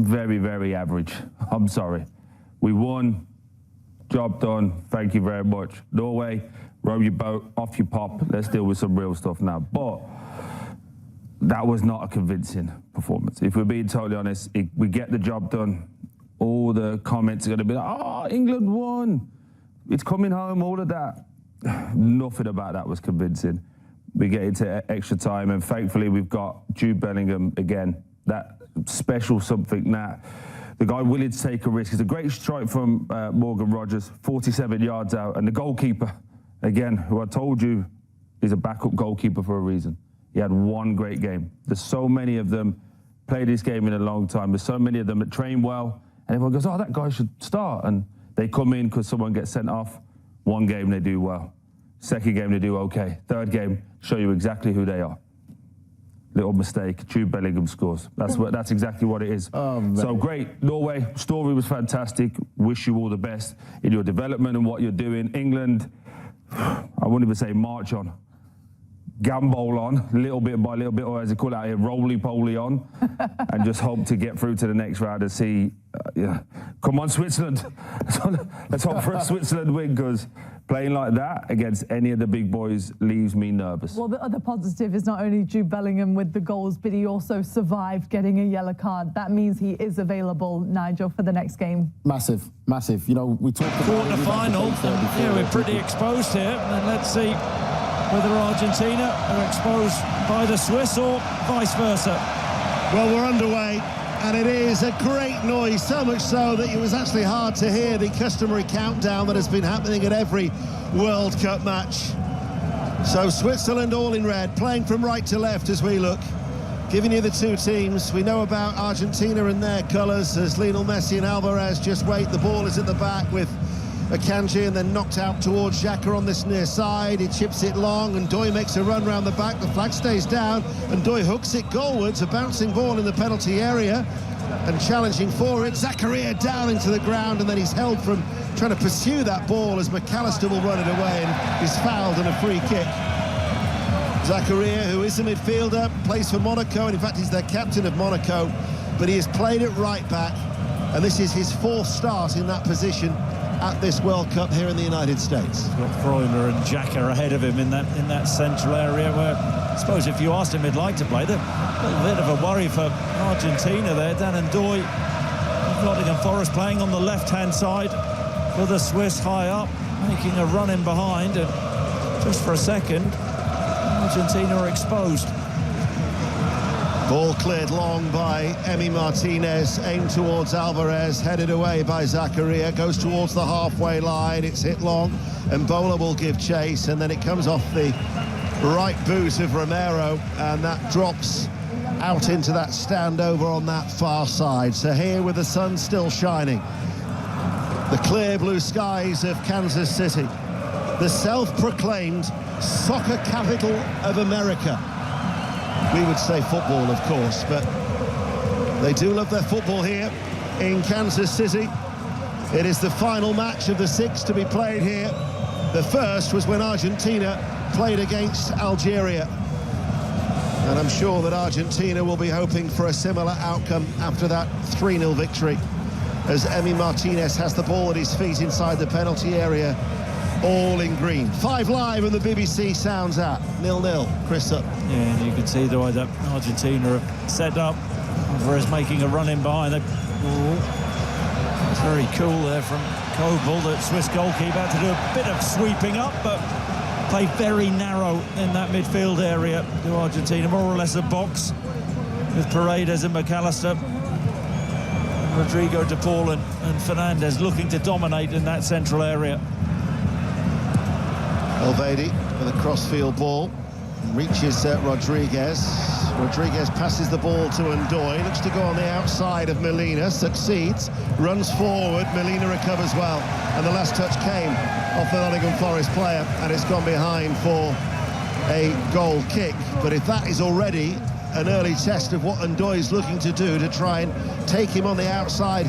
very, very average. I'm sorry. We won. Job done. Thank you very much. Norway, row your boat, off you pop. Let's deal with some real stuff now. But that was not a convincing performance. If we're being totally honest, we get the job done. All the comments are going to be like, oh, England won. It's coming home, all of that. Nothing about that was convincing. We get into extra time, and thankfully we've got Jude Bellingham again. That special something that the guy willing to take a risk. It's a great strike from Morgan Rogers, 47 yards out, and the goalkeeper, again, who I told you is a backup goalkeeper for a reason. He had one great game. There's so many of them, played this game in a long time. There's so many of them that train well, and everyone goes, oh, that guy should start. And they come in because someone gets sent off. One game, they do well. Second game, they do okay. Third game, show you exactly who they are. Little mistake, Jude Bellingham scores. That's exactly what it is. So great, Norway, story was fantastic. Wish you all the best in your development and what you're doing. England, I wouldn't even say march on. Gambol on, little bit by little bit, or as they call it out here, roly-poly on, and just hope to get through to the next round and see, come on, Switzerland. Let's hope for a Switzerland win, because playing like that against any of the big boys leaves me nervous. Well, the other positive is not only Jude Bellingham with the goals, but he also survived getting a yellow card. That means he is available, Nigel, for the next game. Massive, massive. You know, we talked about quarter-final, and we're pretty exposed here, and let's see whether Argentina are exposed by the Swiss or vice versa. Well, we're underway, and it is a great noise, so much so that it was actually hard to hear the customary countdown that has been happening at every World Cup match. So Switzerland all in red, playing from right to left as we look, giving you the two teams. We know about Argentina and their colours as Lionel Messi and Alvarez just wait. The ball is at the back with Akanji, and then knocked out towards Xhaka on this near side. He chips it long, and Doy makes a run round the back. The flag stays down, and Doy hooks it goalwards. A bouncing ball in the penalty area, and challenging for it. Zakaria down into the ground, and then he's held from trying to pursue that ball as McAllister will run it away, and he's fouled on a free kick. Zakaria, who is a midfielder, plays for Monaco, and in fact he's their captain of Monaco, but he has played it right back, and this is his fourth start in that position at this World Cup here in the United States. He's got Freuler and Xhaka ahead of him in that central area where, I suppose if you asked him he'd like to play, a little bit of a worry for Argentina there. Dan and Doy, Nottingham Forest playing on the left-hand side for the Swiss high up, making a run in behind, and just for a second, Argentina are exposed. Ball cleared long by Emi Martinez, aimed towards Alvarez, headed away by Zakaria, goes towards the halfway line, it's hit long, and Bola will give chase, and then it comes off the right boot of Romero, and that drops out into that stand over on that far side. So here with the sun still shining, the clear blue skies of Kansas City, the self-proclaimed soccer capital of America. We would say football, of course, but they do love their football here in Kansas City. It is the final match of the 6 to be played here. The first was when Argentina played against Algeria. And I'm sure that Argentina will be hoping for a similar outcome after that 3-0 victory, as Emi Martinez has the ball at his feet inside the penalty area, all in green. 5 Live and the BBC sounds out. 0-0. Chris up. Yeah, and you can see the way that Argentina have set up. Alvarez making a run in behind. It's very cool there from Kobel. The Swiss goalkeeper had to do a bit of sweeping up, but played very narrow in that midfield area to Argentina. More or less a box with Paredes and McAllister. Rodrigo de Paul and Fernandez looking to dominate in that central area. Elvedi with a crossfield ball, reaches Rodriguez. Rodriguez passes the ball to Ndoye, looks to go on the outside of Molina, succeeds, runs forward, Molina recovers well, and the last touch came off the Nottingham Forest player, and it's gone behind for a goal kick. But if that is already an early test of what Ndoye is looking to do to try and take him on the outside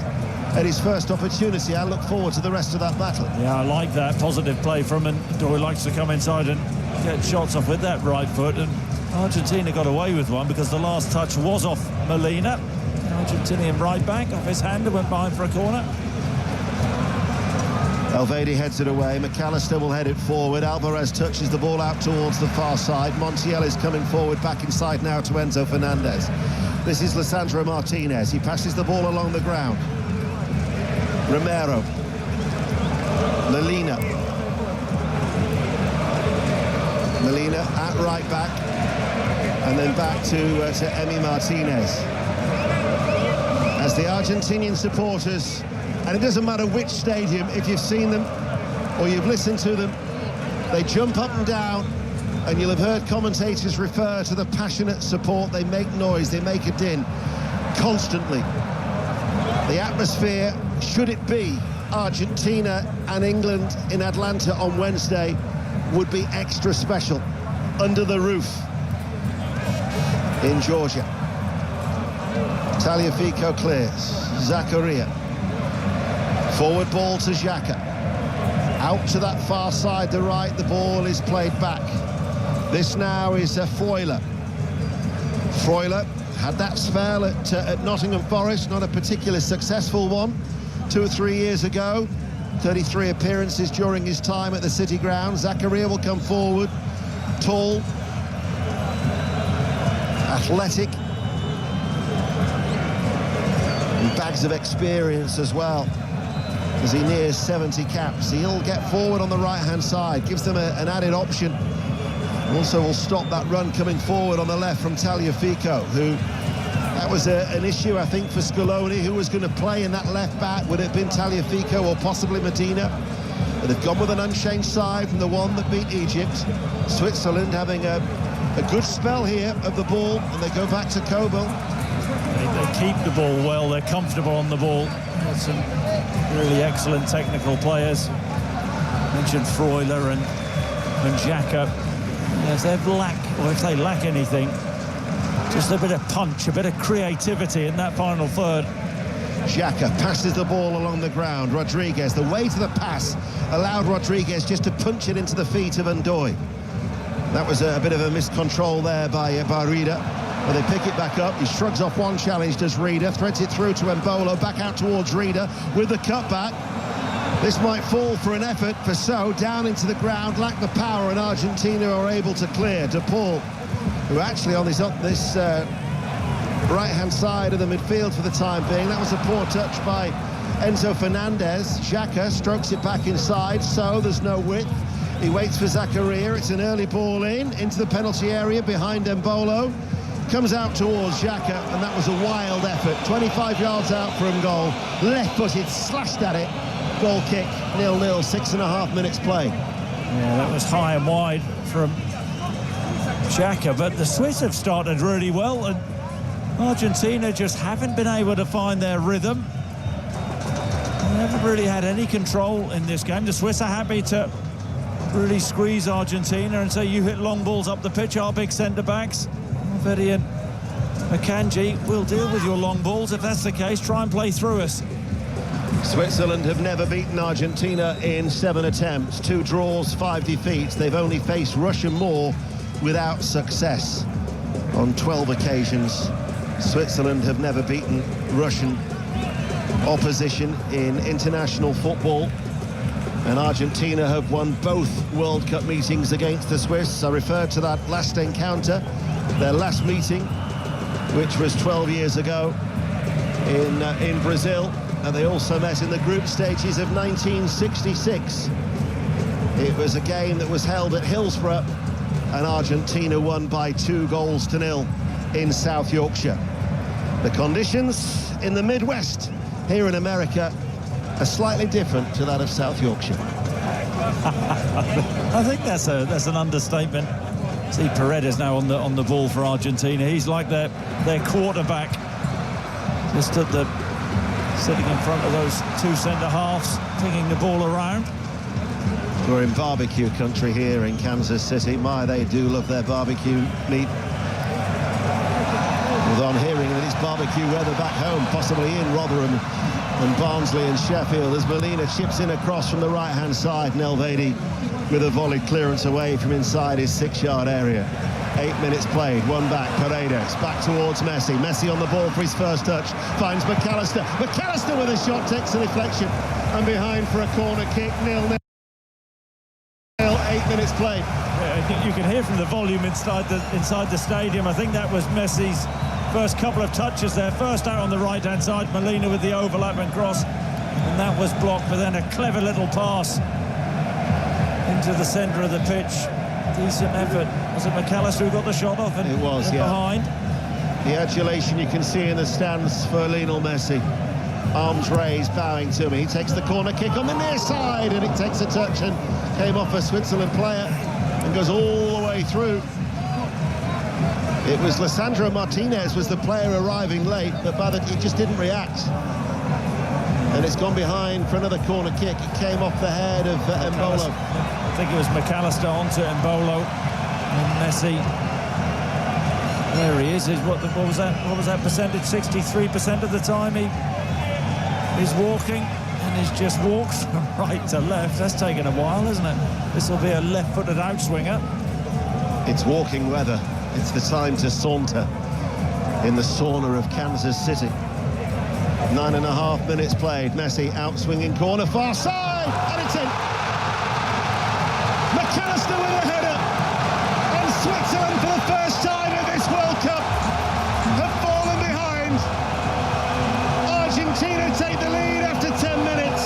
at his first opportunity, I look forward to the rest of that battle. Yeah, I like that positive play from him. Ndoye likes to come inside and get shots off with that right foot, and Argentina got away with one because the last touch was off Molina. Argentinian right back off his hand and went behind for a corner. Elvedi heads it away. McAllister will head it forward. Alvarez touches the ball out towards the far side. Montiel is coming forward, back inside now to Enzo Fernandez. This is Lisandro Martinez. He passes the ball along the ground. Romero. Molina. Molina at right back. And then back to Emi Martinez. As the Argentinian supporters, and it doesn't matter which stadium, if you've seen them or you've listened to them, they jump up and down, and you'll have heard commentators refer to the passionate support. They make noise, they make a din constantly. The atmosphere, should it be Argentina and England in Atlanta on Wednesday, would be extra special under the roof in Georgia. Tagliafico clears. Zakaria. Forward ball to Xhaka. Out to that far side, the right, the ball is played back. This now is Freuler. Freuler had that spell at Nottingham Forest, not a particularly successful one, 2 or 3 years ago. 33 appearances during his time at the City Ground. Zakaria will come forward, tall, athletic, and bags of experience as well. As he nears 70 caps, he'll get forward on the right-hand side, gives them an added option. Also will stop that run coming forward on the left from Tagliafico, who, that was an issue, I think, for Scaloni, who was going to play in that left back. Would it have been Tagliafico or possibly Medina? But they've gone with an unchanged side from the one that beat Egypt. Switzerland having a good spell here of the ball, and they go back to Kobo. They keep the ball well, they're comfortable on the ball. There's some really excellent technical players. Mentioned Freuler and Xhaka. As they lack, or if they lack anything, just a bit of punch, a bit of creativity in that final third. Xhaka passes the ball along the ground. Rodriguez, the way to the pass allowed Rodriguez just to punch it into the feet of Ndoye. That was a bit of a miscontrol there by Reida. But they pick it back up. He shrugs off one challenge, does Reida, threads it through to Embolo, back out towards Reida with the cutback. This might fall for an effort for So, down into the ground, lack the power, and Argentina are able to clear. De Paul, who actually on this right-hand side of the midfield for the time being. That was a poor touch by Enzo Fernandez. Xhaka strokes it back inside, So there's no width. He waits for Zakaria. It's an early ball into the penalty area behind Embolo. Comes out towards Xhaka, and that was a wild effort. 25 yards out from goal. Left-footed, slashed at it. Goal kick, 0-0, 6.5 minutes play. Yeah, that was high and wide from Xhaka, but the Swiss have started really well, and Argentina just haven't been able to find their rhythm. They haven't really had any control in this game. The Swiss are happy to really squeeze Argentina and say, you hit long balls up the pitch, our big centre-backs. Elvedi and Akanji will deal with your long balls. If that's the case, try and play through us. Switzerland have never beaten Argentina in 7 attempts, 2 draws, 5 defeats. They've only faced Russia more without success. On 12 occasions, Switzerland have never beaten Russian opposition in international football. And Argentina have won both World Cup meetings against the Swiss. I referred to that last encounter, their last meeting, which was 12 years ago in Brazil. And they also met in the group stages of 1966. It was a game that was held at Hillsborough, and Argentina won by 2-0 in South Yorkshire. The conditions in the Midwest here in America are slightly different to that of South Yorkshire. I think that's an understatement. See Paredes now on the ball for Argentina. He's like their quarterback, just at the sitting in front of those 2 centre-halves, pinging the ball around. We're in barbecue country here in Kansas City. My, they do love their barbecue meat. Although I'm hearing that it's barbecue weather back home, possibly in Rotherham and Barnsley and Sheffield, as Molina chips in across from the right-hand side. Elvedi with a volley clearance away from inside his 6-yard area. 8 minutes played, one back, Paredes, back towards Messi. Messi on the ball for his first touch, finds McAllister. McAllister with a shot, takes a deflection, and behind for a corner kick, 0-0. 8 minutes played. Yeah, you can hear from the volume inside the stadium. I think that was Messi's first couple of touches there. First out on the right-hand side, Molina with the overlap and cross, and that was blocked, but then a clever little pass into the centre of the pitch. Decent effort. Was it McAllister who got the shot off? It was, yeah. Behind. The adulation you can see in the stands for Lionel Messi. Arms raised, bowing to me. He takes the corner kick on the near side, and it takes a touch and came off a Switzerland player and goes all the way through. It was Lisandro Martinez was the player arriving late, but he just didn't react. And it's gone behind for another corner kick. It came off the head of Embolo. I think it was McAllister onto Embolo. And Messi, there he is. What was that percentage? 63% of the time he's walking, and he's just walked from right to left. That's taken a while, isn't it? This will be a left-footed outswinger. It's walking weather. It's the time to saunter in the sauna of Kansas City. 9.5 minutes played. Messi out swinging corner, far side, and it's in. McAllister with a header, and Switzerland for the first time in this World Cup have fallen behind. Argentina take the lead after 10 minutes.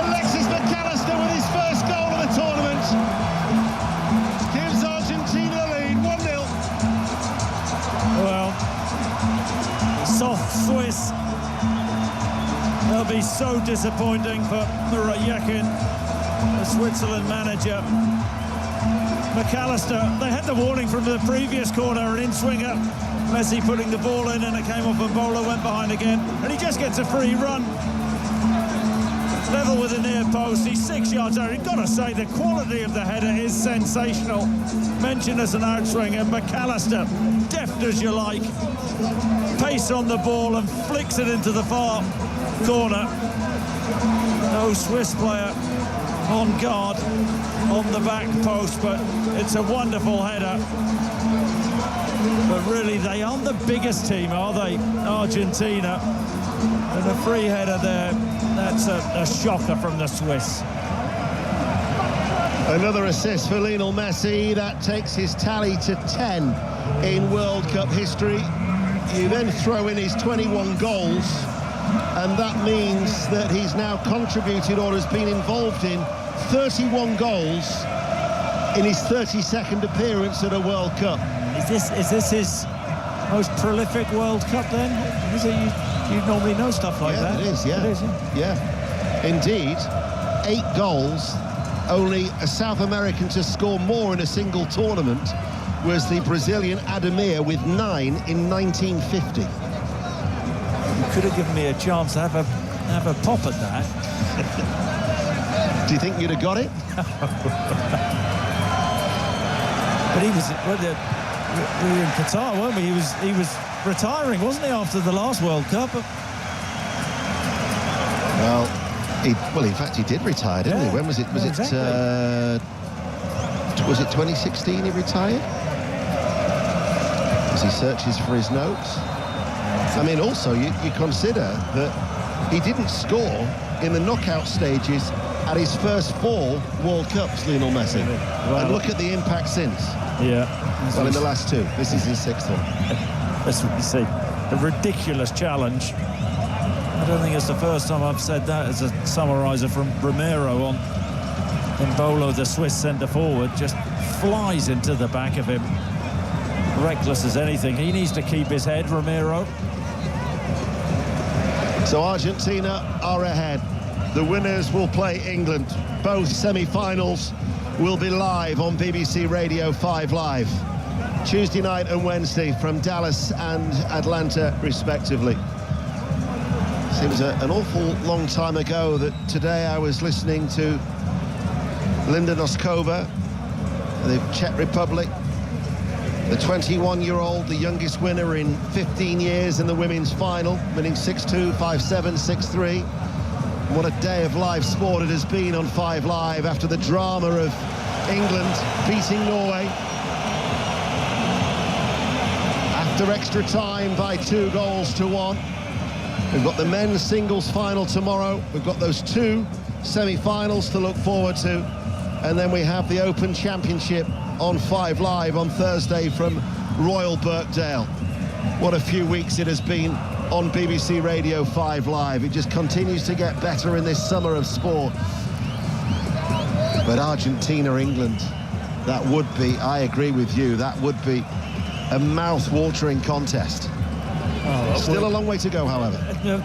Alexis McAllister with his first goal of the tournament gives Argentina the lead, 1-0. Well, soft Swiss. They'll be so disappointing for Murat Yakin, the Switzerland manager. McAllister, they had the warning from the previous corner, an in-swinger. Messi putting the ball in, and it came off, and Embolo went behind again, and he just gets a free run. Level with the near post, he's 6 yards out. You've got to say the quality of the header is sensational. Mentioned as an outswinger, McAllister, deft as you like, pace on the ball and flicks it into the far corner. No Swiss player on guard on the back post, but it's a wonderful header. But really, they aren't the biggest team, are they, Argentina? And a free header there, that's a shocker from the Swiss. Another assist for Lionel Messi. That takes his tally to 10 in World Cup history. You then throw in his 21 goals, and that means that he's now contributed or has been involved in 31 goals in his 32nd appearance at a World Cup. Is this his most prolific World Cup then? Is it? You normally know stuff like that. It is, yeah. It is, yeah. Indeed, 8 goals. Only a South American to score more in a single tournament was the Brazilian Ademir with 9 in 1950. You could have given me a chance to have a pop at that. Do you think you'd have got it? But he was, we were in Qatar, weren't we? He was retiring, wasn't he, after the last World Cup? Well, in fact, he did retire, didn't he? When was it? Was exactly. Was it 2016 he retired? As he searches for his notes. I mean, also, you consider that he didn't score in the knockout stages at his first 4 World Cups, Lionel Messi. Wow. And look at the impact since. Yeah. Well, in the last 2. This is his 6th one. That's what you see. A ridiculous challenge. I don't think it's the first time I've said that as a summariser from Romero on Embolo, the Swiss centre-forward, just flies into the back of him. Reckless as anything. He needs to keep his head, Romero. So Argentina are ahead. The winners will play England. Both semi-finals will be live on BBC Radio 5 Live. Tuesday night and Wednesday from Dallas and Atlanta, respectively. Seems an awful long time ago that today I was listening to Linda Noskova, the Czech Republic, the 21-year-old, the youngest winner in 15 years in the women's final, winning 6-2, 5-7, 6-3. What a day of live sport it has been on 5 Live after the drama of England beating Norway after extra time by 2-1. We've got the men's singles final tomorrow. We've got those 2 semi-finals to look forward to. And then we have the Open Championship on 5 Live on Thursday from Royal Birkdale. What a few weeks it has been on BBC Radio 5 Live. It just continues to get better in this summer of sport. But Argentina, England, that would be, I agree with you, that would be a mouth-watering contest. Still a long way to go, however.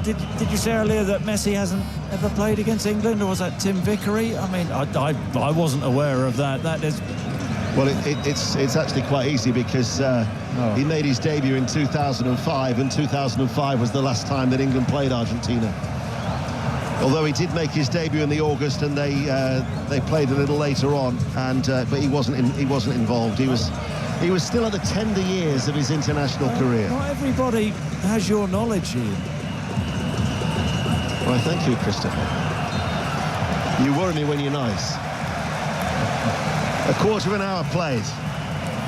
Did you say earlier that Messi hasn't ever played against England, or was that Tim Vickery? I mean, I wasn't aware of that. That is... Well, it's actually quite easy because he made his debut in 2005, and 2005 was the last time that England played Argentina. Although he did make his debut in the August, and they played a little later on, and but he wasn't involved. He was still at the tender years of his international career. Not everybody has your knowledge, Ian. Well, thank you, Christopher. You worry me when you're nice. A quarter of an hour played.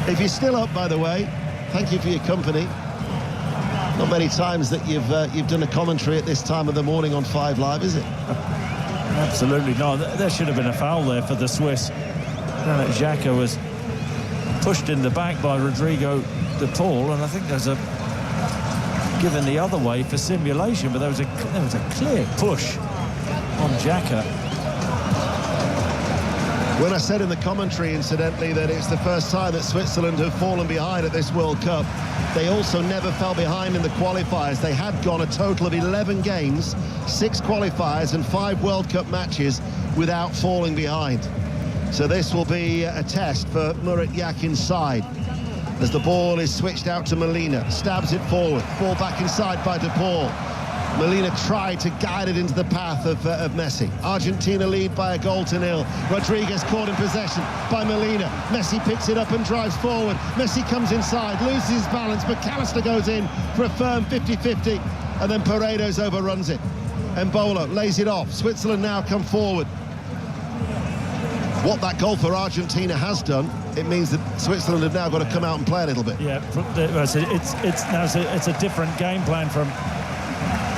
If you're still up, by the way, thank you for your company. Not many times that you've done a commentary at this time of the morning on 5 Live, is it? Absolutely no. There should have been a foul there for the Swiss. Granit Xhaka was pushed in the back by Rodrigo de Paul, and I think there's a given the other way for simulation, but there was a clear push on Xhaka. When I said in the commentary, incidentally, that it's the first time that Switzerland have fallen behind at this World Cup, they also never fell behind in the qualifiers. They had gone a total of 11 games, 6 qualifiers and 5 World Cup matches without falling behind. So this will be a test for Murat Yakin's side as the ball is switched out to Molina, stabs it forward, ball back inside by de Paul. Molina tried to guide it into the path of Messi. Argentina lead by 1-0. Rodriguez caught in possession by Molina. Messi picks it up and drives forward. Messi comes inside, loses his balance. McAllister goes in for a firm 50-50, and then Paredes overruns it. Embolo lays it off. Switzerland now come forward. What that goal for Argentina has done, it means that Switzerland have now got to come out and play a little bit. Yeah, it's a different game plan from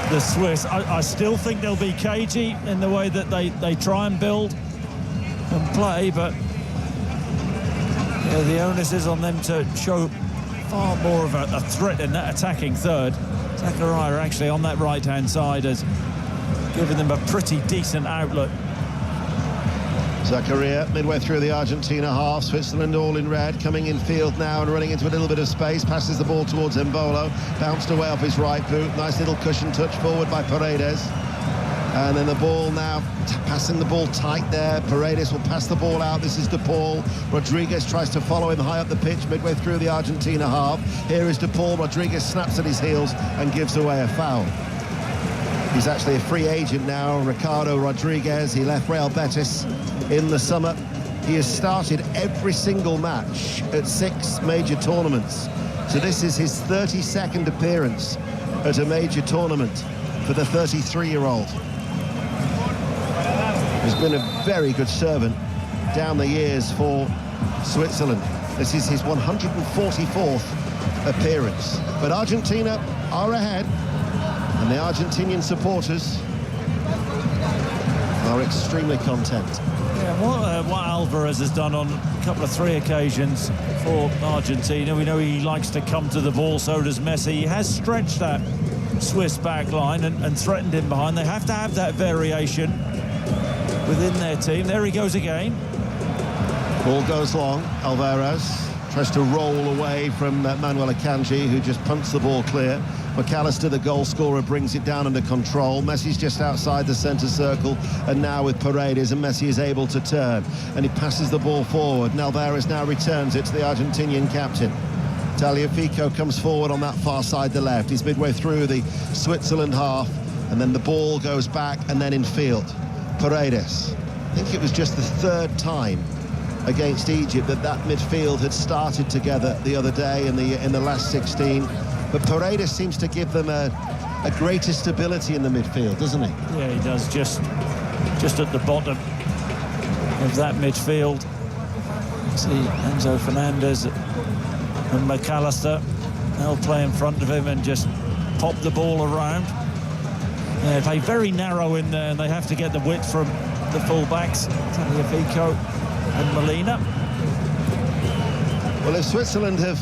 the Swiss. I still think they'll be cagey in the way that they try and build and play, but yeah, the onus is on them to show far more of a threat in that attacking third. Zakaria actually on that right-hand side has given them a pretty decent outlet. Zakaria midway through the Argentina half. Switzerland all in red, coming in field now and running into a little bit of space. Passes the ball towards Embolo, bounced away off his right boot. Nice little cushion touch forward by Paredes. And then the ball now, passing the ball tight there. Paredes will pass the ball out. This is de Paul. Rodriguez tries to follow him high up the pitch midway through the Argentina half. Here is de Paul. Rodriguez snaps at his heels and gives away a foul. He's actually a free agent now, Ricardo Rodriguez. He left Real Betis in the summer. He has started every single match at 6 major tournaments. So this is his 32nd appearance at a major tournament for the 33-year-old. He's been a very good servant down the years for Switzerland. This is his 144th appearance. But Argentina are ahead, and the Argentinian supporters are extremely content. Yeah, what Alvarez has done on a couple of 3 occasions for Argentina, we know he likes to come to the ball, so does Messi. He has stretched that Swiss back line and threatened him behind. They have to have that variation within their team. There he goes again. Ball goes long. Alvarez tries to roll away from Manuel Akanji, who just punts the ball clear. McAllister, the goal scorer, brings it down under control. Messi's just outside the centre circle, and now with Paredes, and Messi is able to turn, and he passes the ball forward. And Alvarez now returns it to the Argentinian captain. Tagliafico comes forward on that far side, the left. He's midway through the Switzerland half, and then the ball goes back and then in field. Paredes. I think it was just the 3rd time against Egypt that midfield had started together the other day in the last 16. But Paredes seems to give them a greater stability in the midfield, doesn't he? Yeah, he does, just at the bottom of that midfield. See Enzo Fernandez and McAllister. They'll play in front of him and just pop the ball around. They play very narrow in there, and they have to get the width from the full-backs, Tagliafico and Molina. Well, if Switzerland have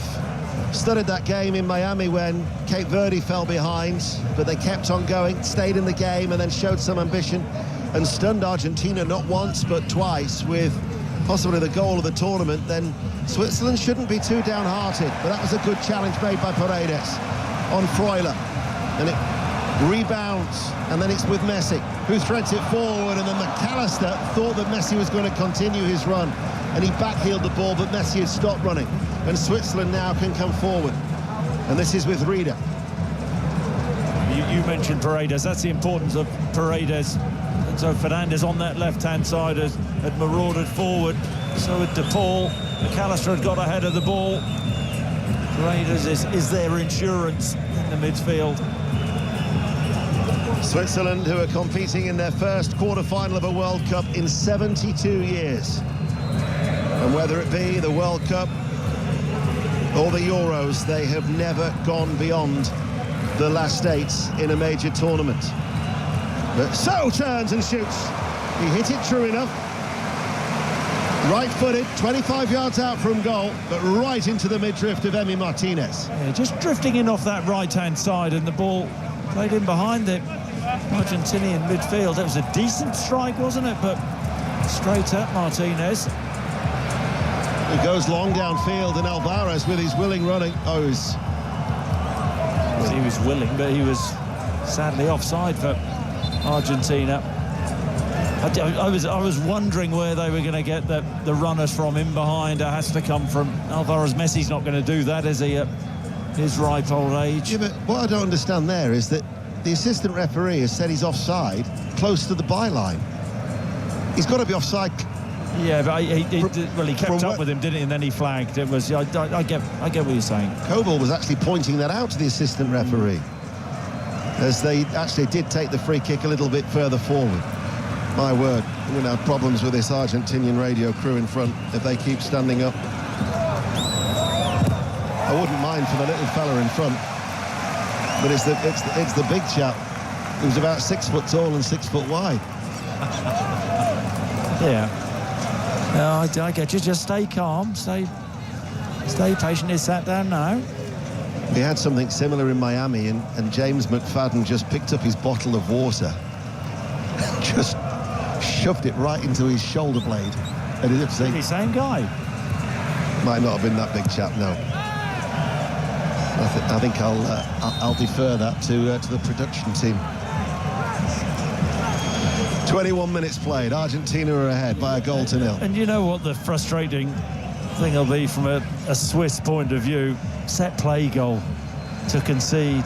studied that game in Miami when Cape Verde fell behind, but they kept on going, stayed in the game, and then showed some ambition and stunned Argentina not once but twice with possibly the goal of the tournament, then Switzerland shouldn't be too downhearted. But that was a good challenge made by Paredes on Freuler, and it rebounds, and then it's with Messi, who threads it forward, and then McAllister thought that Messi was going to continue his run, and he backheeled the ball, but Messi had stopped running, and Switzerland now can come forward, and this is with Rieder. You mentioned Paredes. That's the importance of Paredes. And so Fernandez on that left-hand side had marauded forward. So with DePaul, McAllister had got ahead of the ball. Paredes is their insurance in the midfield. Switzerland, who are competing in their first quarter-final of a World Cup in 72 years. And whether it be the World Cup or the Euros, they have never gone beyond the last eight in a major tournament. But so turns and shoots. He hit it true enough. Right-footed, 25 yards out from goal, but right into the midriff of Emi Martinez. Yeah, just drifting in off that right-hand side, and the ball played in behind the Argentinian midfield. That was a decent strike, wasn't it? But straight at Martinez. He goes long downfield, and Alvarez with his willing running. He was willing, but he was sadly offside for Argentina. I was wondering where they were going to get the runners from in behind. It has to come from Alvarez. Messi's not going to do that, is he, at his ripe old age? Yeah, but what I don't understand there is that the assistant referee has said he's offside close to the byline. He's got to be offside. Yeah, but he kept up with him, didn't he? And then he flagged. It was. I get what you're saying. Koval was actually pointing that out to the assistant referee, as they actually did take the free kick a little bit further forward. My word, we're going to have problems with this Argentinian radio crew in front if they keep standing up. I wouldn't mind for the little fella in front, but it's the big chap who's about 6 foot tall and 6 foot wide. Yeah. No, I get you. Just stay calm, stay patient. He's sat down now. We had something similar in Miami, and James McFadden just picked up his bottle of water, just shoved it right into his shoulder blade. And he looks the same guy. Might not have been that big chap, no. I think I'll defer that to the production team. 21 minutes played. Argentina are ahead by a goal to nil. And you know what the frustrating thing will be from a Swiss point of view? Set play goal to concede.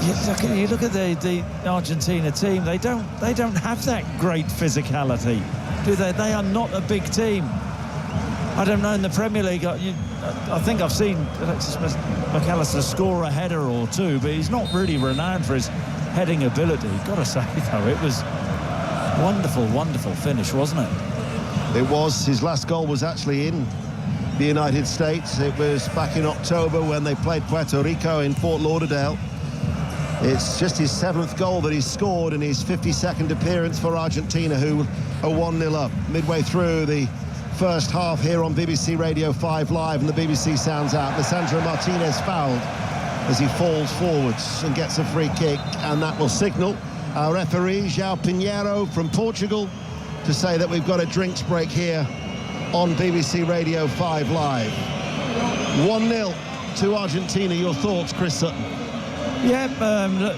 You look at the Argentina team. They don't have that great physicality, do they? They are not a big team. I don't know, in the Premier League, I think I've seen Alexis McAllister score a header or two, but he's not really renowned for his heading ability. Got to say, though, it was wonderful, wonderful finish, wasn't it? It was. His last goal was actually in the United States. It was back in October when they played Puerto Rico in Fort Lauderdale. It's just his 7th goal that he's scored in his 52nd appearance for Argentina, who are 1-0 up midway through the first half here on BBC Radio 5 Live, and the BBC sounds out. Lisandro Martinez fouled as he falls forwards and gets a free kick, and that will signal our referee, João Pinheiro from Portugal, to say that we've got a drinks break here on BBC Radio 5 Live. 1-0 to Argentina. Your thoughts, Chris Sutton? Yeah,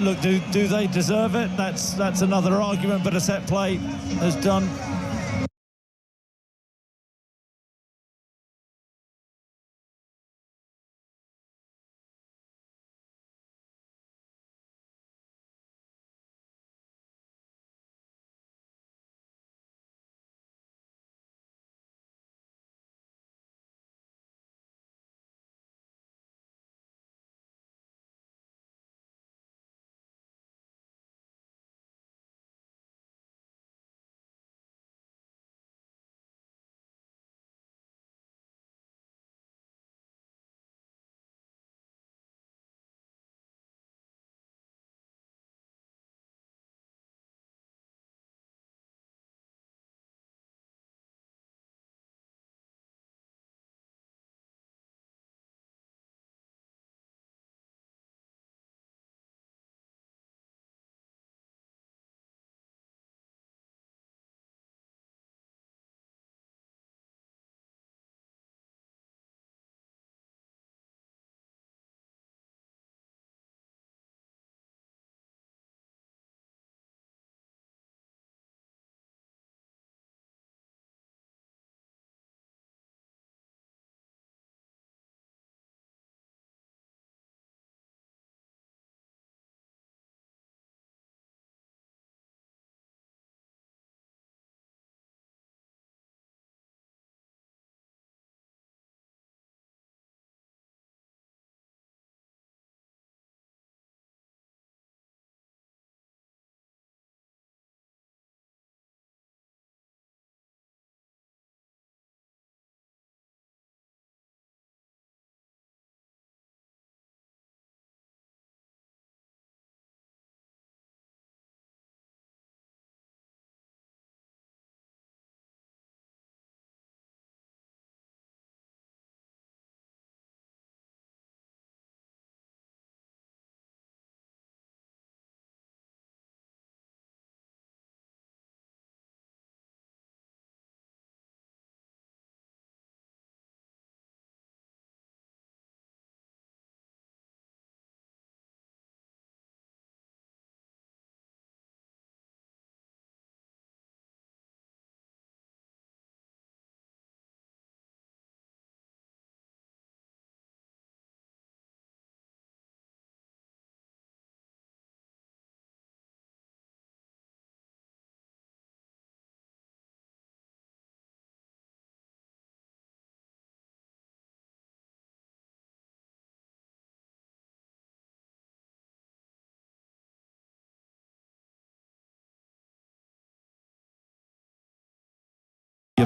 look, do they deserve it? That's another argument, but a set play has done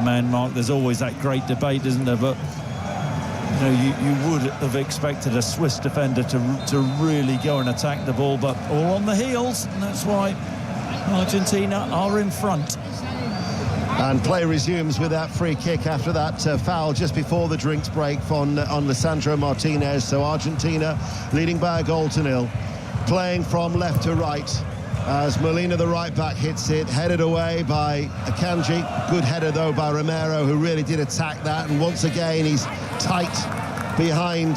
man mark. There's always that great debate, isn't there? But you know, you would have expected a Swiss defender to really go and attack the ball, but all on the heels, and that's why Argentina are in front. And play resumes with that free kick after that foul just before the drinks break on Lisandro Martinez. So Argentina leading by a goal to 0. Playing from left to right as Molina, the right back, hits it, headed away by Akanji. Good header though by Romero, who really did attack that, and once again he's tight behind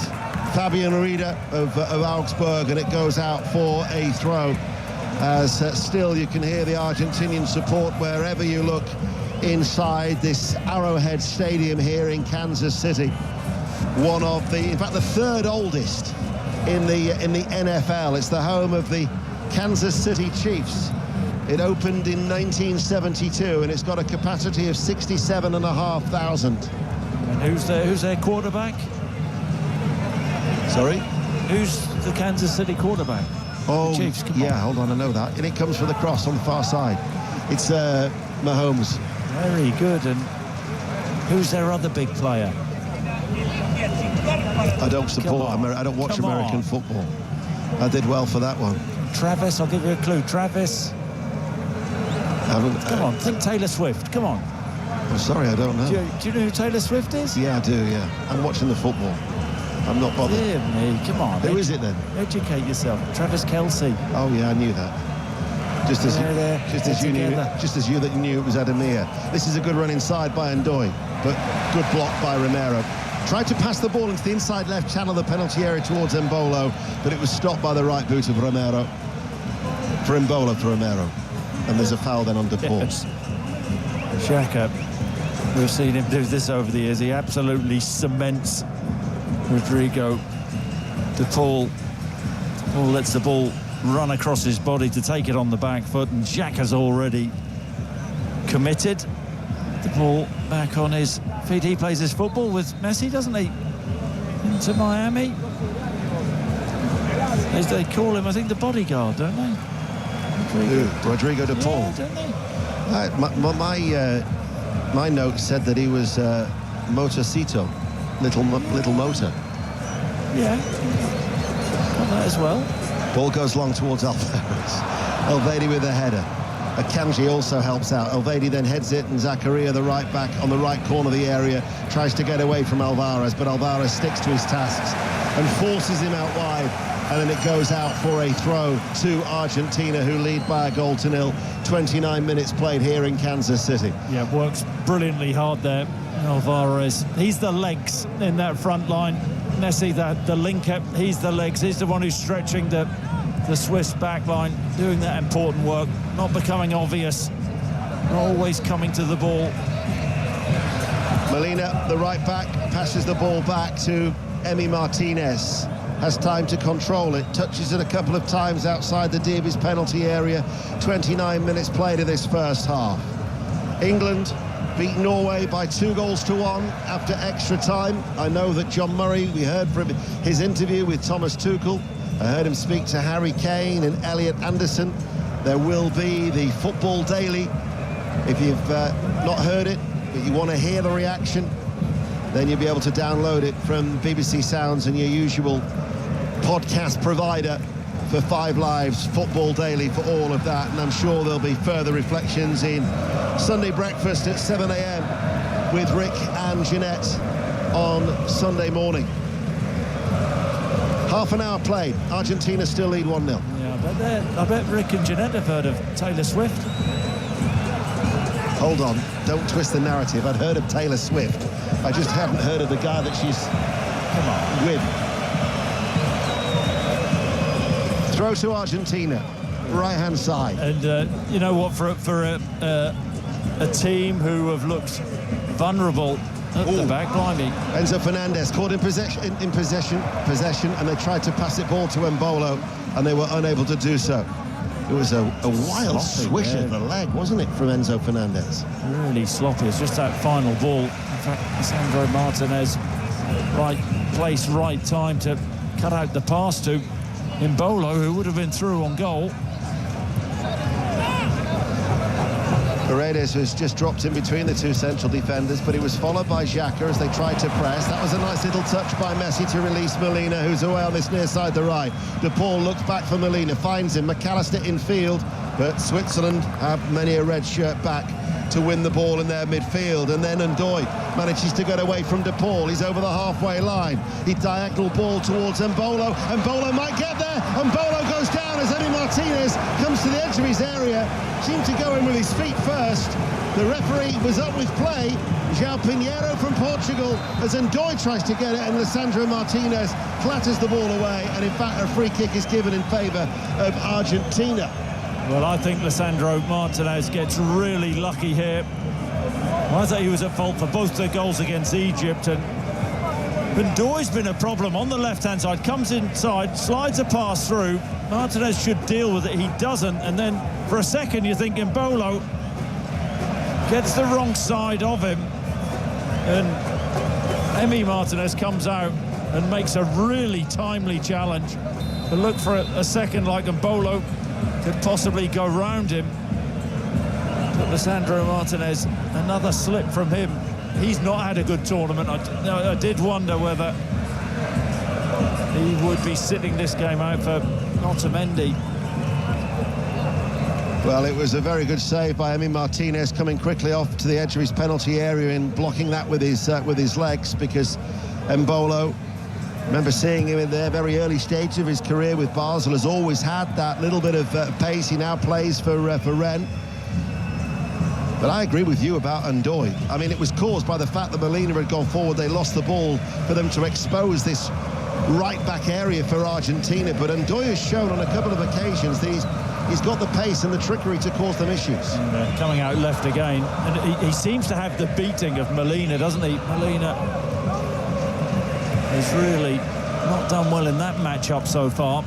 Fabian Rieder of Augsburg, and it goes out for a throw. As still you can hear the Argentinian support wherever you look inside this Arrowhead Stadium here in Kansas City. One of the, in fact, the third oldest in the NFL. It's the home of the Kansas City Chiefs. It opened in 1972 and it's got a capacity of 67,500. And who's their quarterback? Sorry? Who's the Kansas City quarterback? Oh, the Chiefs, yeah, hold on, I know that. And it comes for the cross on the far side. It's Mahomes. Very good. And who's their other big player? I don't support I don't watch American football. I did well for that one. Travis, I'll give you a clue. Travis. Come on, think Taylor Swift. Come on. I'm sorry, I don't know. Do you know who Taylor Swift is? Yeah, I do, yeah. I'm watching the football. I'm not bothered. Dear me, come on. Who is it then? Educate yourself. Travis Kelce. Oh, yeah, I knew that. Just as you knew it was Ademir. This is a good run inside by Ndoye, but good block by Romero. Tried to pass the ball into the inside left channel of the penalty area towards Embolo, but it was stopped by the right boot of Romero. For Embolo, for Romero. And there's a foul then on De Paul. Yes. Xhaka, we've seen him do this over the years. He absolutely cements Rodrigo. De Paul lets the ball run across his body to take it on the back foot, and Xhaka's already committed. The ball back on his feet. He plays his football with Messi, doesn't he? Into Miami. As they call him, I think, the bodyguard, don't they? Rodrigo De Paul. Yeah, don't they? My note said that he was Motorcito, little motor. Yeah, got that as well. Ball goes long towards Alvarez. Elvedi with a header. Akanji also helps out. Elvedi then heads it, and Zakaria, the right back, on the right corner of the area, tries to get away from Alvarez, but Alvarez sticks to his tasks and forces him out wide. And then it goes out for a throw to Argentina, who lead by a goal to 0. 29 minutes played here in Kansas City. Yeah, works brilliantly hard there, Alvarez. He's the legs in that front line. Messi, the linker, he's the legs. He's the one who's stretching the Swiss back line, doing that important work, not becoming obvious, always coming to the ball. Molina, the right back, passes the ball back to Emi Martinez. Has time to control it, touches it a couple of times outside the Davies penalty area. 29 minutes played of this first half. England beat Norway by 2-1 after extra time. I know that John Murray, we heard from his interview with Thomas Tuchel. I heard him speak to Harry Kane and Elliot Anderson. There will be the Football Daily. If you've not heard it, but you want to hear the reaction, then you'll be able to download it from BBC Sounds and your usual podcast provider for 5 Live's Football Daily for all of that. And I'm sure there'll be further reflections in Sunday Breakfast at 7 a.m. with Rick and Jeanette on Sunday morning. Half an hour played. Argentina still lead 1-0. Yeah, I bet Rick and Jeanette have heard of Taylor Swift. Hold on, don't twist the narrative. I'd heard of Taylor Swift. I just haven't heard of the guy that she's with. Throw to Argentina, right-hand side. And you know what, for a team who have looked vulnerable at the back, blimey. Enzo Fernandez caught in possession, and they tried to pass it ball to Embolo, and they were unable to do so. It was a wild swish of the leg, wasn't it, from Enzo Fernandez? Really sloppy. It's just that final ball. In fact, Lisandro Martinez, right place, right time to cut out the pass to Embolo, who would have been through on goal. Paredes was just dropped in between the two central defenders, but he was followed by Xhaka as they tried to press. That was a nice little touch by Messi to release Molina, who's away on this near side the right. De Paul looks back for Molina, finds him. McAllister in field, but Switzerland have many a red shirt back to win the ball in their midfield. And then Ndoye manages to get away from De Paul. He's over the halfway line. He diagonal ball towards Mbolo. Mbolo might get there. Mbolo goes down as Emi Martinez comes to the edge of his area. Seemed to go in with his feet first. The referee was up with play. João Pinheiro from Portugal as Ndoye tries to get it, and Lisandro Martinez clatters the ball away, and in fact a free kick is given in favour of Argentina. Well, I think Lisandro Martinez gets really lucky here. I thought he was at fault for both the goals against Egypt, and Ndoye's been a problem on the left-hand side, comes inside, slides a pass through. Martinez should deal with it, he doesn't, and then for a second you're thinking Mbolo gets the wrong side of him, and Emi Martinez comes out and makes a really timely challenge. But look for a second like Mbolo could possibly go round him. But Lisandro Martinez, another slip from him. He's not had a good tournament. I did wonder whether he would be sitting this game out for Otamendi. Well, it was a very good save by Emi Martinez, coming quickly off to the edge of his penalty area and blocking that with his legs, because Mbolo, remember seeing him in the very early stage of his career with Basel, has always had that little bit of pace. He now plays for Rennes. But I agree with you about Ndoye. I mean, it was caused by the fact that Molina had gone forward. They lost the ball for them to expose this right-back area for Argentina. But Ndoye has shown on a couple of occasions that he's got the pace and the trickery to cause them issues. And, coming out left again. And he seems to have the beating of Molina, doesn't he? Molina has really not done well in that matchup so far.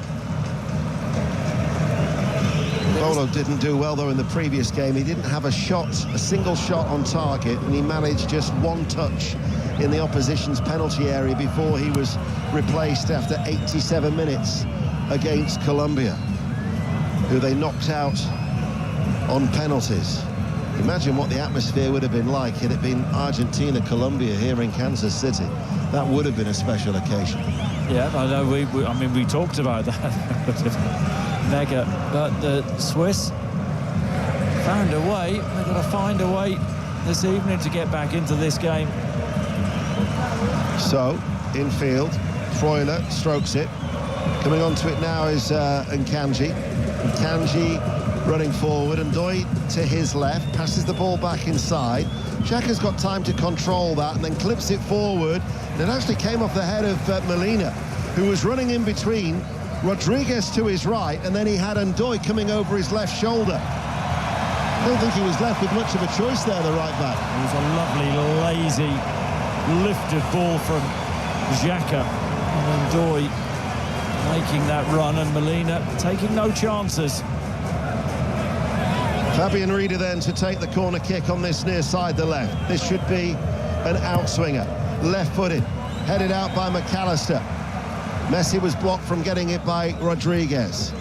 Mbolo didn't do well, though, in the previous game. He didn't have a single shot on target, and he managed just one touch in the opposition's penalty area before he was replaced after 87 minutes against Colombia, who they knocked out on penalties. Imagine what the atmosphere would have been like had it been Argentina-Colombia here in Kansas City. That would have been a special occasion. Yeah, I know. I mean, we talked about that. Mega, but the Swiss found a way. They've got to find a way this evening to get back into this game. So, infield, Freuler strokes it. Coming onto it now is Nkanji. Nkanji running forward, and Ndoye to his left, passes the ball back inside. Xhaka's got time to control that and then clips it forward. And it actually came off the head of Molina, who was running in between Rodriguez to his right, and then he had Ndoye coming over his left shoulder. I don't think he was left with much of a choice there, the right back. It was a lovely, lazy, lifted ball from Xhaka, and Ndoye making that run, and Molina taking no chances. Fabian Rieder then to take the corner kick on this near side, the left. This should be an outswinger, left-footed, headed out by McAllister. Messi was blocked from getting it by Rodriguez.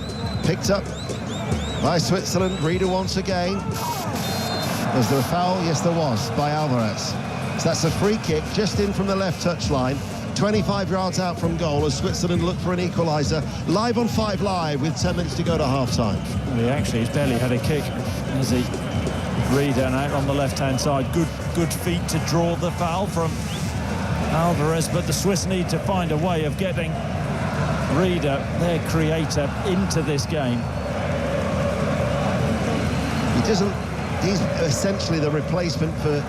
Picked up by Switzerland. Rieder once again. Was there a foul? Yes, there was, by Alvarez. So that's a free kick just in from the left touchline. 25 yards out from goal as Switzerland look for an equaliser. Live on 5 Live with 10 minutes to go to half-time. Well, he's barely had a kick, as he Rieder out on the left-hand side. Good feet to draw the foul from Alvarez, but the Swiss need to find a way of getting Rieder, their creator, into this game. He's essentially the replacement for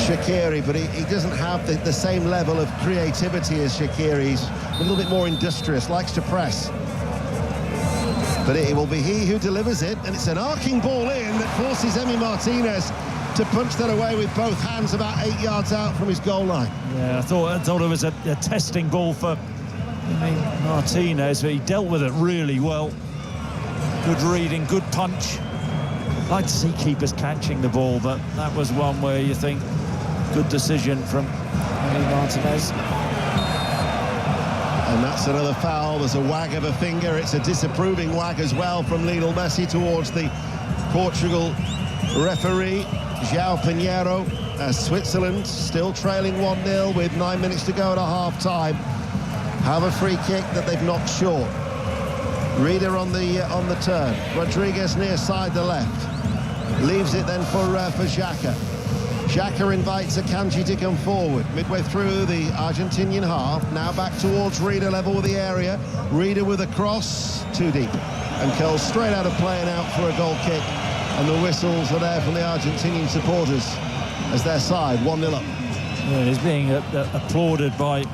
Shaqiri, but he doesn't have the same level of creativity as Shaqiri. He's a little bit more industrious, likes to press. But it will be he who delivers it, and it's an arcing ball in that forces Emi Martinez to punch that away with both hands about 8 yards out from his goal line. Yeah, I thought it was a testing ball for Martinez, but he dealt with it really well. Good reading, good punch. I'd like to see keepers catching the ball, but that was one where you think, good decision from Martinez. And that's another foul. There's a wag of a finger. It's a disapproving wag as well from Lionel Messi towards the Portugal referee João Pinheiro, as Switzerland, still trailing 1-0 with 9 minutes to go at a half-time, have a free kick that they've knocked short. Reader on the turn. Rodriguez near side the left. Leaves it then for Xhaka. Xhaka invites Akanji to come forward. Midway through the Argentinian half. Now back towards Reader, level with the area. Reader with a cross. Too deep. And curls straight out of play and out for a goal kick. And the whistles are there from the Argentinian supporters as their side 1-0 up. Yeah, he's being applauded by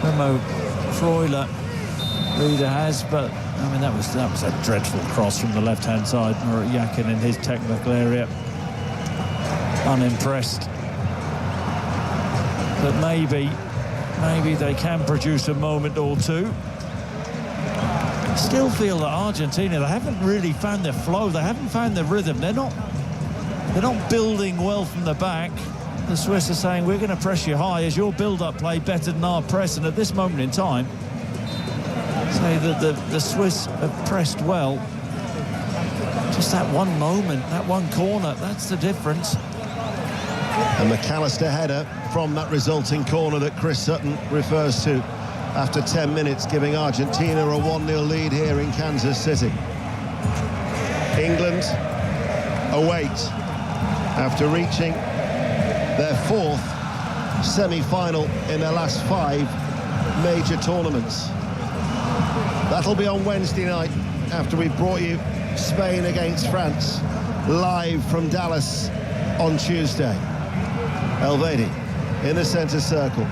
Remo Freuler. Reader has, but I mean that was a dreadful cross from the left-hand side. Yakin in his technical area, unimpressed. But maybe they can produce a moment or two. Still feel that Argentina, they haven't really found their flow. They haven't found their rhythm. They're not building well from the back. The Swiss are saying, we're going to press you high. Is your build-up play better than our press? And at this moment in time, say that the Swiss have pressed well. Just that one moment, that one corner, that's the difference. A McAllister header from that resulting corner that Chris Sutton refers to after 10 minutes, giving Argentina a 1-0 lead here in Kansas City. England await after reaching their 4th semi-final in their last 5 major tournaments. That'll be on Wednesday night after we've brought you Spain against France live from Dallas on Tuesday. Elvedi in the centre circle,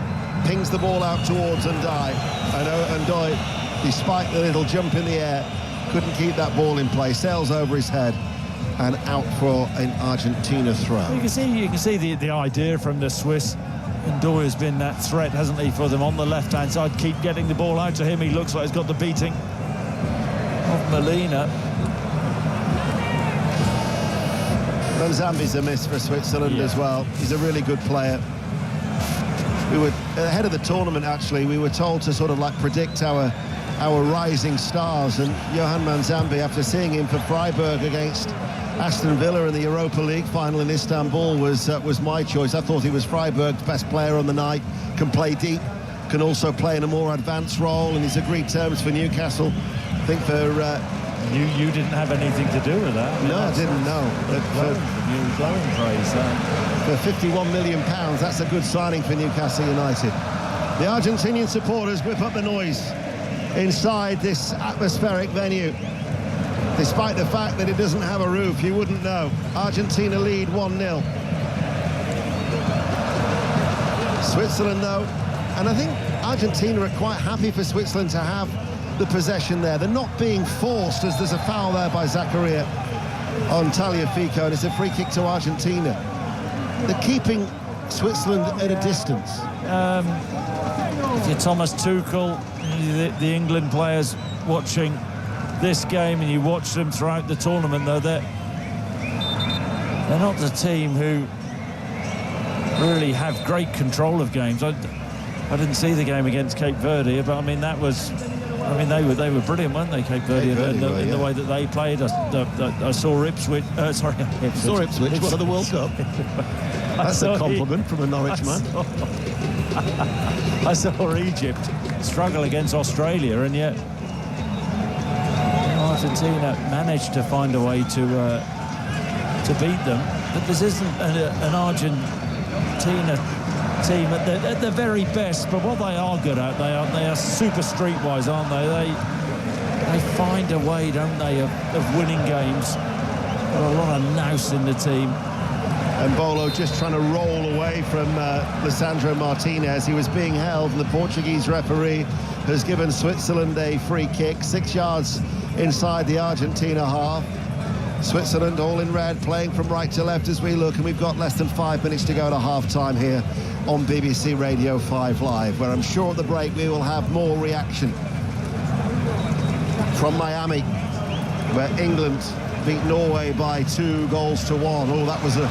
pings the ball out towards Ndiaye. And Ndiaye, despite the little jump in the air, couldn't keep that ball in play. Sails over his head and out for an Argentina throw. You can see the idea from the Swiss. Ndiaye has been that threat, hasn't he, for them on the left-hand side. Keep getting the ball out to him. He looks like he's got the beating of Molina. Manzambi's a miss for Switzerland as well. He's a really good player. We were ahead of the tournament, actually. We were told to sort of like predict our rising stars, and Johan Manzambi, after seeing him for Freiburg against Aston Villa in the Europa League final in Istanbul, was my choice. I thought he was Freiburg's best player on the night. Can play deep, can also play in a more advanced role, and he's agreed terms for Newcastle. I think for you didn't have anything to do with that. No, I didn't know. Glowing praise. For £51 million, that's a good signing for Newcastle United. The Argentinian supporters whip up the noise inside this atmospheric venue. Despite the fact that it doesn't have a roof, you wouldn't know. Argentina lead 1-0. Switzerland, though, and I think Argentina are quite happy for Switzerland to have the possession there. They're not being forced, as there's a foul there by Zakaria on Tagliafico, and it's a free kick to Argentina. They're keeping Switzerland at a distance. If you're Thomas Tuchel, the England players watching this game, and you watch them throughout the tournament, though, they're not the team who really have great control of games. I didn't see the game against Cape Verde, but I mean they were brilliant, weren't they, Cape Verde, in the way that they played. I saw Ipswich. Saw Ipswich. What, the World Cup? That's a compliment from a Norwich man. I saw Egypt struggle against Australia, and yet Argentina managed to find a way to beat them. But this isn't an Argentina team at the very best. But what they are good at, they are super streetwise, aren't they? They find a way, don't they, of winning games. Got a lot of nous in the team. And Bolo just trying to roll away from Lisandro Martinez. He was being held, and the Portuguese referee has given Switzerland a free kick, 6 yards inside the Argentina half. Switzerland all in red, playing from right to left as we look, and we've got less than 5 minutes to go to half-time here on BBC Radio 5 Live, where I'm sure at the break we will have more reaction from Miami, where England beat Norway by 2-1. Oh, that was a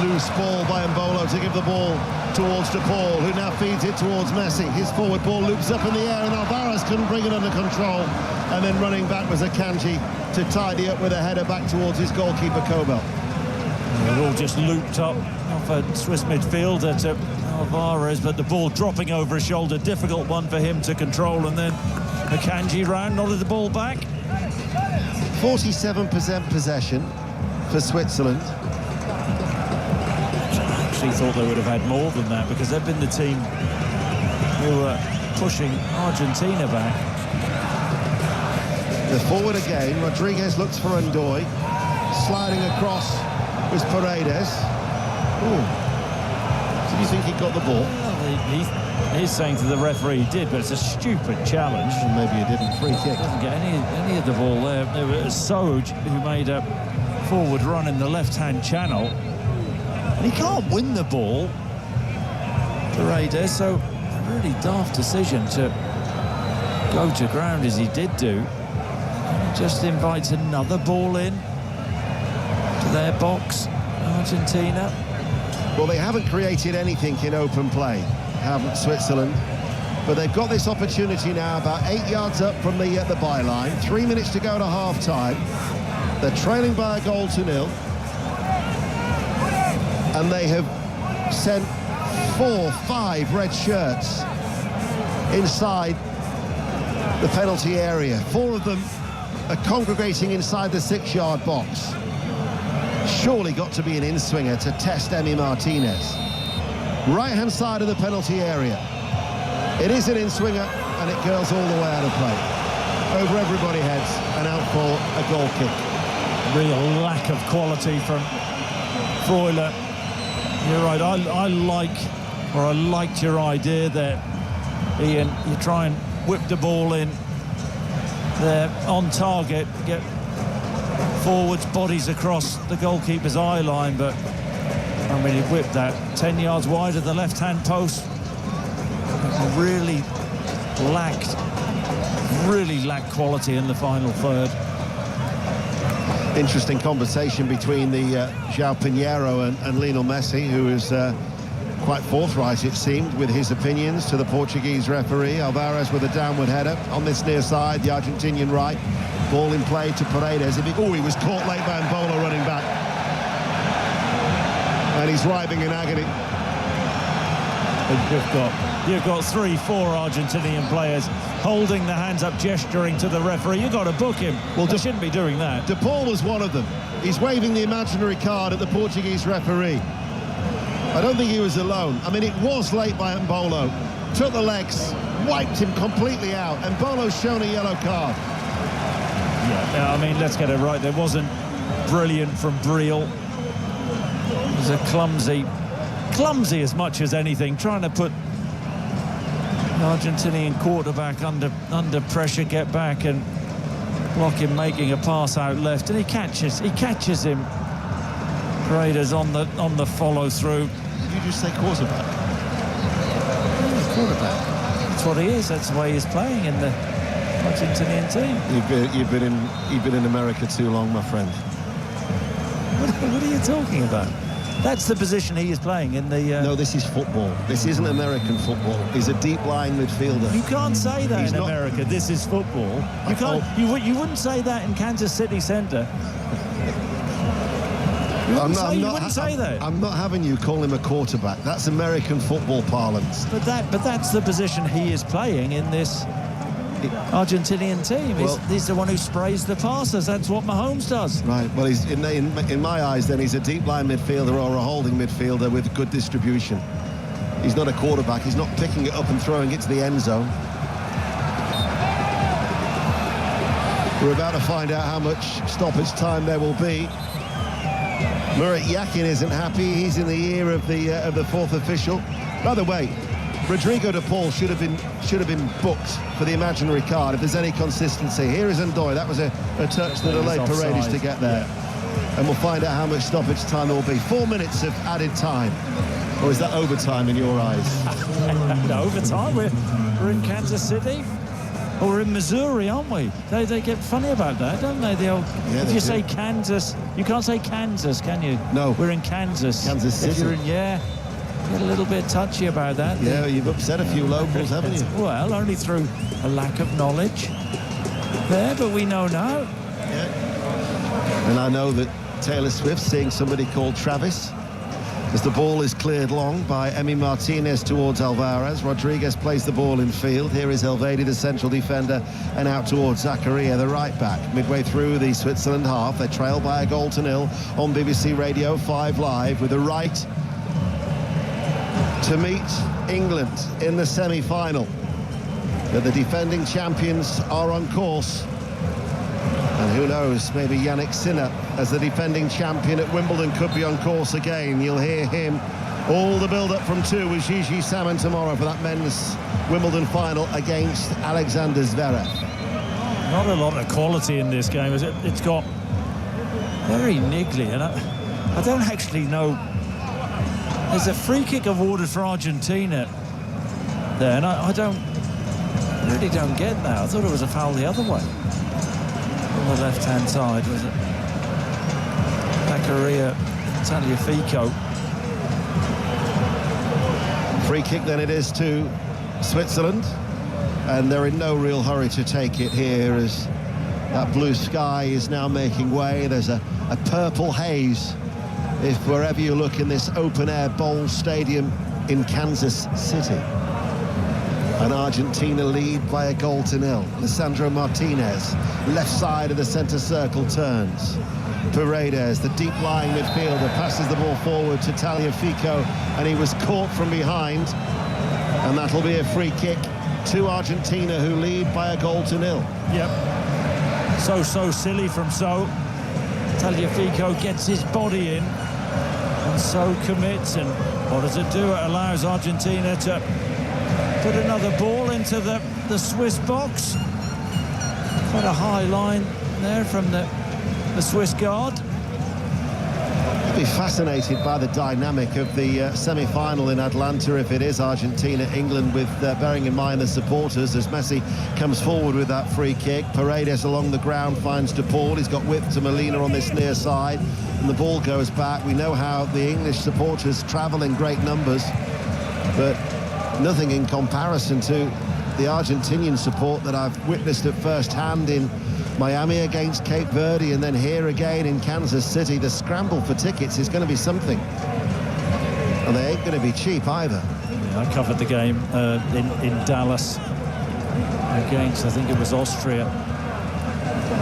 loose ball by Mbolo to give the ball towards De Paul, who now feeds it towards Messi. His forward ball loops up in the air, and Alvarez couldn't bring it under control. And then running back was Akanji to tidy up with a header back towards his goalkeeper, Kobel. They're all just looped up off a Swiss midfielder to Alvarez, but the ball dropping over his shoulder, difficult one for him to control, and then Akanji round, nodded the ball back. 47% possession for Switzerland. I actually thought they would have had more than that, because they've been the team who were pushing Argentina back. The forward again, Rodriguez looks for Ndoye. Sliding across was Paredes. Ooh. Did you think he got the ball? Well, he's saying to the referee he did, but it's a stupid challenge. Well, maybe he didn't. Free kick. Doesn't get any of the ball there. There was Soj, who made a forward run in the left-hand channel. And he can't win the ball, Paredes, so a really daft decision to go to ground as he did do. Just invites another ball in to their box, Argentina. Well, they haven't created anything in open play, haven't Switzerland? But they've got this opportunity now, about 8 yards up from the byline. 3 minutes to go to half-time. They're trailing by a goal to 0. And they have sent 4, 5 red shirts inside the penalty area. 4 of them are congregating inside the 6-yard box. Surely got to be an in-swinger to test Emi Martinez. Right-hand side of the penalty area. It is an in-swinger, and it curls all the way out of play. Over everybody's heads and out for a goal kick. Real lack of quality from Freuler. You're right, I liked your idea there, Ian. You try and whip the ball in there on target, get forwards, bodies across the goalkeeper's eye line, but I mean, he whipped that 10 yards wide of the left-hand post. Really lacked quality in the final third. Interesting conversation between the João Pinheiro and Lionel Messi, who is quite forthright, it seemed, with his opinions to the Portuguese referee. Alvarez with a downward header on this near side, the Argentinian right. Ball in play to Paredes. He was caught late by Mbolo running back. And he's writhing in agony. You've got 3-4 Argentinian players holding their hands up, gesturing to the referee. You've got to book him. Well, they shouldn't be doing that. De Paul was one of them. He's waving the imaginary card at the Portuguese referee. I don't think he was alone. I mean, it was late by Mbolo. Took the legs, wiped him completely out. And Mbolo's shown a yellow card. Yeah, I mean, let's get it right. There wasn't brilliant from Briel. It was a clumsy as much as anything, trying to put the Argentinian quarterback under pressure, get back and block him making a pass out left, and he catches him. Paredes on the follow through. Did you just say quarterback? Quarterback. That's what he is. That's the way he's playing in the Argentinian team. You've been in America too long, my friend. What are you talking about? That's the position he is playing in the... No, this is football. This isn't American football. He's a deep-lying midfielder. You can't say that in America. This is football. You can't. You wouldn't say that in Kansas City Centre. You wouldn't say that. I'm not having you call him a quarterback. That's American football parlance. But that's the position he is playing in this Argentinian team. He's the one who sprays the passes. That's what Mahomes does. Right. Well, he's in my eyes, then he's a deep line midfielder or a holding midfielder with good distribution. He's not a quarterback. He's not picking it up and throwing it to the end zone. We're about to find out how much stoppage time there will be. Murat Yakin isn't happy. He's in the ear of the fourth official. By the way, Rodrigo De Paul should have been booked for the imaginary card if there's any consistency. Here is Ndoye. That was a touch that allowed Paredes to get there. Yeah. And we'll find out how much stoppage time there will be. 4 minutes of added time. Or is that overtime in your eyes? No, overtime. We're in Kansas City. Oh, we're in Missouri, aren't we? They get funny about that, don't they? If you say Kansas, you can't say Kansas, can you? No. We're in Kansas. Kansas City. If you're in, get a little bit touchy about that. Yeah, you've upset a few locals, haven't you? Well, only through a lack of knowledge there, but we know now. Yeah. And I know that Taylor Swift's seeing somebody called Travis as the ball is cleared long by Emi Martinez towards Alvarez. Rodriguez plays the ball in field. Here is Elvedi, the central defender, and out towards Zakaria, the right back. Midway through the Switzerland half, they trail by a goal to nil on BBC Radio 5 Live with the right to meet England in the semi-final. But the defending champions are on course. And who knows, maybe Yannick Sinner, as the defending champion at Wimbledon, could be on course again. You'll hear him. All the build-up from 2 with Gigi Salmon tomorrow for that men's Wimbledon final against Alexander Zverev. Not a lot of quality in this game, is it? It's got very niggly, and I don't actually know. There's a free kick awarded for Argentina there, and I really don't get that. I thought it was a foul the other way. On the left-hand side, was it? Zakaria Tagliafico. Free kick then it is to Switzerland, and they're in no real hurry to take it here as that blue sky is now making way. There's a purple haze if wherever you look in this open-air bowl stadium in Kansas City. And Argentina lead by a goal to nil. Lisandro Martinez, left side of the centre circle, turns. Paredes, the deep-lying midfielder, passes the ball forward to Tagliafico, and he was caught from behind. And that'll be a free kick to Argentina, who lead by a goal to nil. Yep. So silly from Tagliafico gets his body in, and so commits. And what does it do? It allows Argentina to put another ball into the Swiss box. Quite a high line there from the Swiss guard. I'd be fascinated by the dynamic of the semi-final in Atlanta if it is Argentina-England, with bearing in mind the supporters as Messi comes forward with that free kick. Paredes along the ground finds De Paul. He's got width to Molina on this near side, and the ball goes back. We know how the English supporters travel in great numbers, but nothing in comparison to the Argentinian support that I've witnessed at first hand in Miami against Cape Verde, and then here again in Kansas City. The scramble for tickets is going to be something, and they ain't going to be cheap either. Yeah, I covered the game in Dallas against, I think it was Austria.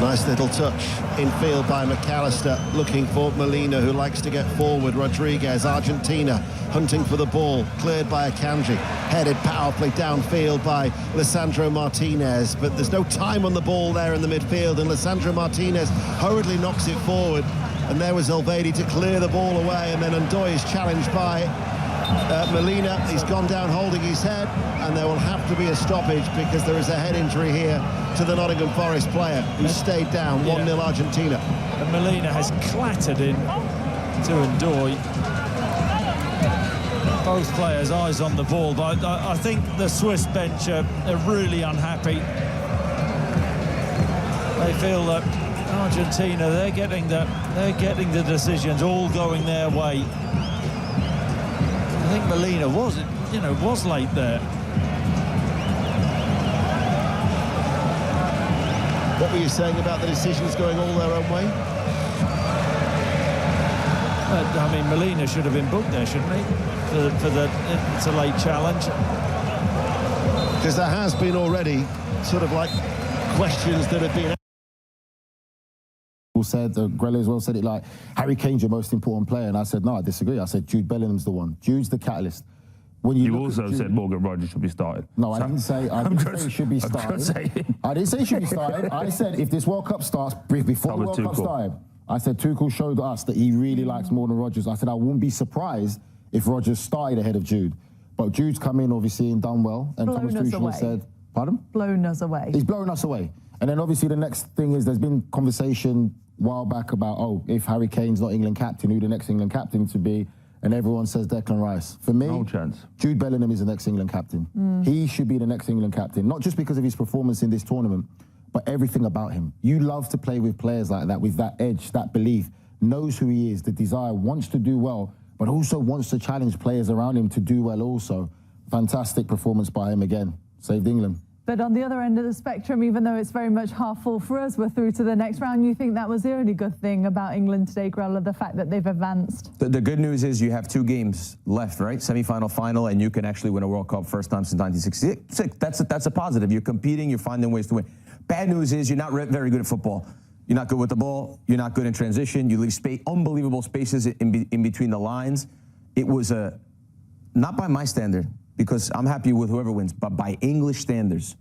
Nice little touch in field by McAllister, looking for Molina, who likes to get forward. Rodriguez, Argentina, hunting for the ball, cleared by Akanji, headed powerfully downfield by Lisandro Martinez, but there's no time on the ball there in the midfield, and Lisandro Martinez hurriedly knocks it forward, and there was Elvedi to clear the ball away, and then Ndoye is challenged by Molina. He's gone down holding his head, and there will have to be a stoppage because there is a head injury here to the Nottingham Forest player who stayed down. 1-0 Argentina. And Molina has clattered in to Ndoye. Both players' eyes on the ball, but I think the Swiss bench are really unhappy. They feel that Argentina, they're getting the decisions all going their way. I think Molina was late there. What were you saying about the decisions going all their own way? I mean, Molina should have been booked there, shouldn't he? It's a late challenge. Because there has been already sort of like questions that have been said, Grella as well said it, like, Harry Kane's your most important player, and I said, no, I disagree. I said Jude Bellingham's the one. Jude's the catalyst. When you also said Morgan Rogers should be started. No, I didn't say he should be started. I didn't say he should be started. I said if this World Cup starts, before the World Cup started, I said Tuchel showed us that he really likes Morgan Rogers. I said I wouldn't be surprised if Rogers started ahead of Jude. But Jude's come in, obviously, and done well. And Thomas Tuchel has said, pardon? Blown us away. He's blown us away. And then obviously the next thing is there's been conversation a while back about, if Harry Kane's not England captain, who the next England captain to be. and everyone says Declan Rice. For me, no chance. Jude Bellingham is the next England captain. He should be the next England captain, not just because of his performance in this tournament, but everything about him. You love to play with players like that, with that edge, that belief, knows who he is, the desire, wants to do well, but also wants to challenge players around him to do well also. Fantastic performance by him again. Saved England. But on the other end of the spectrum, even though it's very much half full for us, we're through to the next round. You think that was the only good thing about England today, Grella, the fact that they've advanced? The good news is you have 2 games left, right? Semi-final, final, and you can actually win a World Cup first time since 1966. That's a positive. You're competing, you're finding ways to win. Bad news is you're not very good at football. You're not good with the ball. You're not good in transition. You leave unbelievable spaces in between the lines. It was not by my standard, because I'm happy with whoever wins, but by English standards,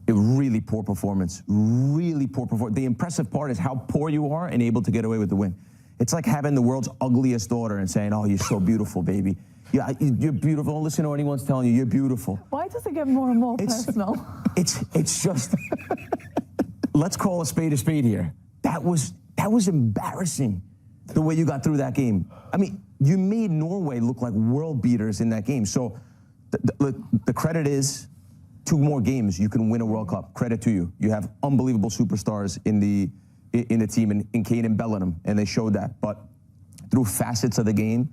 a really poor performance, really poor performance. The impressive part is how poor you are and able to get away with the win. It's like having the world's ugliest daughter and saying, oh, you're so beautiful, baby. Yeah, you're beautiful. Don't listen to what anyone's telling you. You're beautiful. Why does it get more and more personal? It's just, let's call a spade here. That was embarrassing, the way you got through that game. I mean, you made Norway look like world beaters in that game. So the credit is 2 more games, you can win a World Cup. Credit to you. You have unbelievable superstars in the team, in Kane and Bellingham, and they showed that. But through facets of the game,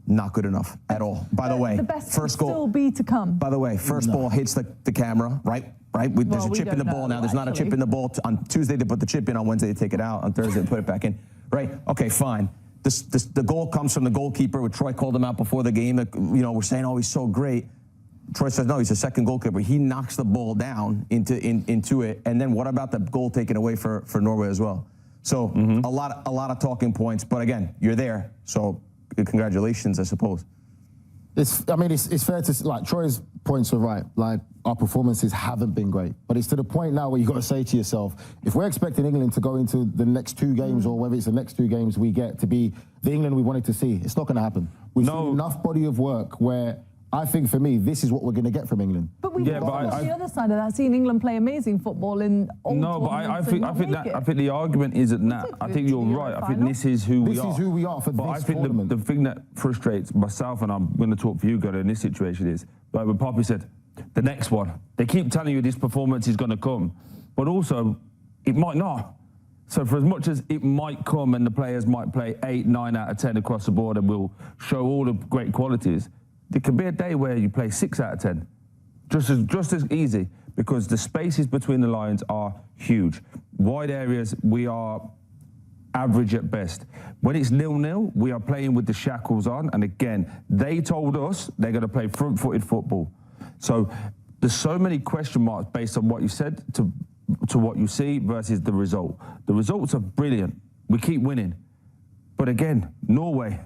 not good enough at all. By the way, the best first goal still be to come. By the way, first ball hits the camera, right? There's a chip in the ball now. There's not a chip in the ball. On Tuesday they put the chip in. On Wednesday they take it out. On Thursday they put it back in. Right? Okay, fine. The goal comes from the goalkeeper. When Troy called him out before the game, we're saying, oh, he's so great. Troy says, no, he's a second goalkeeper. He knocks the ball down into it. And then what about the goal taken away for Norway as well? So a lot of talking points. But again, you're there. So congratulations, I suppose. It's fair to, like, Troy's points are right. Like, our performances haven't been great. But it's to the point now where you've got to say to yourself, if we're expecting England to go into the next 2 games, or whether it's the next 2 games we get to be the England we wanted to see, it's not going to happen. We've seen enough body of work where I think, for me, this is what we're going to get from England. But we've on the other side of that seen England play amazing football in all tournaments. I think the argument isn't that. I think you're right. I think this is who we are. This is who we are for this tournament. But I think the thing that frustrates myself, and I'm going to talk for you, Gunnar, in this situation is, like when Poppy said, the next one. They keep telling you this performance is going to come, but also it might not. So for as much as it might come and the players might play 8, 9 out of 10 across the board and will show all the great qualities, there could be a day where you play 6 out of 10, just as easy, because the spaces between the lines are huge. Wide areas, we are average at best. When it's 0-0, we are playing with the shackles on, and again, they told us they're going to play front-footed football. So there's so many question marks based on what you said to what you see versus the result. The results are brilliant. We keep winning. But again, Norway,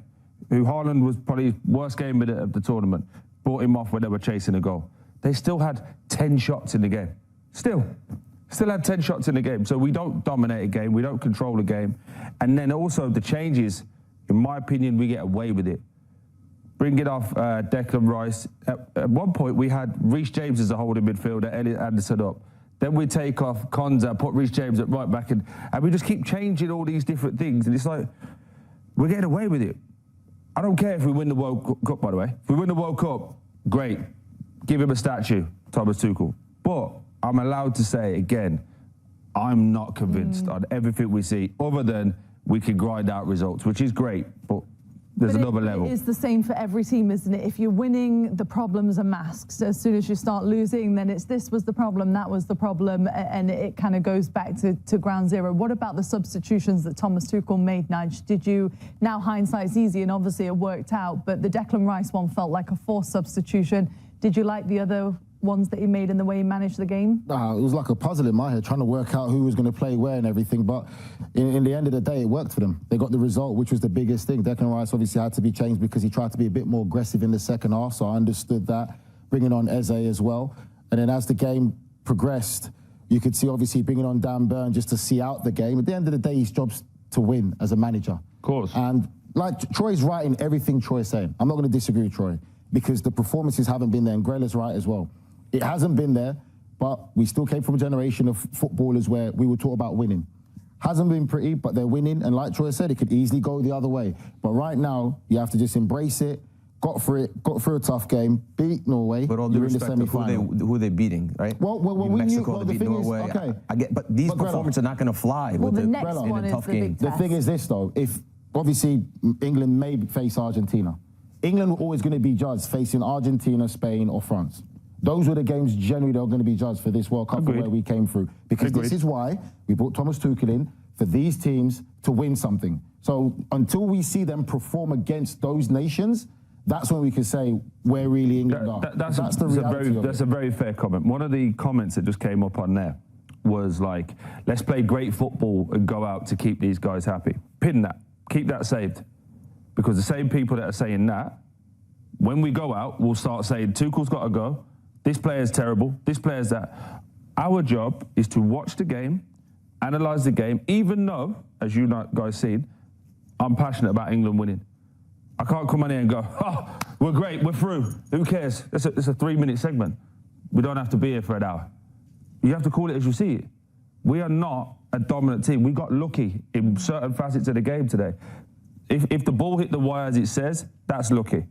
who Haaland was probably worst game of the tournament, brought him off when they were chasing a goal. They still had 10 shots in the game. Still had 10 shots in the game. So we don't dominate a game, we don't control a game. And then also the changes, in my opinion, we get away with it. Bring it off Declan Rice. At one point, we had Reece James as a holding midfielder, Elliot Anderson up. Then we take off Konza, put Reece James at right back, and we just keep changing all these different things. And it's like, we're getting away with it. I don't care if we win the World Cup, by the way. If we win the World Cup, great. Give him a statue, Thomas Tuchel. But I'm allowed to say, again, I'm not convinced on everything we see, other than we can grind out results, which is great, but there's another level. It is the same for every team, isn't it? If you're winning, the problems are masked. As soon as you start losing, then it's this was the problem, that was the problem, and it kind of goes back to ground zero. What about the substitutions that Thomas Tuchel made, Nige? Did you, now hindsight's easy and obviously it worked out, but the Declan Rice one felt like a forced substitution. Did you like the other ones that he made in the way he managed the game? It was like a puzzle in my head, trying to work out who was going to play where and everything. But in the end of the day, it worked for them. They got the result, which was the biggest thing. Declan Rice obviously had to be changed because he tried to be a bit more aggressive in the second half, so I understood that. Bringing on Eze as well. And then as the game progressed, you could see obviously bringing on Dan Burn just to see out the game. At the end of the day, his job's to win as a manager. Of course. And like Troy's right in everything Troy's saying. I'm not going to disagree with Troy because the performances haven't been there, and Grella's right as well. It hasn't been there, but we still came from a generation of footballers where we were taught about winning. Hasn't been pretty, but they're winning. And like Troy said, it could easily go the other way. But right now, you have to just embrace it. Got through a tough game, beat Norway. But all due respect to who they beating, right? Well, we Mexico knew, to beat Norway. Okay. I get, but these performances are not going to fly with the the next in one a is tough the game. big The thing is this, though. If, obviously, England may face Argentina. England were always going to be judged facing Argentina, Spain, or France. Those were the games generally that were going to be judged for this World Cup from where we came through. Because this is why we brought Thomas Tuchel in, for these teams to win something. So until we see them perform against those nations, that's when we can say where really England are. That's the reality of it. That's a very fair comment. One of the comments that just came up on there was like, let's play great football and go out to keep these guys happy. Pin that. Keep that saved. Because the same people that are saying that, when we go out, we'll start saying, Tuchel's got to go, this player's terrible, this player's that. Our job is to watch the game, analyse the game, even though, as you guys seen, I'm passionate about England winning. I can't come on here and go, oh, we're great, we're through. Who cares? It's a 3-minute segment. We don't have to be here for an hour. You have to call it as you see it. We are not a dominant team. We got lucky in certain facets of the game today. If the ball hit the wire as it says, that's lucky.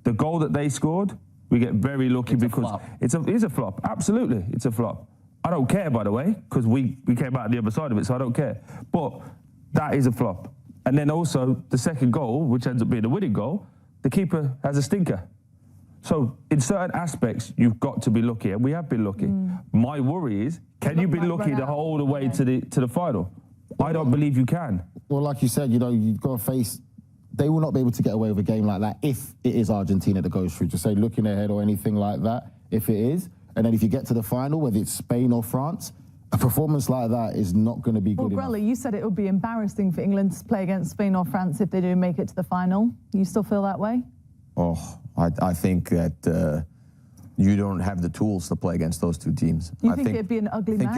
The goal that they scored, we get very lucky because it is a flop. Absolutely, it's a flop. I don't care, by the way, because we came out the other side of it, so I don't care. But that is a flop. And then also the second goal, which ends up being the winning goal, the keeper has a stinker. So in certain aspects, you've got to be lucky, and we have been lucky. My worry is, can you be lucky the whole way to the final? I don't believe you can. Well, like you said, you've got to face. They will not be able to get away with a game like that if it is Argentina that goes through. To say looking ahead or anything like that, if it is, and then if you get to the final, whether it's Spain or France, a performance like that is not going to be good enough. Well, Grella, you said it would be embarrassing for England to play against Spain or France if they do make it to the final. You still feel that way? Oh, I think that you don't have the tools to play against those two teams. You think it'd be an ugly match?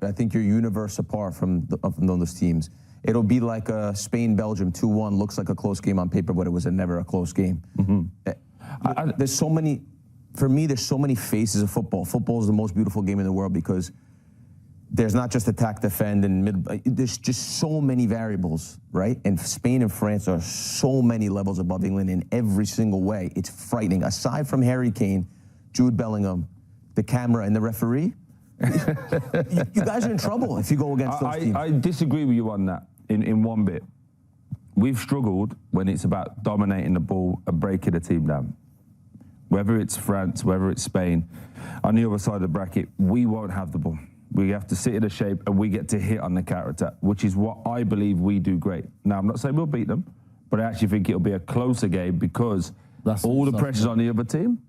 I think you're universe apart from those teams. It'll be like a Spain-Belgium 2-1. Looks like a close game on paper, but it was never a close game. There's so many. For me, there's so many faces of football. Football is the most beautiful game in the world because there's not just attack, defend, and there's just so many variables, right? And Spain and France are so many levels above England in every single way. It's frightening. Aside from Harry Kane, Jude Bellingham, the camera, and the referee, you guys are in trouble if you go against those teams. I disagree with you on that in one bit. We've struggled when it's about dominating the ball and breaking a team down. Whether it's France, whether it's Spain, on the other side of the bracket, we won't have the ball. We have to sit in a shape and we get to hit on the counter-attack, which is what I believe we do great. Now, I'm not saying we'll beat them, but I actually think it'll be a closer game because all the pressure's on the other team.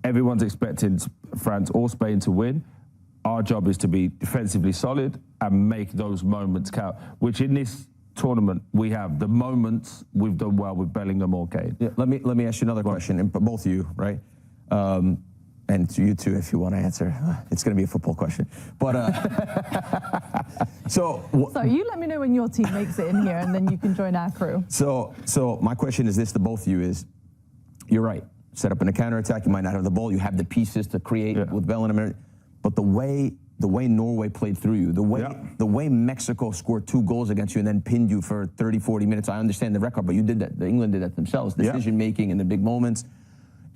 Everyone's expecting France or Spain to win. Our job is to be defensively solid and make those moments count, which in this tournament we have. The moments we've done well with Bellingham or Kane. Yeah, let me ask you another question, and both of you, right? And to you too, if you want to answer. It's going to be a football question. But so you let me know when your team makes it in here, and then you can join our crew. So my question is this to both of you is, you're right. Set up in a counterattack, you might not have the ball. You have the pieces to create with Bellingham. But the way Norway played through you, the way Mexico scored 2 goals against you and then pinned you for 30, 40 minutes, I understand the record, but you did that. England did that themselves. Decision-making in the big moments.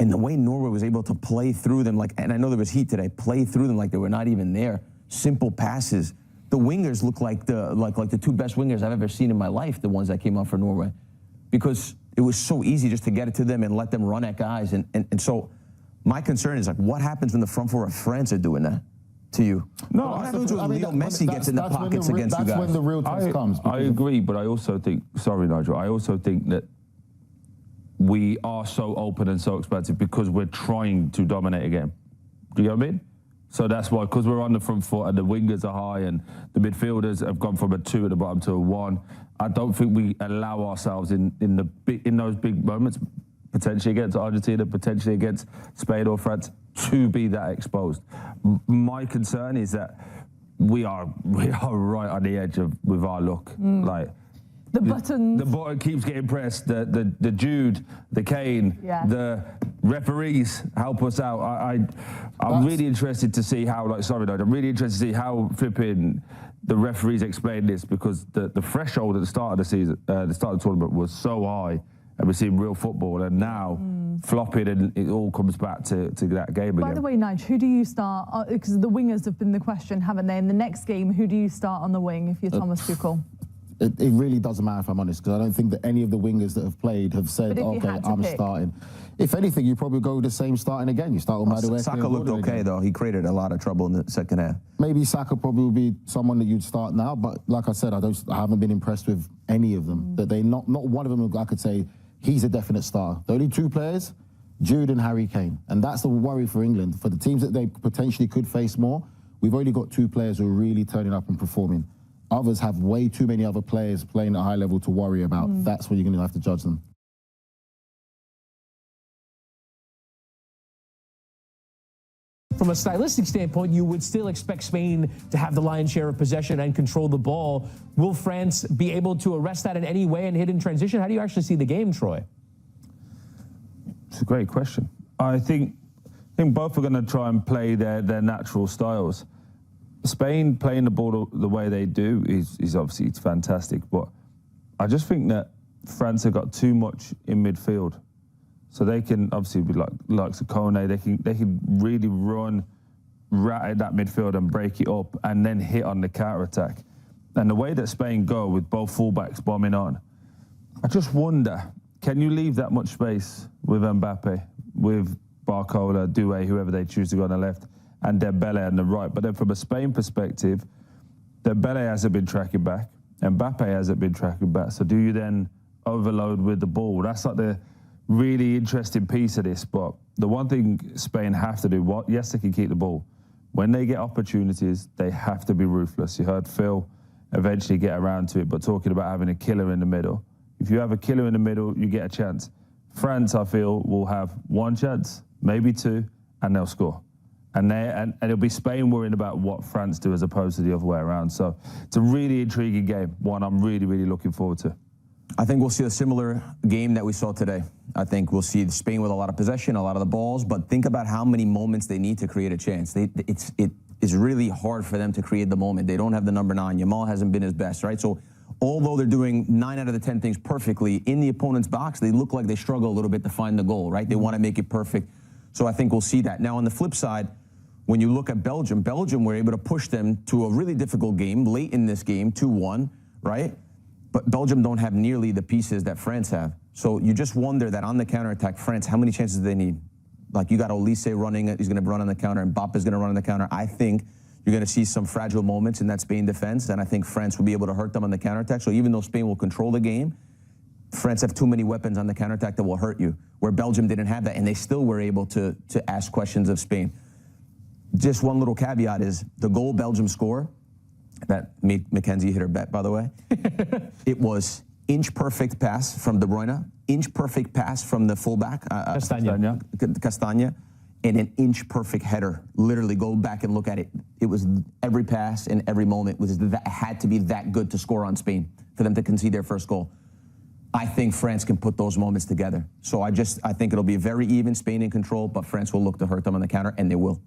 And the way Norway was able to play through them, and I know there was heat today, play through them like they were not even there. Simple passes. The wingers look like the 2 best wingers I've ever seen in my life, the ones that came out for Norway. Because it was so easy just to get it to them and let them run at guys. And so my concern is, what happens when the front 4 of France are doing that to you? No, what happens when Leo Messi gets in the pockets against you guys? That's when the real test comes. I agree, but I also think, sorry, Nigel, I also think that we are so open and so expansive because we're trying to dominate a game. Do you know what I mean? So that's why, because we're on the front foot and the wingers are high and the midfielders have gone from a 2 at the bottom to a 1. I don't think we allow ourselves in those big moments, potentially against Argentina, potentially against Spain or France, to be that exposed. My concern is that we are right on the edge with our luck. Like the buttons. The button keeps getting pressed. The Jude, the Kane, the referees help us out. I'm really interested to see how, I'm really interested to see how flipping the referees explained this because the threshold at the start of the season, the start of the tournament was so high, and we're seeing real football, and now flopping, and it all comes back to that game again. By the way, Nige, who do you start? Because the wingers have been the question, haven't they? In the next game, who do you start on the wing if you're Thomas Tuchel? It really doesn't matter if I'm honest, because I don't think that any of the wingers that have played have said, okay, I'm starting. If anything, you probably go with the same starting again. You start with Madueke. Saka looked okay, though. He created a lot of trouble in the second half. Maybe Saka probably would be someone that you'd start now, but like I said, I haven't been impressed with any of them. That not one of them I could say he's a definite star. The only two players, Jude and Harry Kane, and that's the worry for England. For the teams that they potentially could face more, we've only got two players who are really turning up and performing. Others have way too many other players playing at a high level to worry about. That's where you're going to have to judge them. From a stylistic standpoint, you would still expect Spain to have the lion's share of possession and control the ball. Will France be able to arrest that in any way and hit in transition? How do you actually see the game, Troy? It's a great question. I think both are going to try and play their natural styles. Spain playing the ball the way they do is obviously it's fantastic, but I just think that France have got too much in midfield, so they can obviously be like Sakone. They can really run right at that midfield and break it up, and then hit on the counter attack. And the way that Spain go with both fullbacks bombing on, I just wonder, can you leave that much space with Mbappe, with Barcola, Doué, whoever they choose to go on the left, and Dembele on the right? But then from a Spain perspective, Dembele hasn't been tracking back, and Mbappe hasn't been tracking back. So do you then overload with the ball? That's like the really interesting piece of this. But the one thing Spain have to do, yes, they can keep the ball. When they get opportunities, they have to be ruthless. You heard Phil eventually get around to it, but talking about having a killer in the middle. If you have a killer in the middle, you get a chance. France, I feel, will have one chance, maybe two, and they'll score. And it'll be Spain worrying about what France do as opposed to the other way around. So it's a really intriguing game, one I'm really, really looking forward to. I think we'll see a similar game that we saw today. I think we'll see Spain with a lot of possession, a lot of the balls, but think about how many moments they need to create a chance. It is really hard for them to create the moment. They don't have the number 9. Yamal hasn't been his best, right? So although they're doing 9 out of the 10 things perfectly, in the opponent's box, they look like they struggle a little bit to find the goal, right? They want to make it perfect. So I think we'll see that. Now, on the flip side, when you look at Belgium were able to push them to a really difficult game late in this game, 2-1, right? But Belgium don't have nearly the pieces that France have. So you just wonder that on the counterattack, France, how many chances do they need? Like, you got Olise running, he's going to run on the counter, and Mbappe is going to run on the counter. I think you're going to see some fragile moments in that Spain defense, and I think France will be able to hurt them on the counterattack. So even though Spain will control the game, France have too many weapons on the counterattack that will hurt you, where Belgium didn't have that, and they still were able to ask questions of Spain. Just one little caveat is the goal Belgium score, that made Mackenzie hit her bet, by the way. It was inch-perfect pass from De Bruyne, inch-perfect pass from the fullback, Castagna, and an inch-perfect header. Literally, go back and look at it. It was every pass and every moment had to be that good to score on Spain for them to concede their first goal. I think France can put those moments together. So I think it'll be very even, Spain in control, but France will look to hurt them on the counter, and they will.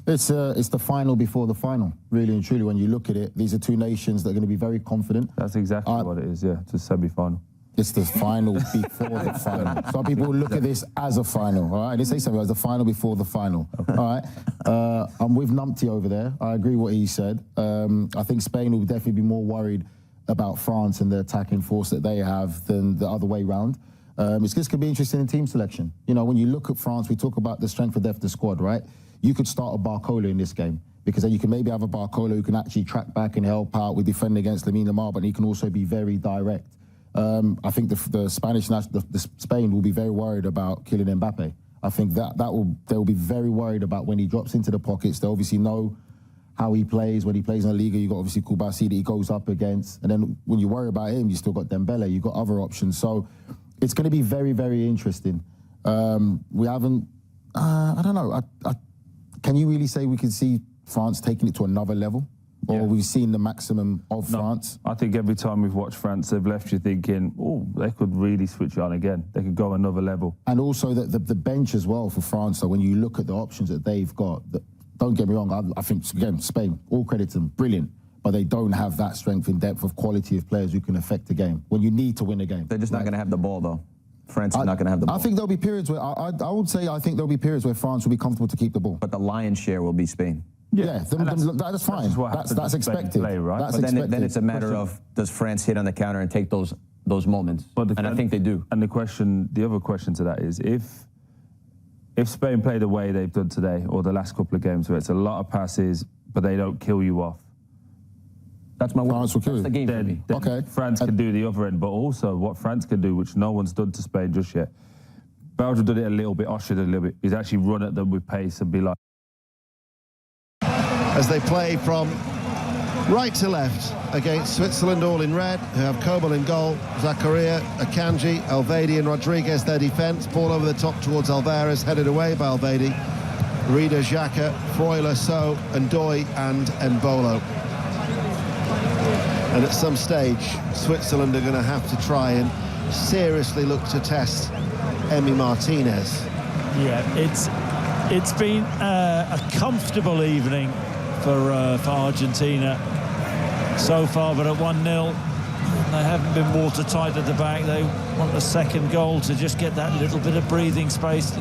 It's the final before the final, really and truly. When you look at it, these are two nations that are going to be very confident. That's exactly what it is, yeah. It's a semi-final. It's the final before the final. Some people look at this as a final, all right? They say something as the final before the final, okay. All right? I'm with Numpty over there. I agree what he said. I think Spain will definitely be more worried about France and the attacking force that they have than the other way round. It's just going to be interesting in team selection. You know, when you look at France, we talk about the strength of depth of the squad, right? You could start a Barcola in this game, because then you can maybe have a Barcola who can actually track back and help out with defending against Lamine Yamal, but he can also be very direct. I think the Spain will be very worried about Kylian Mbappe. I think they'll be very worried about when he drops into the pockets. They obviously know how he plays. When he plays in the Liga, you got obviously Koubasi that he goes up against, and then when you worry about him, you still got Dembele. You got other options, so it's going to be very, very interesting. We haven't. I don't know. Can you really say we can see France taking it to another level? Or we've seen the maximum of France? I think every time we've watched France, they've left you thinking, oh, they could really switch on again. They could go another level. And also the bench as well for France. So when you look at the options that they've got, don't get me wrong, I think, again, Spain, all credit to them, brilliant. but they don't have that strength in depth of quality of players who can affect the game when you need to win a game. They're just not going to have the ball, though. France is not going to have the ball. I think there'll be periods where, I would say, I think there'll be periods where France will be comfortable to keep the ball. But the lion's share will be Spain. Yeah, that's fine. That's expected. Play, right? That's but expected. then it's a matter of, does France hit on the counter and take those moments? And I think they do. And the other question to that is, if Spain play the way they've done today, or the last couple of games where it's a lot of passes, but they don't kill you off, that's my France will kill you. That's the game for me. Okay. France can do the other end, but also what France can do, which no one's done to Spain just yet. Belgium did it a little bit, Austria did it a little bit, is actually run at them with pace and be like... As they play from right to left against Switzerland, all in red, who have Kobel in goal, Zakaria, Akanji, Elvedi and Rodriguez their defence. Ball over the top towards Alvarez, headed away by Elvedi. Rida, Xhaka, Freuler, So, Ndoye and Embolo. And at some stage, Switzerland are going to have to try and seriously look to test Emi Martinez. Yeah, it's been a comfortable evening for Argentina so far, but at 1-0, they haven't been watertight at the back. They want the second goal to just get that little bit of breathing space.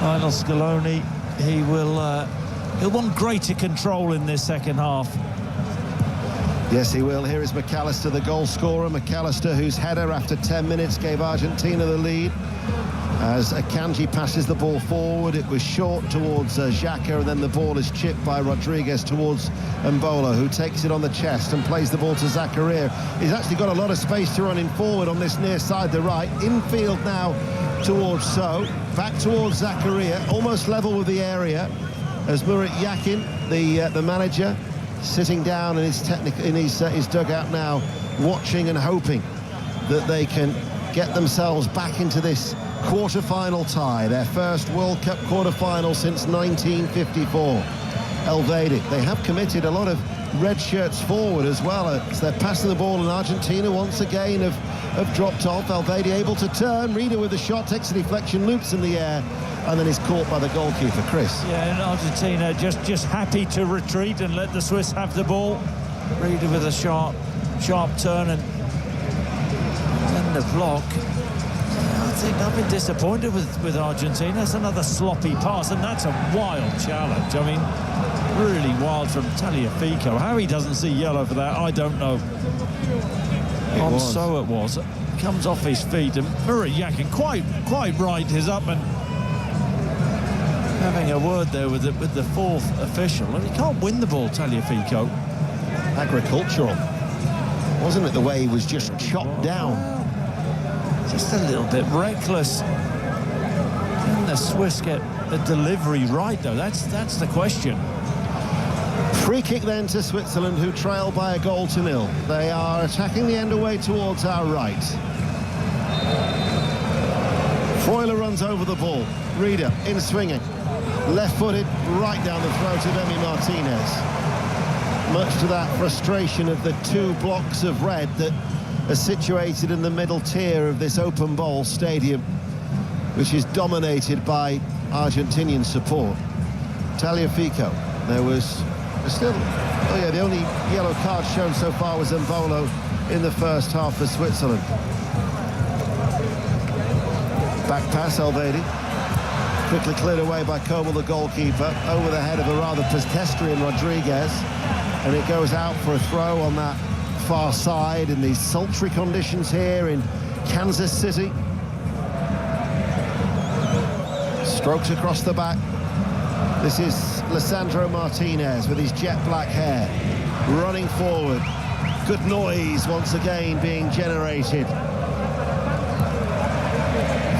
Lionel Scaloni, he'll want greater control in this second half. Yes, he will. Here is McAllister, the goal scorer. McAllister, whose header after 10 minutes gave Argentina the lead. As Akanji passes the ball forward, it was short towards Xhaka, and then the ball is chipped by Rodriguez towards Embolo, who takes it on the chest and plays the ball to Zakaria. He's actually got a lot of space to run him forward on this near side, the right. Infield now towards So, back towards Zakaria, almost level with the area, as Murat Yakin, the manager, sitting down in his dugout now, watching and hoping that they can get themselves back into this quarter-final tie, their first World Cup quarter-final since 1954. Elvedi, they have committed a lot of red shirts forward as well, as they're passing the ball, and Argentina once again have dropped off. Elvedi able to turn, Rida with the shot, takes a deflection, loops in the air, and then is caught by the goalkeeper, Chris. Yeah, and Argentina just happy to retreat and let the Swiss have the ball. Rida with a sharp turn and then the block. I think I've been disappointed with Argentina. It's another sloppy pass, and that's a wild challenge. I mean, really wild from Tagliafico. How he doesn't see yellow for that, I don't know. So it was. Comes off his feet, and Murat Yakin quite right is up and having a word there with the fourth official. And he can't win the ball, Tagliafico. Agricultural, wasn't it, the way he was just chopped down? Just a little bit reckless. Can the Swiss get the delivery right, though? That's the question. Free kick then to Switzerland, who trail by a goal to nil. They are attacking the end away towards our right. Freuler runs over the ball. Rida in swinging. Left-footed, right down the throat of Emi Martinez. Much to that frustration of the two blocks of red that are situated in the middle tier of this open bowl stadium, which is dominated by Argentinian support. Tagliafico, there was still, the only yellow card shown so far was Embolo in the first half for Switzerland. Back pass, Elvedi. Quickly cleared away by Kobel, the goalkeeper, over the head of a rather pedestrian Rodriguez, and it goes out for a throw on that far side in these sultry conditions here in Kansas City. Strokes across the back. This is Lisandro Martinez with his jet black hair, running forward. Good noise once again being generated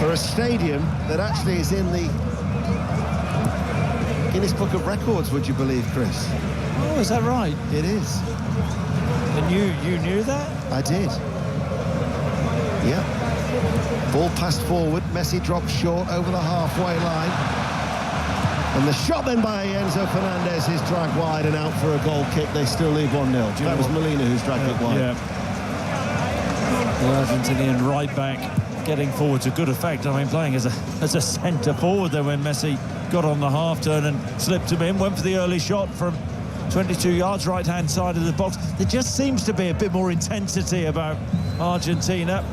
for a stadium that actually is in the Guinness Book of Records, would you believe, Chris? Oh, is that right? It is. And you knew that? I did. Yeah. Ball passed forward. Messi dropped short over the halfway line. And the shot then by Enzo Fernandez is dragged wide and out for a goal kick. They still leave 1-0. That was Molina who's dragged it wide. Yeah. The Argentinian right back getting forward to good effect. I mean, playing as a centre forward there when Messi got on the half turn and slipped him in, went for the early shot from 22 yards, right-hand side of the box. There just seems to be a bit more intensity about Argentina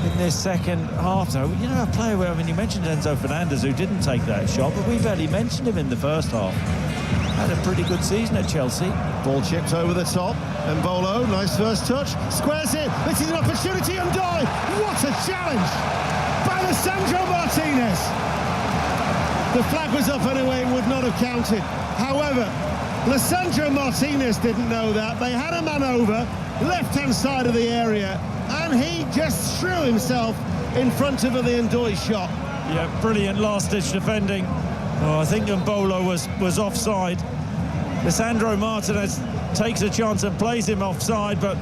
in this second half, though. You know, a player, I mean, you mentioned Enzo Fernandez, who didn't take that shot, but we barely mentioned him in the first half. Had a pretty good season at Chelsea. Ball chipped over the top. And Bolo, nice first touch. Squares it. This is an opportunity. Ndoye. What a challenge by Lisandro Martinez. The flag was up anyway, it would not have counted. However, Lisandro Martinez didn't know that. They had a man over, left-hand side of the area, and he just threw himself in front of the Ndoye shot. Yeah, brilliant last-ditch defending. Well, I think Mbolo was offside. Lisandro Martinez takes a chance and plays him offside, but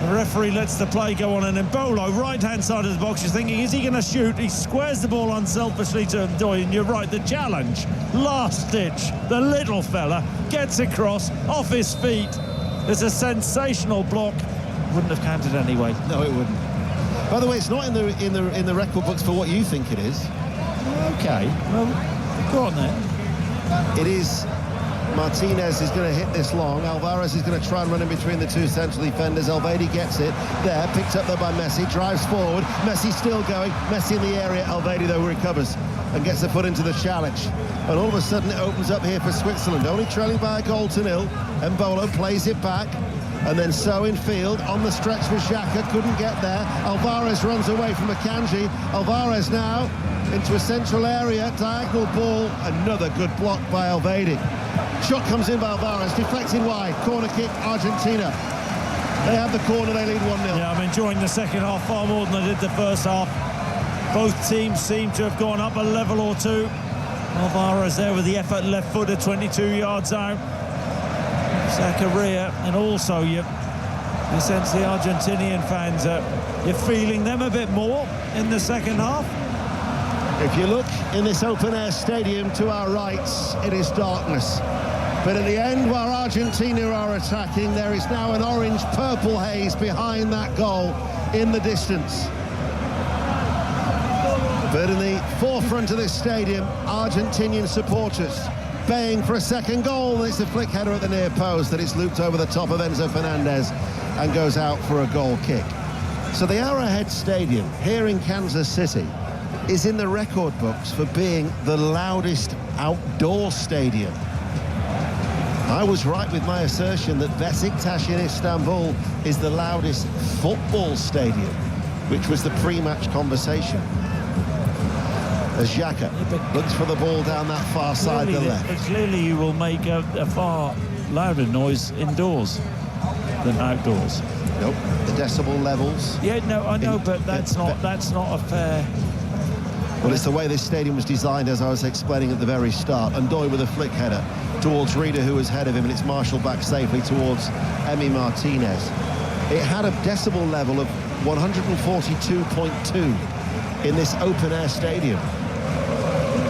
the referee lets the play go on, and Mbolo, right-hand side of the box, is thinking, is he going to shoot? He squares the ball unselfishly to Ndoye, and you're right, the challenge, last ditch, the little fella gets across, off his feet. It's a sensational block. Wouldn't have counted anyway. No, it wouldn't. By the way, it's not in the record books for what you think it is. Okay, well, go on then. It is. Martinez is going to hit this long. Alvarez is going to try and run in between the two central defenders. Elvedi gets it there, picked up there by Messi, drives forward. Messi still going. Messi in the area. Elvedi, though, recovers and gets the foot into the challenge. And all of a sudden, it opens up here for Switzerland. Only trailing by a goal to nil. Mbolo plays it back. And then so in field, on the stretch for Xhaka, couldn't get there. Alvarez runs away from Akanji. Alvarez now into a central area, diagonal ball. Another good block by Elvedi. Shot comes in by Alvarez, deflected wide, corner kick, Argentina. They have the corner, they lead 1-0. Yeah, I'm enjoying the second half far more than I did the first half. Both teams seem to have gone up a level or two. Alvarez there with the effort, left footer, 22 yards out. Zakaria, and also you sense the Argentinian fans, you're feeling them a bit more in the second half. If you look in this open-air stadium to our rights, it is darkness. But at the end, while Argentina are attacking, there is now an orange-purple haze behind that goal in the distance. But in the forefront of this stadium, Argentinian supporters baying for a second goal. It's a flick header at the near post that it's looped over the top of Enzo Fernandez and goes out for a goal kick. So the Arrowhead Stadium here in Kansas City is in the record books for being the loudest outdoor stadium. I was right with my assertion that Besiktas in Istanbul is the loudest football stadium, which was the pre-match conversation. As Xhaka looks for the ball down that far side of the left. But clearly you will make a far louder noise indoors than outdoors. Nope, the decibel levels. Yeah, no, I know, but that's not a fair. Well, it's the way this stadium was designed, as I was explaining at the very start. Ndoye with a flick header towards Reader, who was ahead of him, and it's marshalled back safely towards Emi Martinez. It had a decibel level of 142.2 in this open-air stadium.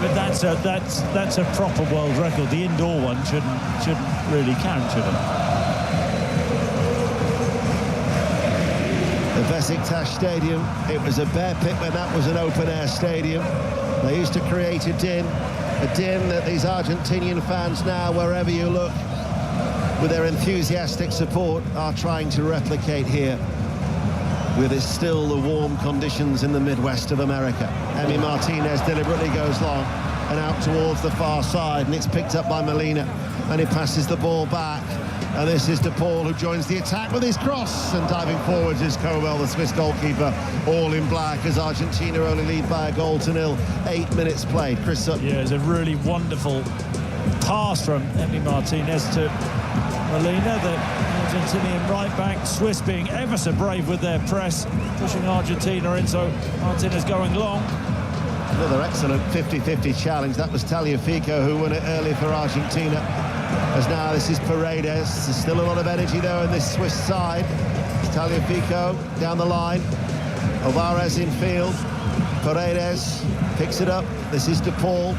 But that's a proper world record. The indoor one shouldn't really count, should it? The Besiktas Stadium, it was a bear pit when that was an open-air stadium. They used to create a din that these Argentinian fans now, wherever you look, with their enthusiastic support, are trying to replicate here, with still the warm conditions in the Midwest of America. Emi Martinez deliberately goes long and out towards the far side, and it's picked up by Molina, and he passes the ball back. And this is De Paul, who joins the attack with his cross, and diving forwards is Kobel, the Swiss goalkeeper, all in black, as Argentina only lead by a goal to nil. 8 minutes played. Chris Sutton. Yeah, it's a really wonderful pass from Emi Martinez to Molina, the Argentinian right back. Swiss being ever so brave with their press, pushing Argentina in, so Martinez going long. Another excellent 50-50 challenge. That was Tagliafico who won it early for Argentina. As now this is Paredes. There's still a lot of energy though in this Swiss side. Tagliafico down the line. Alvarez in field. Paredes picks it up. This is De Paul.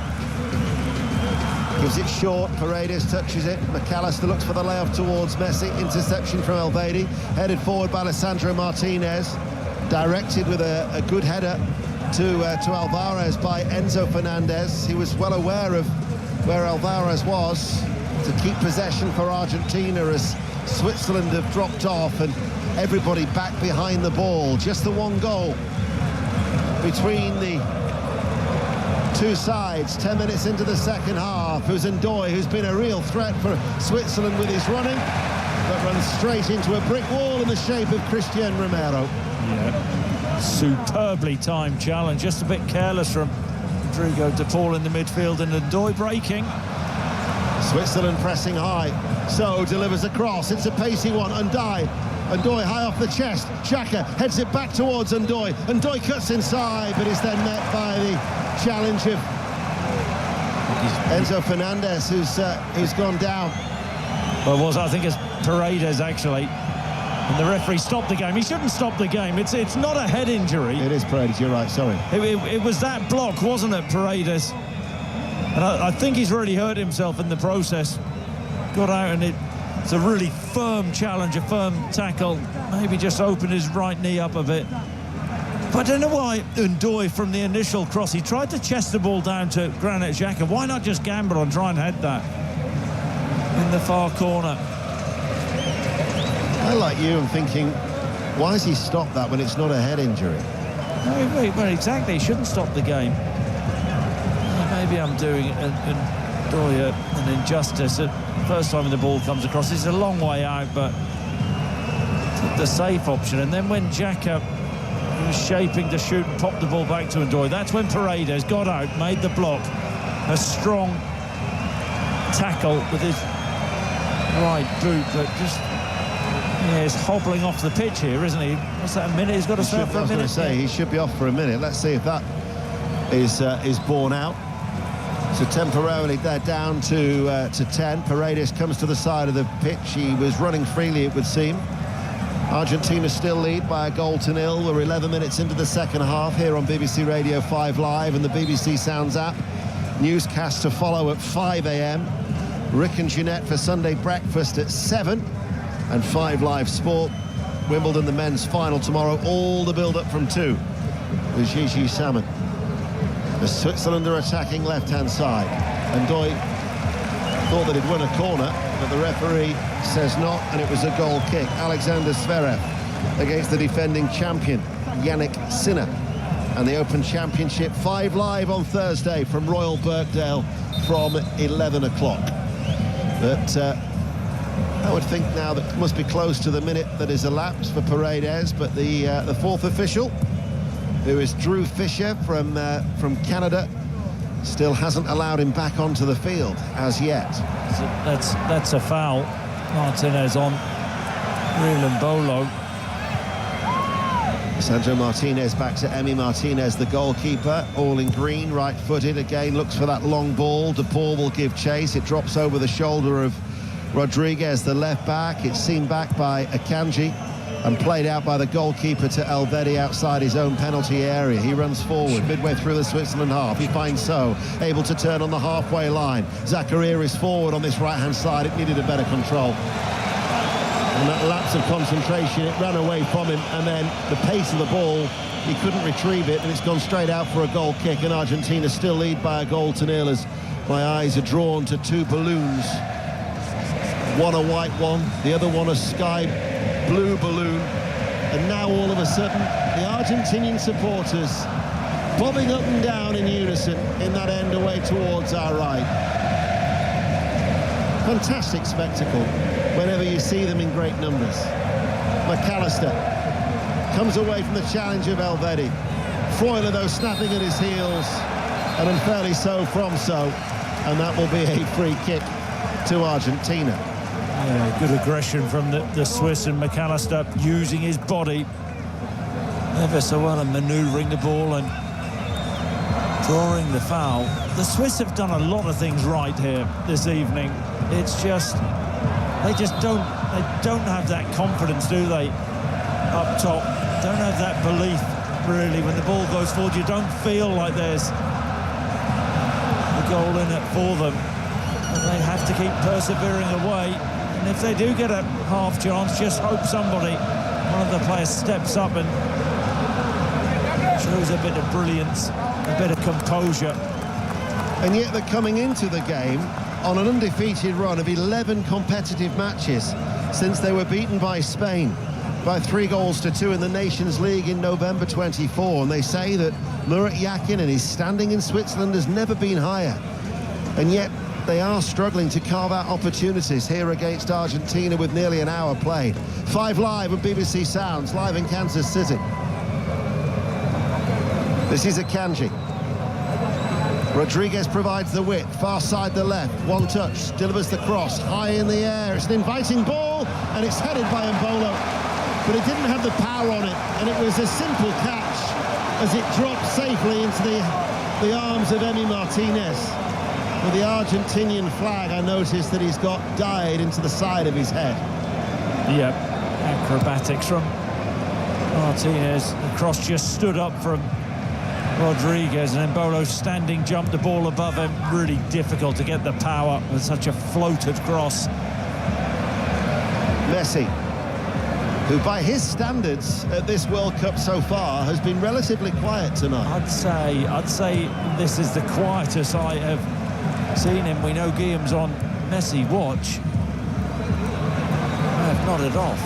Gives it short. Paredes touches it. McAllister looks for the layoff towards Messi. Interception from Elvedi. Headed forward by Lisandro Martinez. Directed with a good header to Alvarez by Enzo Fernandez. He was well aware of where Alvarez was. to keep possession for Argentina as Switzerland have dropped off and everybody back behind the ball. Just the one goal between the two sides. 10 minutes into the second half. Who's Ndoye, who's been a real threat for Switzerland with his running, but runs straight into a brick wall in the shape of Christian Romero. Yeah, superbly timed challenge. Just a bit careless from Rodrigo de Paul in the midfield, and Ndoye breaking. Switzerland pressing high. So delivers a cross. It's a pacey one. Ndoye high off the chest. Xhaka heads it back towards Ndoye. Ndoye cuts inside, but is then met by the challenge of Enzo Fernandez, who's gone down. Well, I think it's Paredes actually. And the referee stopped the game. He shouldn't stop the game. It's not a head injury. It is Paredes, you're right, sorry. It was that block, wasn't it, Paredes? And I think he's really hurt himself in the process. Got out, and it's a really firm challenge, a firm tackle. Maybe just opened his right knee up a bit. But I don't know why Ndoye, from the initial cross, he tried to chest the ball down to Granit Xhaka. Why not just gamble and try and head that in the far corner? I, like you, am thinking, why has he stopped that when it's not a head injury? No, well, exactly. He shouldn't stop the game. Maybe I'm doing Ndoye an injustice. The first time the ball comes across, it's a long way out, but took the safe option. And then when Xhaka was shaping to shoot and popped the ball back to Ndoye, that's when Paredes got out, made the block. A strong tackle with his right boot, but just... Yeah, he's hobbling off the pitch here, isn't he? What's that, a minute? He's got to serve for a minute. I was going to say, he should be off for a minute. Let's see if that is borne out. So temporarily they're down to 10. Paredes comes to the side of the pitch. He was running freely, it would seem. Argentina still lead by 1-0. We're 11 minutes into the second half here on BBC Radio 5 Live and the BBC Sounds app. Newscast to follow at 5 a.m. Rick and Jeanette for Sunday breakfast at 7. And 5 Live Sport. Wimbledon, the men's final tomorrow. All the build-up from 2 with Gigi Salmon. The Switzerland are attacking left-hand side. Ndoye thought that he'd won a corner, but the referee says not, and it was a goal kick. Alexander Zverev against the defending champion, Yannick Sinner. And the Open Championship 5 Live on Thursday from Royal Birkdale from 11 o'clock. But I would think now that must be close to the minute that is elapsed for Paredes, but the fourth official, who is Drew Fisher from Canada, still hasn't allowed him back onto the field as yet. So that's a foul. Martinez on Rylan Bolo. Sandro Martinez back to Emi Martinez, the goalkeeper, all in green, right-footed again, looks for that long ball. De Paul will give chase. It drops over the shoulder of Rodriguez, the left back. It's seen back by Akanji and played out by the goalkeeper to Elvedi outside his own penalty area. He runs forward midway through the Switzerland half. He finds So, able to turn on the halfway line. Zakaria is forward on this right-hand side. It needed a better control. And that lapse of concentration, it ran away from him, and then the pace of the ball, he couldn't retrieve it, and it's gone straight out for a goal kick, and Argentina still lead by 1-0 as my eyes are drawn to 2 balloons. One a white one, the other one a sky blue balloon, and now all of a sudden the Argentinian supporters bobbing up and down in unison in that end away towards our right. Fantastic spectacle whenever you see them in great numbers. McAllister comes away from the challenge of Elvedi. Freuler, though, snapping at his heels, and unfairly so from So, and that will be a free kick to Argentina. Yeah, good aggression from the Swiss, and McAllister using his body ever so well and manoeuvring the ball and drawing the foul. The Swiss have done a lot of things right here this evening. It's just they don't have that confidence, do they? Up top, don't have that belief really. When the ball goes forward, you don't feel like there's a goal in it for them. And they have to keep persevering away. And if they do get a half chance, just hope somebody, one of the players, steps up and shows a bit of brilliance, a bit of composure. And yet they're coming into the game on an undefeated run of 11 competitive matches since they were beaten by Spain by 3-2 in the Nations League in November 24. And they say that Murat Yakin and his standing in Switzerland has never been higher. And yet they are struggling to carve out opportunities here against Argentina with nearly an hour played. 5 Live on BBC Sounds, live in Kansas City. This is Akanji. Rodriguez provides the width, far side the left, one touch, delivers the cross, high in the air. It's an inviting ball, and it's headed by Mbolo. But it didn't have the power on it, and it was a simple catch as it dropped safely into the arms of Emi Martinez. With the Argentinian flag, I noticed that he's got dyed into the side of his head. Yep, acrobatics from Martinez. The cross just stood up from Rodriguez, and Mbolo standing, jumped the ball above him. Really difficult to get the power with such a floated cross. Messi, who by his standards at this World Cup so far has been relatively quiet tonight. I'd say this is the quietest I have seen him. We know Guillaume's on Messi watch. I have nodded off.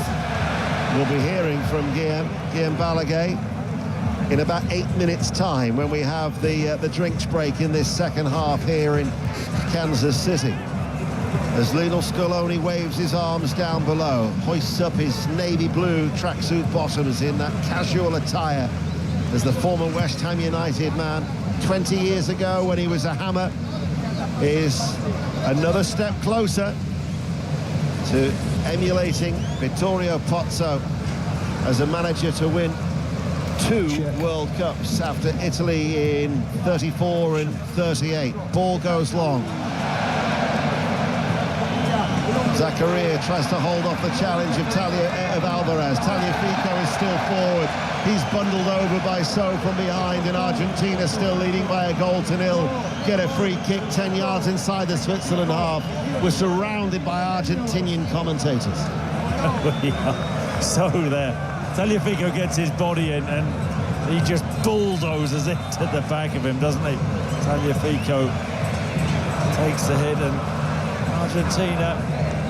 We'll be hearing from Guillaume Balaguer in about 8 minutes' time when we have the drinks break in this second half here in Kansas City. As Lionel Scaloni waves his arms down below, hoists up his navy blue tracksuit bottoms in that casual attire as the former West Ham United man 20 years ago when he was a Hammer is another step closer to emulating Vittorio Pozzo as a manager to win 2 World Cups after Italy in 34 and 38. Ball goes long. Zakaria tries to hold off the challenge of Alvarez. Tagliafico is still forward. He's bundled over by So from behind, and Argentina still leading by 1-0. Get a free kick 10 yards inside the Switzerland half. We're surrounded by Argentinian commentators. So there. Tagliafico gets his body in and he just bulldozes it to the back of him, doesn't he? Tagliafico takes the hit, and Argentina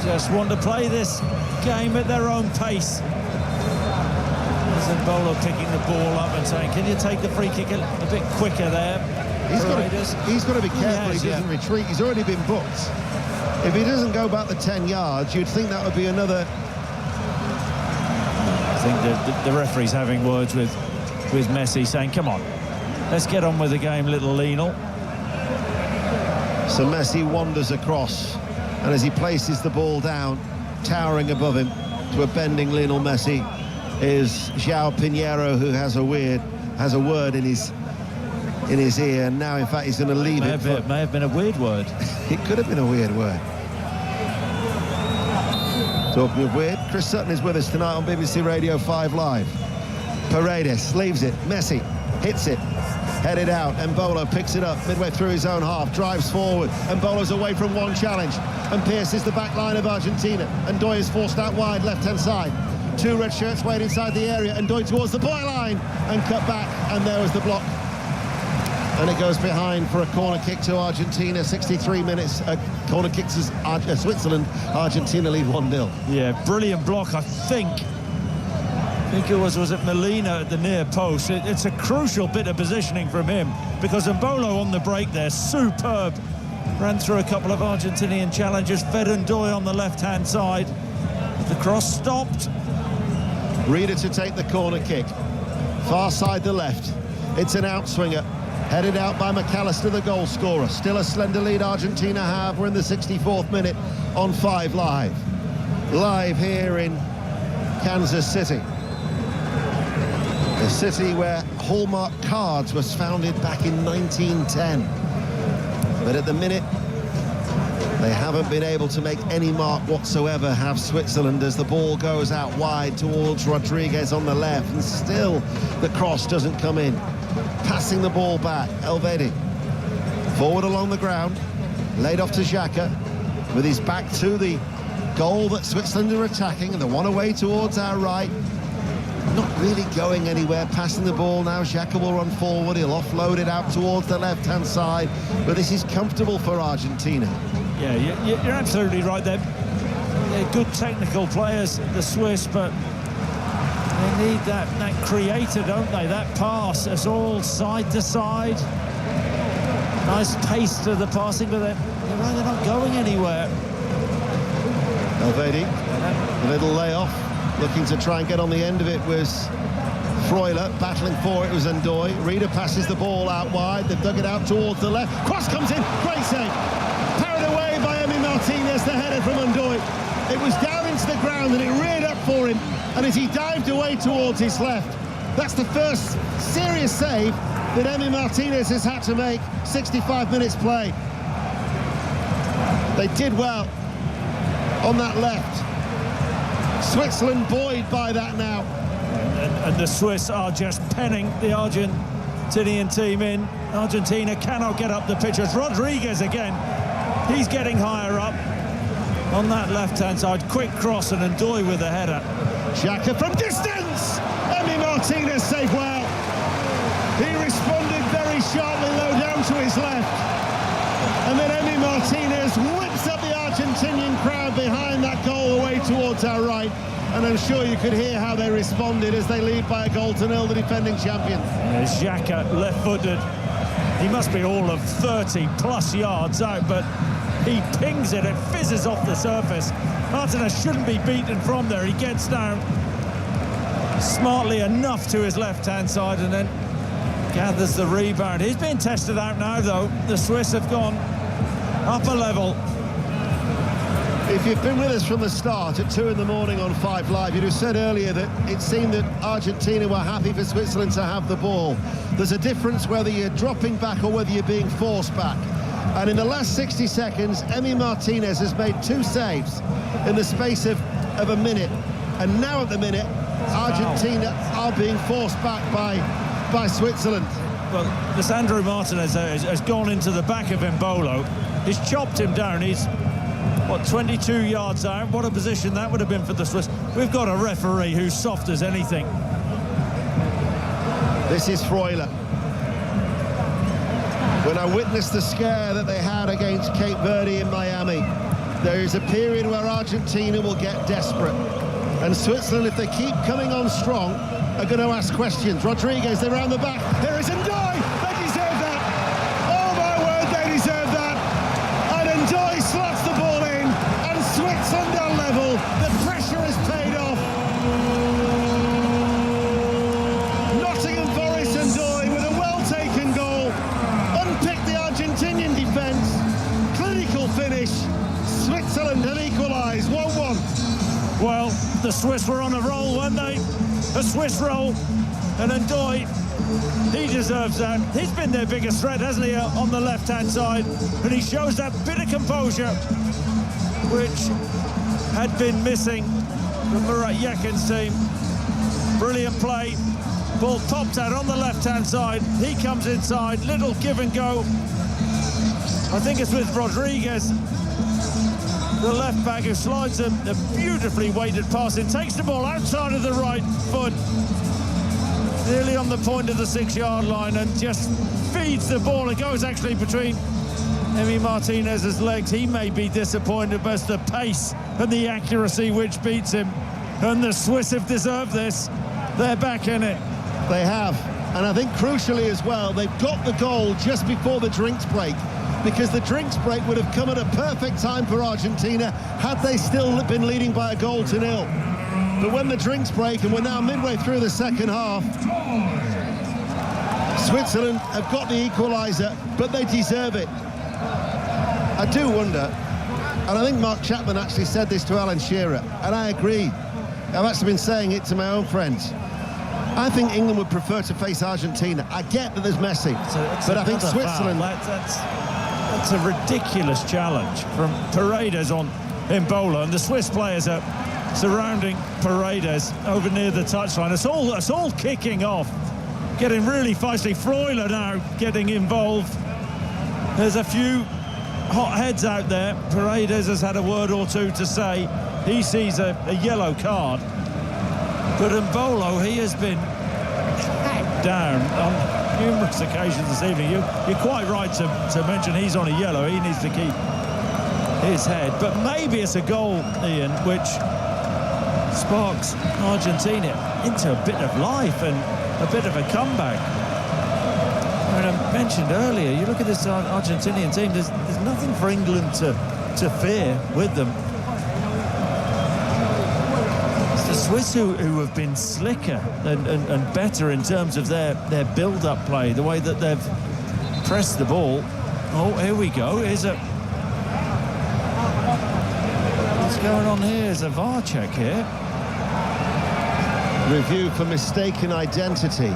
just want to play this game at their own pace. Mbolo picking the ball up and saying, can you take the free kick a bit quicker there? He's got to be careful he doesn't retreat. He's already been booked. If he doesn't go back the 10 yards, you'd think that would be another... I think the referee's having words with Messi, saying, come on, let's get on with the game, little Lionel. So Messi wanders across, and as he places the ball down, towering above him to a bending Lionel Messi, is João Pinheiro, who has a word in his ear, and now in fact he's going to leave it. May have been a weird word. It could have been a weird word. Talking of weird, Chris Sutton is with us tonight on BBC Radio 5 Live. Paredes leaves it, Messi hits it, headed out, Mbolo picks it up midway through his own half, drives forward, Mbolo's away from one challenge and pierces the back line of Argentina, and Ndoye is forced out wide left-hand side. 2 red shirts wait inside the area, and Ndoye towards the byline and cut back, and there was the block. And it goes behind for a corner kick to Argentina. 63 minutes, corner kick to Switzerland. Argentina lead 1-0. Yeah, brilliant block, I think it was it Molina at the near post. It's a crucial bit of positioning from him, because Mbolo on the break there, superb. Ran through a couple of Argentinian challengers, fed Ndoye on the left-hand side. The cross stopped. Reader to take the corner kick. Far side the left. It's an outswinger. Headed out by McAllister, the goal scorer. Still a slender lead Argentina have. We're in the 64th minute on 5 Live. Live here in Kansas City. The city where Hallmark Cards was founded back in 1910. But at the minute, they haven't been able to make any mark whatsoever, have Switzerland, as the ball goes out wide towards Rodriguez on the left, and still the cross doesn't come in. Passing the ball back, Elvedi. Forward along the ground, laid off to Xhaka, with his back to the goal that Switzerland are attacking, and the one away towards our right. Not really going anywhere, passing the ball now. Xhaka will run forward, he'll offload it out towards the left-hand side, but this is comfortable for Argentina. Yeah, you're absolutely right. They're good technical players, the Swiss, but they need that creator, don't they? That pass, it's all side to side. Nice pace to the passing, but they're not going anywhere. Elvedi, a little layoff, looking to try and get on the end of it was Freuler, battling for it was Ndoye. Reader passes the ball out wide, they've dug it out towards the left. Cross comes in, great save. Parried away by Emi Martinez, the header from Ndoye. It was down into the ground and it reared up for him. And as he dived away towards his left, that's the first serious save that Emi Martinez has had to make. 65 minutes play. They did well on that left. Switzerland buoyed by that now. And the Swiss are just penning the Argentinian team in. Argentina cannot get up the pitch. It's Rodriguez again. He's getting higher up on that left-hand side. Quick cross and Ndoye with the header. Xhaka from distance! Emi Martinez saved well. He responded very sharply low down to his left. And then Emi Martinez whips up the Argentinian crowd behind that goal away towards our right. And I'm sure you could hear how they responded as they lead by a goal to nil, the defending champions. Xhaka, left-footed. He must be all of 30-plus yards out, but he pings it, it fizzes off the surface. Martinez shouldn't be beaten from there. He gets down smartly enough to his left-hand side and then gathers the rebound. He's being tested out now, though. The Swiss have gone up a level. If you've been with us from the start at 2 in the morning on 5 Live, you'd have said earlier that it seemed that Argentina were happy for Switzerland to have the ball. There's a difference whether you're dropping back or whether you're being forced back. And in the last 60 seconds, Emi Martinez has made 2 saves in the space of a minute. And now at the minute, Argentina are being forced back by Switzerland. Well, Lisandro Martinez has gone into the back of Embolo. He's chopped him down. He's, 22 yards out? What a position that would have been for the Swiss. We've got a referee who's soft as anything. This is Freuler. When I witnessed the scare that they had against Cape Verde in Miami, there is a period where Argentina will get desperate. And Switzerland, if they keep coming on strong, are going to ask questions. Rodriguez, they're around the back. There is Ndoye. They deserve that. Oh, my word, they deserve that. And Ndoye slots the ball in. And Switzerland are level. The pressure has paid off. Nottingham Forest Ndoye with a well-taken goal. Unpicked the Argentinian defence. Clinical finish. Switzerland have equalised 1-1. Well, the Swiss were on a roll, weren't they? A Swiss roll. And Ndoye, he deserves that. He's been their biggest threat, hasn't he, on the left-hand side? And he shows that bit of composure, which had been missing from Murat Yakin's team. Brilliant play. Ball popped out on the left-hand side. He comes inside. Little give and go. I think it's with Rodriguez, the left back, who slides a beautifully weighted pass in, takes the ball outside of the right foot, nearly on the point of the 6-yard line, and just feeds the ball. It goes actually between Emi Martinez's legs. He may be disappointed, but it's the pace and the accuracy which beats him. And the Swiss have deserved this. They're back in it. They have. And I think crucially as well, they've got the goal just before the drinks break, because the drinks break would have come at a perfect time for Argentina had they still been leading by a goal to nil. But when the drinks break, and we're now midway through the second half, Switzerland have got the equaliser, but they deserve it. I do wonder, and I think Mark Chapman actually said this to Alan Shearer, and I agree. I've actually been saying it to my own friends. I think England would prefer to face Argentina. I get that there's Messi, but I think Switzerland... That's a ridiculous challenge from Paredes on Embolo, and the Swiss players are surrounding Paredes over near the touchline. It's all kicking off, getting really feisty. Freuler now getting involved. There's a few hot heads out there. Paredes has had a word or two to say. He sees a yellow card. But Embolo, he has been hacked down on numerous occasions this evening. You're quite right to mention he's on a yellow. He needs to keep his head. But maybe it's a goal, Ian, which sparks Argentina into a bit of life and a bit of a comeback. I mean, I mentioned earlier, you look at this Argentinian team, there's nothing for England to fear with them. It's the Swiss who have been slicker and better in terms of their build-up play, the way that they've pressed the ball. Oh, here we go. What's going on here? There's a VAR check here. Review for mistaken identity.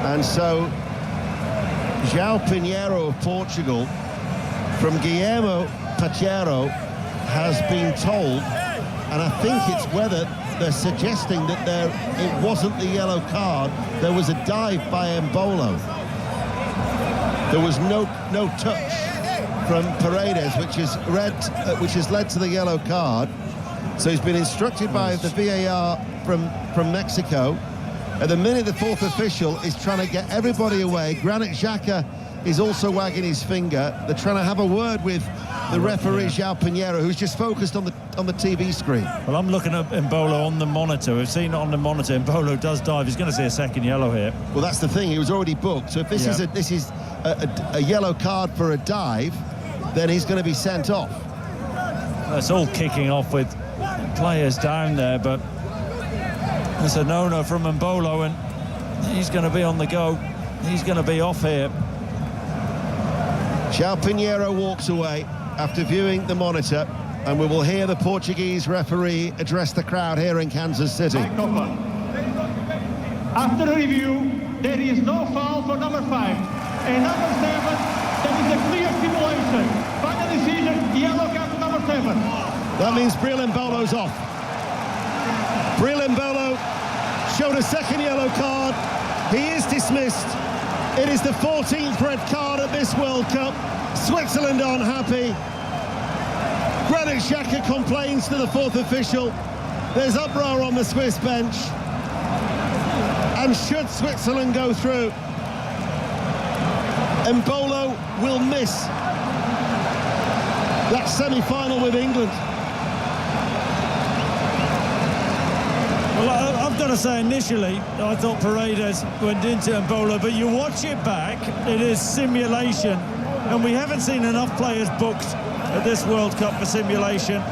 And so João Pinheiro of Portugal, from Guillermo Pacheco, has been told, and I think it's whether they're suggesting that it wasn't the yellow card, there was a dive by Embolo. There was no touch from Paredes, which has led to the yellow card. So he's been instructed by the VAR from Mexico. At the minute, the fourth official is trying to get everybody away. Granit Xhaka is also wagging his finger. They're trying to have a word with the referee, João Pinheiro, who's just focused on the TV screen. Well, I'm looking at Embolo on the monitor. We've seen it on the monitor. Embolo does dive. He's going to see a second yellow here. Well, that's the thing. He was already booked. So if this is a yellow card for a dive, then he's going to be sent off. It's all kicking off with players down there, but it's a no-no from Embolo, and he's going to be on the go. He's going to be off here. João Pinheiro walks away after viewing the monitor, and we will hear the Portuguese referee address the crowd here in Kansas City. After a review, there is no foul for number 5. And number 7, there is a clear simulation. Final decision, yellow card for number 7. That means Breel Embolo's off. Breel Embolo showed a second yellow card. He is dismissed. It is the 14th red card at this World Cup. Switzerland aren't happy. Granit Xhaka complains to the fourth official. There's uproar on the Swiss bench. And should Switzerland go through, Embolo will miss that semi-final with England. Well, I've got to say, initially, I thought Paredes went into Embolo, but you watch it back, it is simulation, and we haven't seen enough players booked at this World Cup for simulation.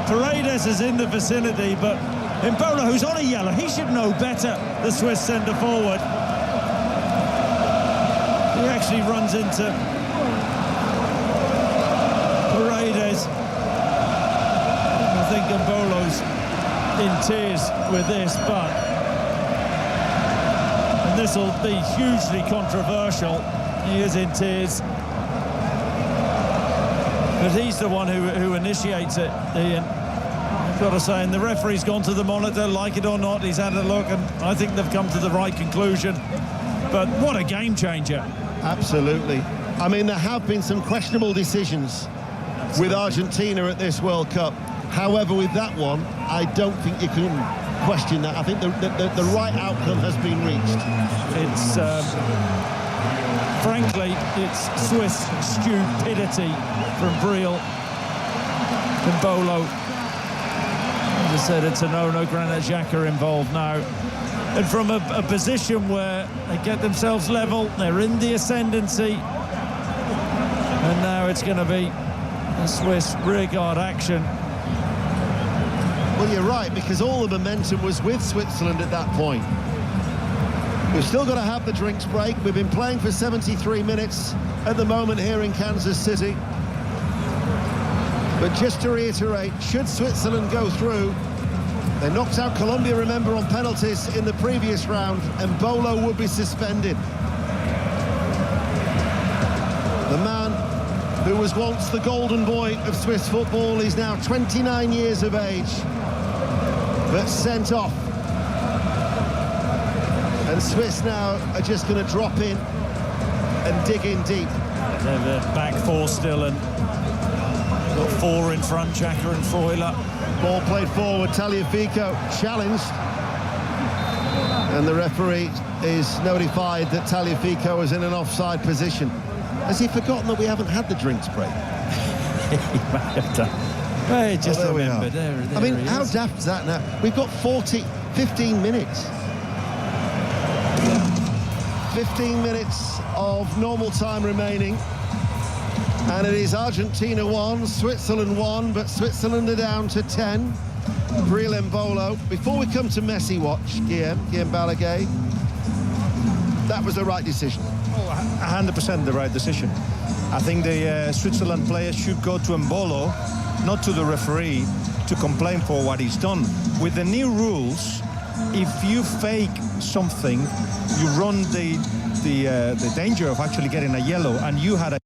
Paredes is in the vicinity, but Embolo, who's on a yellow, he should know better, the Swiss centre-forward. He actually runs into Paredes. I think Embolo's in tears with this, and this will be hugely controversial. He is in tears, but he's the one who initiates it, Ian. I've got to say, and the referee's gone to the monitor, like it or not, he's had a look, and I think they've come to the right conclusion. But what a game changer. Absolutely. I mean, there have been some questionable decisions with Argentina at this World Cup. However, with that one, I don't think you can question that. I think the right outcome has been reached. It's, frankly, it's Swiss stupidity from Breel. Embolo, as I said, it's a no-no. Granit Xhaka involved now. And from a position where they get themselves level, they're in the ascendancy. And now it's going to be a Swiss rearguard action. Well, you're right, because all the momentum was with Switzerland at that point. We've still got to have the drinks break. We've been playing for 73 minutes at the moment here in Kansas City. But just to reiterate, should Switzerland go through, they knocked out Colombia, remember, on penalties in the previous round, and Embolo would be suspended. The man who was once the golden boy of Swiss football is now 29 years of age, but sent off. And Swiss now are just going to drop in and dig in deep. They're back four still, and got four in front, Xhaka and Freuler. Ball played forward, Tagliafico challenged. And the referee is notified that Tagliafico is in an offside position. Has he forgotten that we haven't had the drinks break? might have done. Well, just there we remember, are. there I mean, he how is. daft is that now? We've got 15 minutes. 15 minutes of normal time remaining. And it is Argentina 1, Switzerland 1, but Switzerland are down to 10. Breel Embolo. Before we come to Messi watch, Guillaume Balaguer, that was the right decision. Oh, 100% the right decision. I think the Switzerland players should go to Embolo, not to the referee, to complain for what he's done. With the new rules, if you fake something, you run the danger of actually getting a yellow, and you had a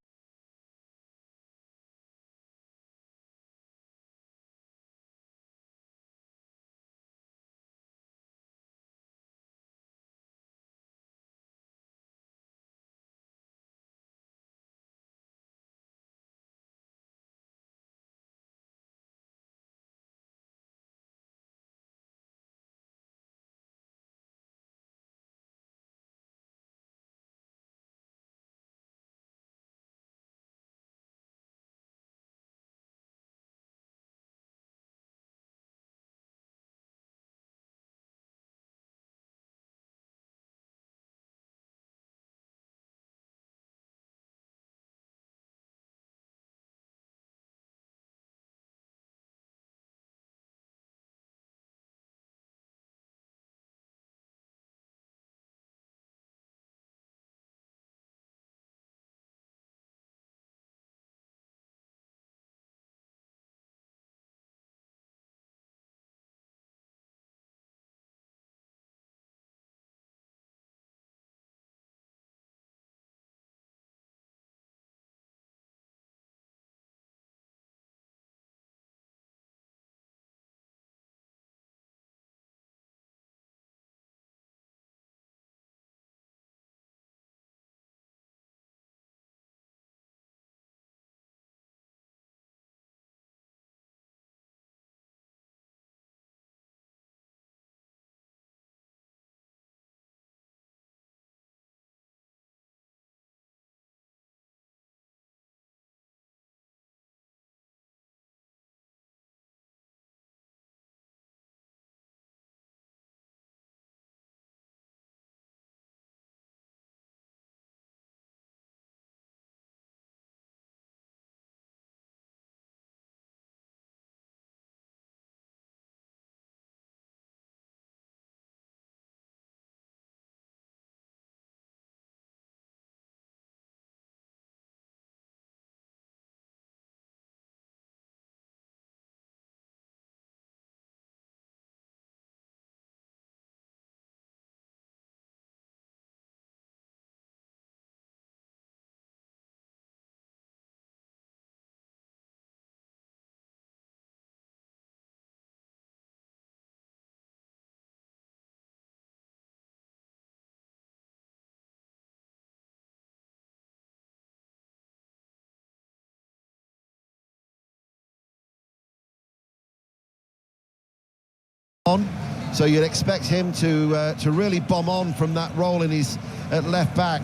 so you'd expect him to really bomb on from that role in his at left back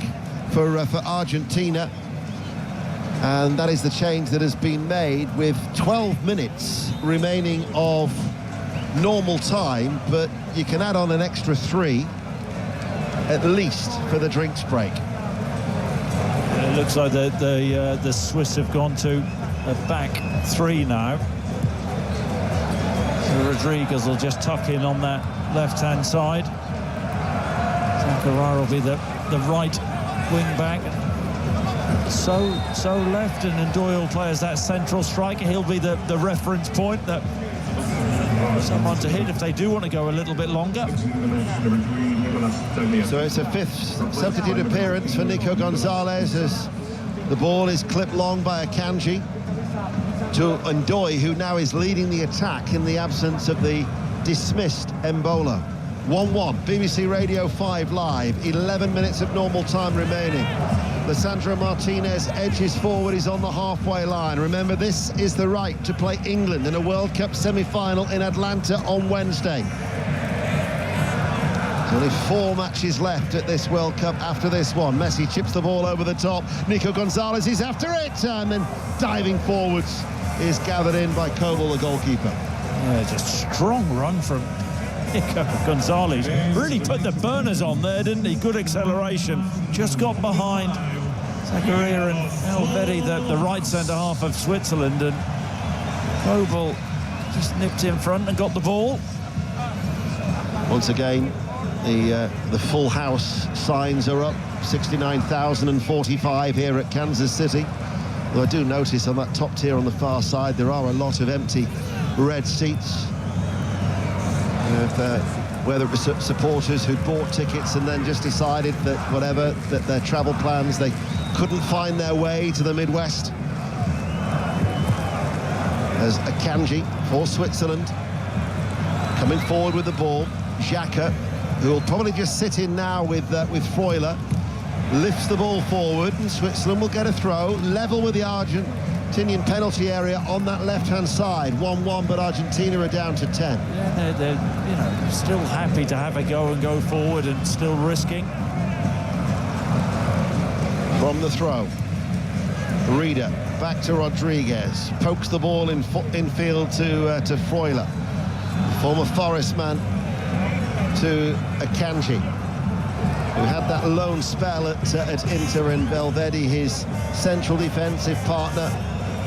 for Argentina, and that is the change that has been made with 12 minutes remaining of normal time, but you can add on an extra 3 at least for the drinks break. It looks like the Swiss have gone to a back 3 now. Rodriguez will just tuck in on that left-hand side. Zakaria will be the right wing back. So left, and Doyle plays that central striker. He'll be the reference point that someone to hit if they do want to go a little bit longer. So it's a 5th substitute appearance for Nico Gonzalez as the ball is clipped long by Akanji to Ndoye, who now is leading the attack in the absence of the dismissed Embolo. 1-1, BBC Radio 5 live, 11 minutes of normal time remaining. Lisandro Martinez edges forward, he's on the halfway line. Remember, this is the right to play England in a World Cup semi-final in Atlanta on Wednesday. Only 4 matches left at this World Cup after this one. Messi chips the ball over the top. Nico Gonzalez is after it, and then diving forwards is gathered in by Kobel, the goalkeeper. Yeah, just a strong run from Gonzalez. Really put the burners on there, didn't he? Good acceleration. Just got behind Zakaria and Elvedi, the right centre-half of Switzerland, and Kobel just nipped in front and got the ball. Once again, the full house signs are up. 69,045 here at Kansas City. Though I do notice on that top tier on the far side there are a lot of empty red seats. Whether it was supporters who bought tickets and then just decided that whatever, that their travel plans, they couldn't find their way to the Midwest. As Akanji for Switzerland coming forward with the ball. Xhaka, who will probably just sit in now with Freuler, lifts the ball forward, and Switzerland will get a throw, level with the Argentinian penalty area on that left-hand side. 1-1, but Argentina are down to 10. Yeah, they're still happy to have a go and go forward and still risking. From the throw, Reader back to Rodriguez, pokes the ball infield to Freuler. Former Forest man to Akanji, who had that lone spell at Inter, and Valverde, his central defensive partner.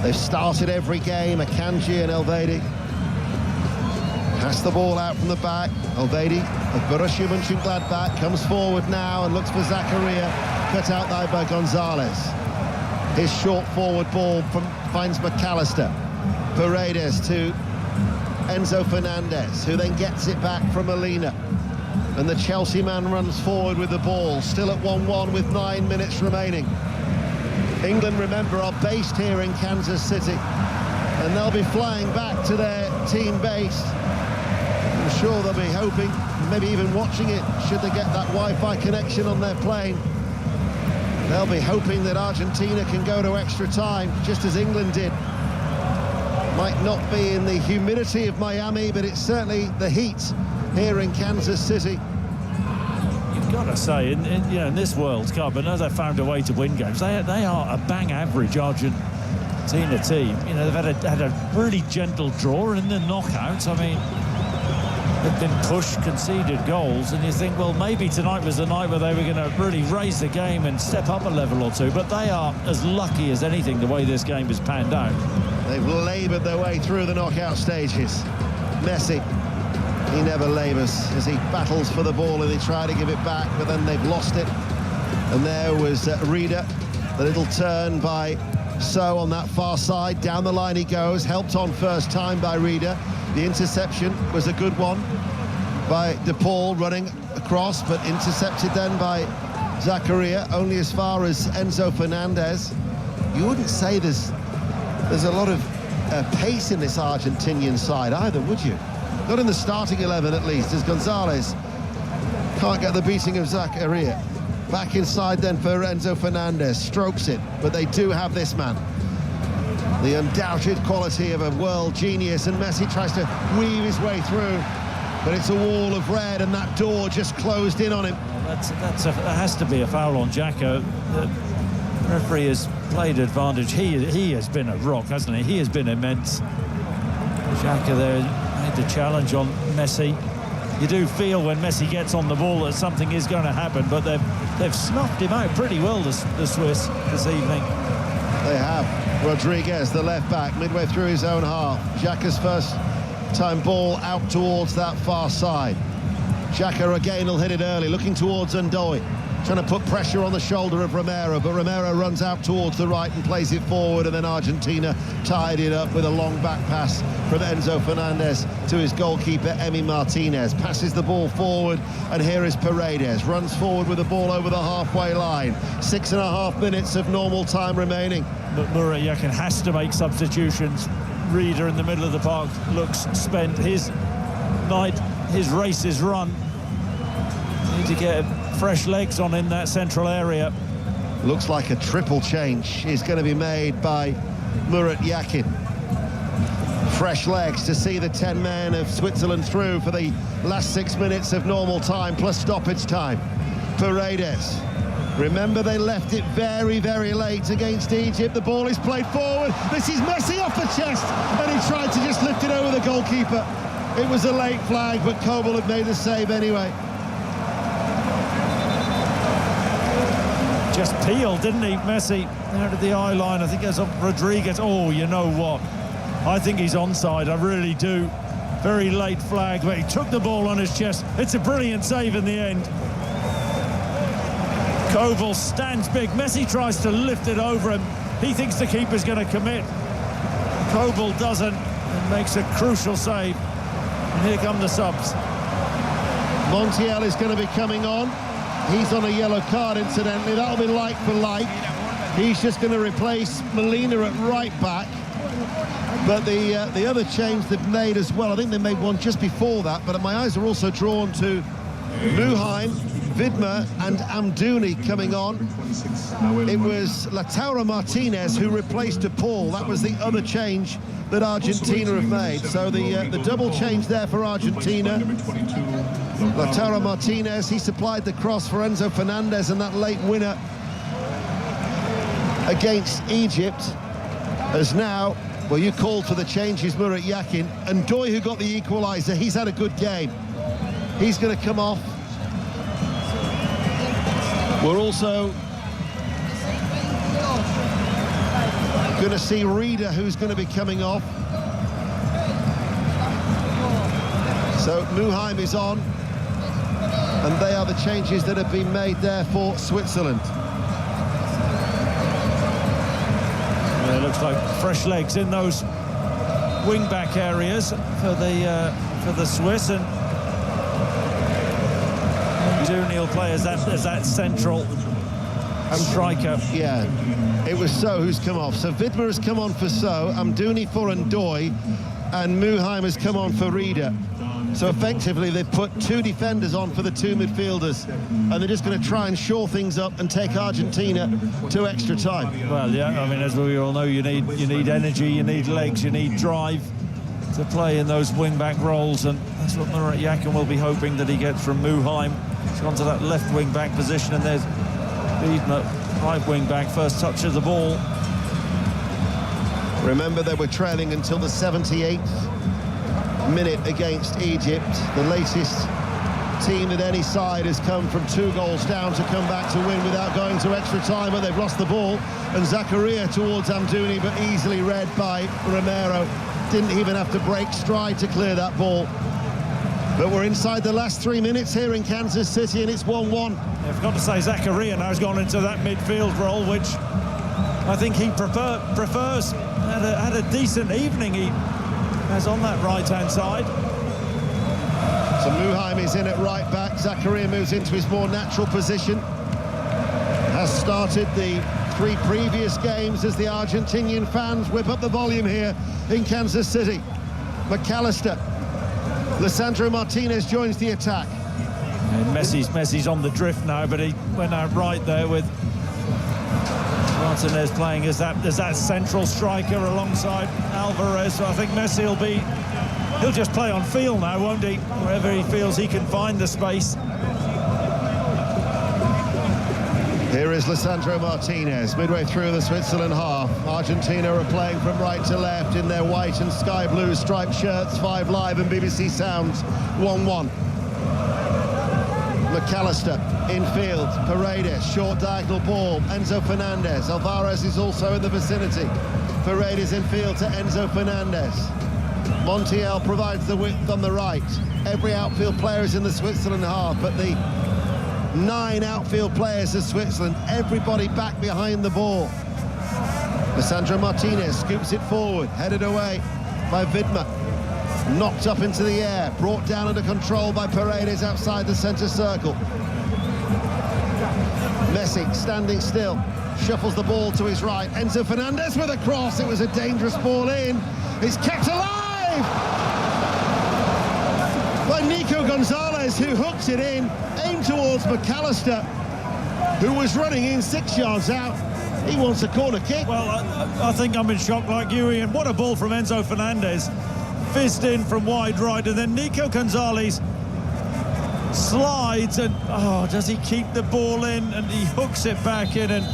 They've started every game, Akanji and Elvedi. Pass the ball out from the back. Elvedi of Borussia Mönchengladbach comes forward now and looks for Zakaria, cut out there by Gonzalez. His short forward ball finds McAllister. Paredes to Enzo Fernandez, who then gets it back from Molina. And the Chelsea man runs forward with the ball, still at 1-1 with 9 minutes remaining. England, remember, are based here in Kansas City, and they'll be flying back to their team base. I'm sure they'll be hoping, maybe even watching it, should they get that Wi-Fi connection on their plane. They'll be hoping that Argentina can go to extra time, just as England did. Might not be in the humidity of Miami, but it's certainly the heat here in Kansas City. You've got to say, in this World Cup, and as they found a way to win games, they are a bang average Argentina team. They've had a really gentle draw in the knockouts. I mean, they've been pushed, conceded goals, and you think, well, maybe tonight was the night where they were going to really raise the game and step up a level or two, but they are as lucky as anything the way this game has panned out. They've laboured their way through the knockout stages. Messi, he never labours as he battles for the ball and they try to give it back, but then they've lost it. And there was Reader, the little turn by So on that far side. Down the line he goes, helped on first time by Reader. The interception was a good one by De Paul running across, but intercepted then by Zakaria, only as far as Enzo Fernandez. You wouldn't say there's a lot of pace in this Argentinian side either, would you? Not in the starting 11 at least, as Gonzalez can't get the beating of Zakaria. Back inside then for Enzo Fernandez, strokes it, but they do have this man. The undoubted quality of a world genius, and Messi tries to weave his way through, but it's a wall of red and that door just closed in on him. That has to be a foul on Xhaka. The referee has played advantage. He has been a rock, hasn't he? He has been immense. Xhaka there made the challenge on Messi. You do feel when Messi gets on the ball that something is going to happen, but they've snuffed him out pretty well, the Swiss, this evening. They have. Rodriguez, the left back, midway through his own half. Xhaka's first time ball out towards that far side. Xhaka again will hit it early, looking towards Ndoye, trying to put pressure on the shoulder of Romero, but Romero runs out towards the right and plays it forward, and then Argentina tied it up with a long back pass from Enzo Fernandez to his goalkeeper, Emi Martinez. Passes the ball forward, and here is Paredes. Runs forward with the ball over the halfway line. 6.5 minutes of normal time remaining. But Murat Yakin has to make substitutions. Reader in the middle of the park looks spent. His race is run. Need to get fresh legs on in that central area. Looks like a triple change is going to be made by Murat Yakin. Fresh legs to see the 10 men of Switzerland through for the last 6 minutes of normal time plus stoppage time. Paredes Remember, they left it very, very late against Egypt. The ball is played forward. This is Messi off the chest, and he tried to just lift it over the goalkeeper. It was a late flag, but Kobel had made the save anyway. Just peeled, didn't he, Messi? Out of the eye line. I think it's up Rodriguez. Oh, you know what? I think he's onside. I really do. Very late flag, but he took the ball on his chest. It's a brilliant save in the end. Kobel stands big. Messi tries to lift it over him. He thinks the keeper's going to commit. Kobel doesn't and makes a crucial save. And here come the subs. Montiel is going to be coming on. He's on a yellow card, incidentally. That'll be like for like. He's just going to replace Molina at right back. But the other change they've made as well, I think they made one just before that, but my eyes are also drawn to Muheim, Vidma and Amdouni coming on. It was Lautaro Martinez who replaced DePaul. That was the other change that Argentina have made. So the double change there for Argentina. Lautaro Martinez, he supplied the cross for Enzo Fernandez and that late winner against Egypt has now, well, you called for the changes, Murat Yakin, and Doy, who got the equaliser, he's had a good game. He's going to come off. We're also going to see Reader, who's going to be coming off. So Muheim is on, and they are the changes that have been made there for Switzerland. It looks like fresh legs in those wing-back areas for the Swiss, and Dooney will play as that central striker. Yeah, it was So who's come off. So Vidma has come on for So, Amdouni for Ndoye, and Muheim has come on for Reader. So effectively they've put two defenders on for the two midfielders, and they're just going to try and shore things up and take Argentina to extra time. Well, yeah, I mean, as we all know, you need energy, you need legs, you need drive to play in those wing-back roles, and that's what Murat Yakin will be hoping that he gets from Muheim. He's gone to that left wing-back position, and there's Vidma, right wing-back, first touch of the ball. Remember, they were trailing until the 78th minute against Egypt. The latest team at any side has come from 2 goals down to come back to win without going to extra time, but they've lost the ball. And Zakaria towards Amdouni, but easily read by Romero. Didn't even have to break stride to clear that ball. But we're inside the last 3 minutes here in Kansas City, and it's 1-1. I've got to say, Zakaria now has gone into that midfield role, which I think he prefers. Had a decent evening he has on that right-hand side. So Muheim is in at right back. Zakaria moves into his more natural position. Has started the 3 previous games as the Argentinian fans whip up the volume here in Kansas City. McAllister. Lisandro Martinez joins the attack. And Messi's on the drift now, but he went out right there with Martinez playing as that central striker alongside Alvarez. So I think Messi he'll just play on feel now, won't he? Wherever he feels he can find the space. Here is Lisandro Martinez, midway through the Switzerland half. Argentina are playing from right to left in their white and sky blue striped shirts. 5 Live and BBC Sounds, 1-1. McAllister infield, Paredes, short diagonal ball, Enzo Fernandez. Alvarez is also in the vicinity. Paredes infield to Enzo Fernandez. Montiel provides the width on the right. Every outfield player is in the Switzerland half, but the 9 outfield players of Switzerland, everybody back behind the ball. Lisandro Martinez scoops it forward, headed away by Vidma. Knocked up into the air, brought down under control by Paredes outside the centre circle. Messi standing still, shuffles the ball to his right. Enzo Fernandez with a cross. It was a dangerous ball in. It's kept alive by Nico Gonzalez, who hooks it in, aimed towards McAllister, who was running in 6 yards out. He wants a corner kick. Well, I think I'm in shock like you, Ian. What a ball from Enzo Fernandez. Fizzed in from wide right, and then Nico Gonzalez slides and, oh, does he keep the ball in? And he hooks it back in, and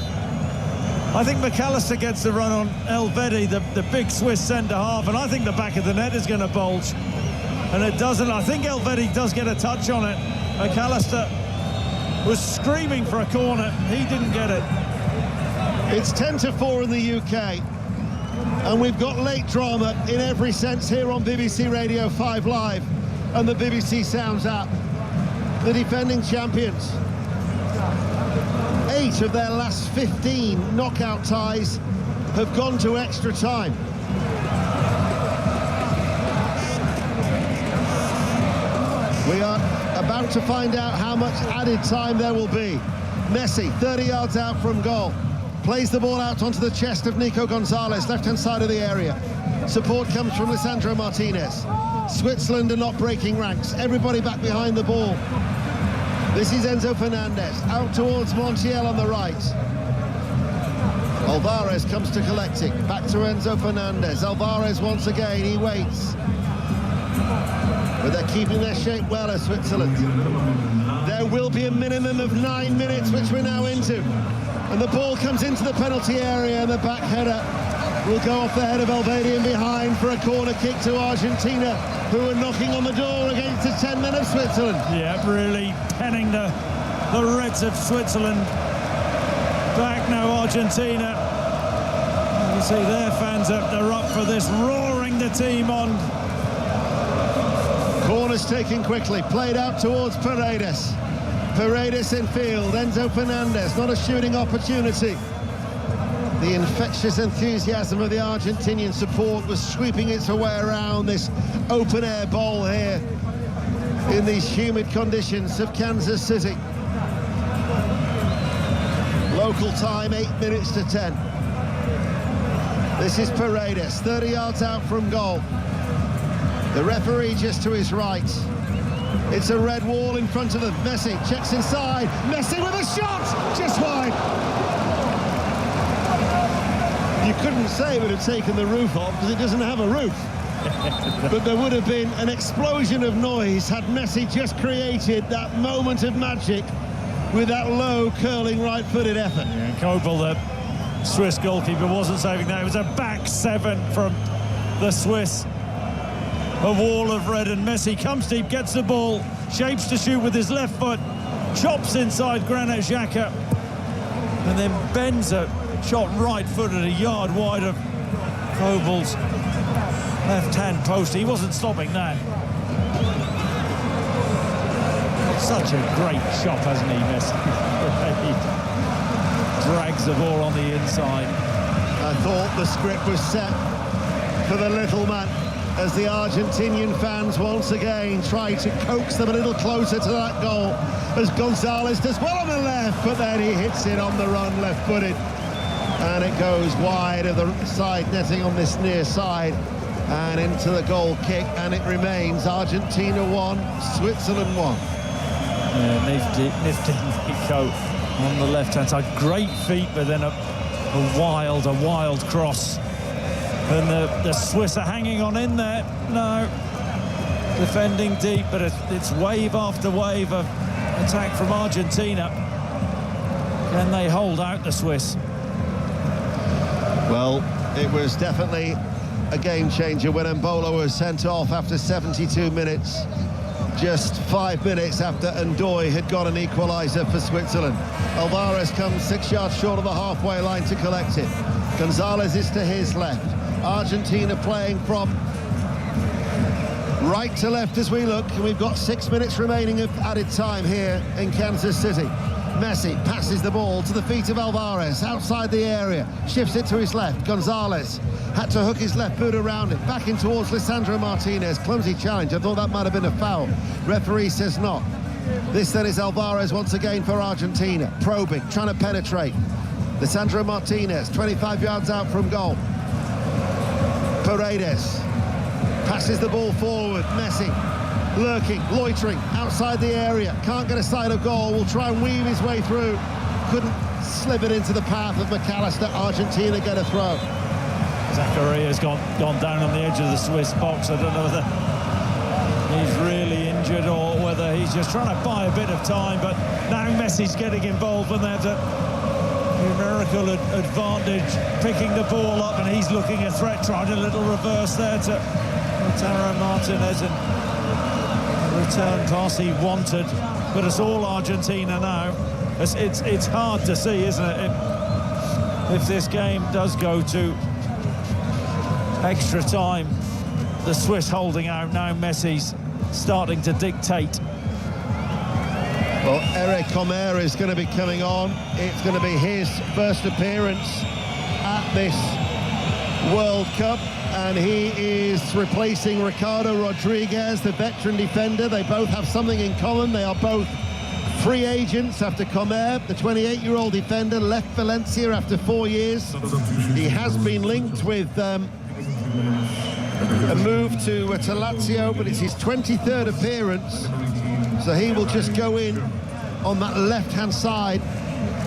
I think McAllister gets the run on Elvedi, the big Swiss centre-half, and I think the back of the net is going to bulge. And it doesn't. I think Elvedi does get a touch on it. McAllister was screaming for a corner. He didn't get it. It's 10-4 in the UK. And we've got late drama in every sense here on BBC Radio 5 Live and the BBC Sounds app. The defending champions. 8 of their last 15 knockout ties have gone to extra time. We are about to find out how much added time there will be. Messi, 30 yards out from goal. Plays the ball out onto the chest of Nico Gonzalez, left-hand side of the area. Support comes from Lisandro Martinez. Switzerland are not breaking ranks. Everybody back behind the ball. This is Enzo Fernandez, out towards Montiel on the right. Alvarez comes to collect it. Back to Enzo Fernandez. Alvarez once again, he waits. But they're keeping their shape well as Switzerland. There will be a minimum of 9 minutes, which we're now into. And the ball comes into the penalty area, and the back header will go off the head of Elvedi and behind for a corner kick to Argentina, who are knocking on the door against the 10 men of Switzerland. Yeah, really penning the Reds of Switzerland back now. Argentina, you can see their fans they're up for this, roaring the team on. Corners taken quickly, played out towards Paredes. Paredes in field, Enzo Fernandez, not a shooting opportunity. The infectious enthusiasm of the Argentinian support was sweeping its way around this open-air bowl here in these humid conditions of Kansas City. Local time, 8 minutes to 10. This is Paredes, 30 yards out from goal. The referee just to his right. It's a red wall in front of them. Messi checks inside. Messi with a shot! Just wide. You couldn't say it would have taken the roof off because it doesn't have a roof. But there would have been an explosion of noise had Messi just created that moment of magic with that low, curling, right-footed effort. Yeah, Kobel, the Swiss goalkeeper, wasn't saving that. It was a back seven from the Swiss. A wall of red, and Messi comes deep, gets the ball, shapes to shoot with his left foot, chops inside Granit Xhaka, and then bends a shot right-footed, a yard wide of Kobel's left-hand post. He wasn't stopping that. Such a great shot, hasn't he, Messi? He drags the ball on the inside. I thought the script was set for the little man, as the Argentinian fans once again try to coax them a little closer to that goal, as Gonzalez does well on the left, but then he hits it on the run, left-footed, and it goes wide of the side netting on this near side and into the goal kick, and it remains Argentina 1, Switzerland 1. Yeah, nifty Nico on the left-hand side. Great feet, but then a wild cross. And the Swiss are hanging on in there. No, defending deep, but it's wave after wave of attack from Argentina. Can they hold out the Swiss? Well, it was definitely a game changer when Embolo was sent off after 72 minutes. Just 5 minutes after Ndoye had got an equaliser for Switzerland. Alvarez comes 6 yards short of the halfway line to collect it. Gonzalez is to his left. Argentina playing from right to left as we look, and we've got 6 minutes remaining of added time here in Kansas City. Messi passes the ball to the feet of Alvarez outside the area, shifts it to his left. Gonzalez had to hook his left boot around it, back in towards Lisandro Martinez. Clumsy challenge. I thought that might have been a foul. Referee says not. This then is Alvarez once again for Argentina, probing, trying to penetrate. Lisandro Martinez, 25 yards out from goal. Paredes passes the ball forward. Messi lurking, loitering outside the area, can't get a sight of goal, will try and weave his way through, couldn't slip it into the path of McAllister. Argentina get a throw. Zacharia's gone down on the edge of the Swiss box. I don't know whether he's really injured or whether he's just trying to buy a bit of time. But now Messi's getting involved and there's a numerical advantage, picking the ball up, and he's looking a threat, trying a little reverse there to Lautaro Martinez, and return pass he wanted. But it's all Argentina now. It's hard to see, isn't it? If this game does go to extra time, the Swiss holding out now, Messi's starting to dictate. Well, Eric Omer is going to be coming on. It's going to be his first appearance at this World Cup, and he is replacing Ricardo Rodriguez, the veteran defender. They both have something in common. They are both free agents after Comer. The 28-year-old defender left Valencia after 4 years. He has been linked with a move to Lazio, but it's his 23rd appearance. So he will just go in on that left-hand side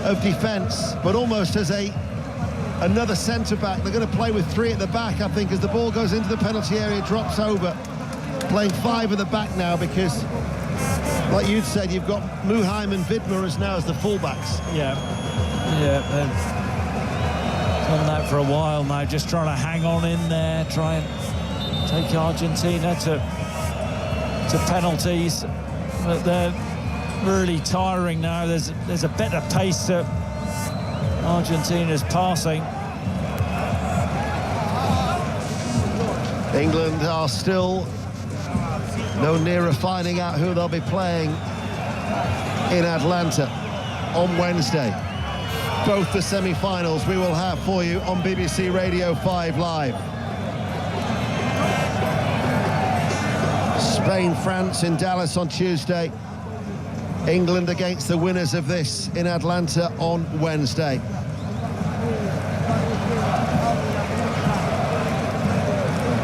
of defence, but almost as another centre-back. They're going to play with 3 at the back, I think, as the ball goes into the penalty area, drops over. Playing 5 at the back now because, like you'd said, you've got Muheim and Widmer as now as the fullbacks. Yeah, they've done that for a while now, just trying to hang on in there, try and take Argentina to penalties. But they're really tiring now. There's a better pace to Argentina's passing. England are still no nearer finding out who they'll be playing in Atlanta on Wednesday. Both the semi-finals we will have for you on BBC Radio 5 Live. Spain, France in Dallas on Tuesday. England against the winners of this in Atlanta on Wednesday.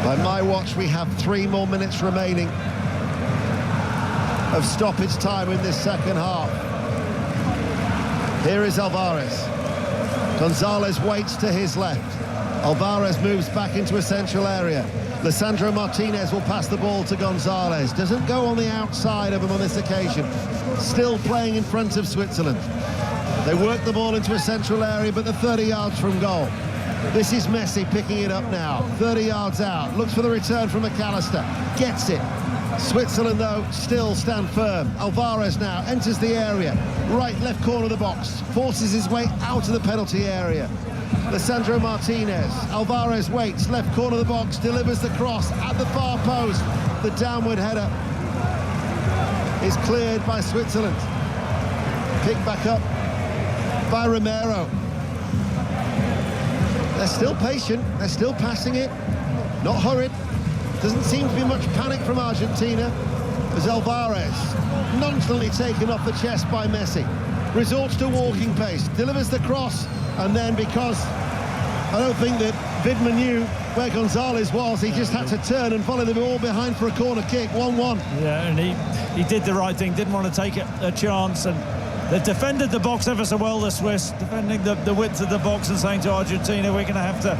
By my watch, we have 3 more minutes remaining of stoppage time in this second half. Here is Alvarez. Gonzalez waits to his left. Alvarez moves back into a central area. Lisandro Martinez will pass the ball to Gonzalez. Doesn't go on the outside of him on this occasion. Still playing in front of Switzerland. They work the ball into a central area, but they're 30 yards from goal. This is Messi picking it up now. 30 yards out. Looks for the return from McAllister. Gets it. Switzerland, though, still stand firm. Alvarez now enters the area. Right, left corner of the box. Forces his way out of the penalty area. Lisandro Martinez. Alvarez waits, left corner of the box, delivers the cross at the far post. The downward header is cleared by Switzerland. Picked back up by Romero. They're still patient, they're still passing it, not hurried. Doesn't seem to be much panic from Argentina as Alvarez, nonchalantly taken off the chest by Messi. Resorts to walking pace, delivers the cross, and then because I don't think that Widmer knew where Gonzalez was, he just had to turn and follow the ball behind for a corner kick, 1-1. Yeah, and he did the right thing, didn't want to take a chance, and they've defended the box ever so well, the Swiss, defending the width of the box and saying to Argentina, we're going to have to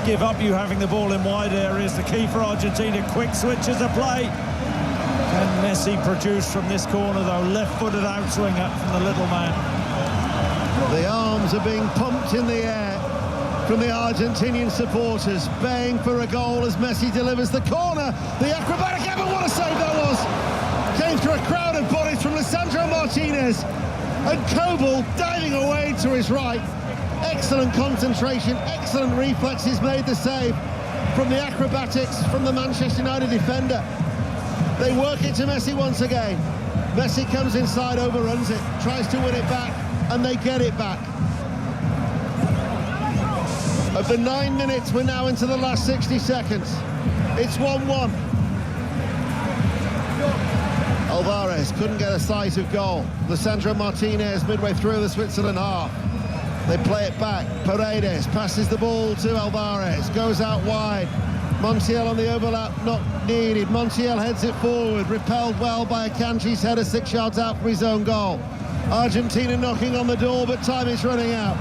give up you having the ball in wide areas. The key for Argentina, quick switches of play. Can Messi produce from this corner, though? Left-footed outswinger from the little man. The arms are being pumped in the air from the Argentinian supporters, baying for a goal as Messi delivers the corner. The acrobatic effort, what a save that was! Came through a crowd of bodies from Lisandro Martinez, and Kobel diving away to his right. Excellent concentration, excellent reflexes, made the save from the acrobatics from the Manchester United defender. They work it to Messi once again. Messi comes inside, overruns it, tries to win it back, and they get it back. Of the 9 minutes, we're now into the last 60 seconds. It's 1-1. Alvarez couldn't get a sight of goal. Lisandro Martinez midway through the Switzerland half. They play it back. Paredes passes the ball to Alvarez. Goes out wide. Montiel on the overlap, not needed. Montiel heads it forward. Repelled well by Akanji's header 6 yards out from his own goal. Argentina knocking on the door, but time is running out.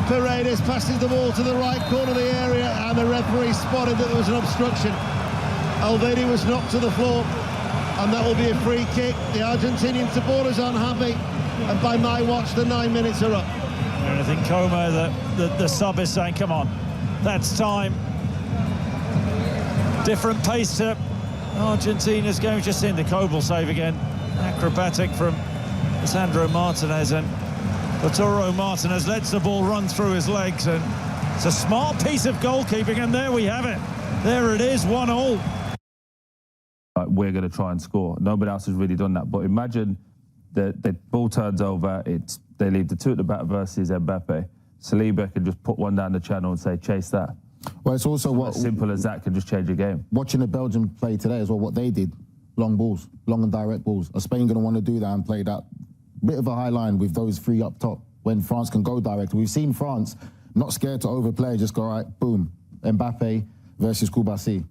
Paredes passes the ball to the right corner of the area, and the referee spotted that there was an obstruction. Alvedi was knocked to the floor. and that will be a free kick. The Argentinian supporters aren't happy, and by my watch, the 9 minutes are up. And I think Como, the sub, is saying, come on, that's time. Different pace to Argentina's game. Just seen the Kobel save again. Acrobatic from Sandro Martinez, and Lautaro Martinez lets the ball run through his legs, and it's a smart piece of goalkeeping, and there we have it. There it is, 1-1. We're going to try and score. Nobody else has really done that. But imagine the ball turns over, they leave the two at the back versus Mbappe. Saliba can just put one down the channel and say, chase that. Well, it's also as simple as that can just change a game. Watching the Belgium play today as well, what they did, long balls, long and direct balls. Are Spain going to want to do that and play that bit of a high line with those three up top when France can go direct? We've seen France not scared to overplay, just go, all right, boom, Mbappe versus Koulibaly.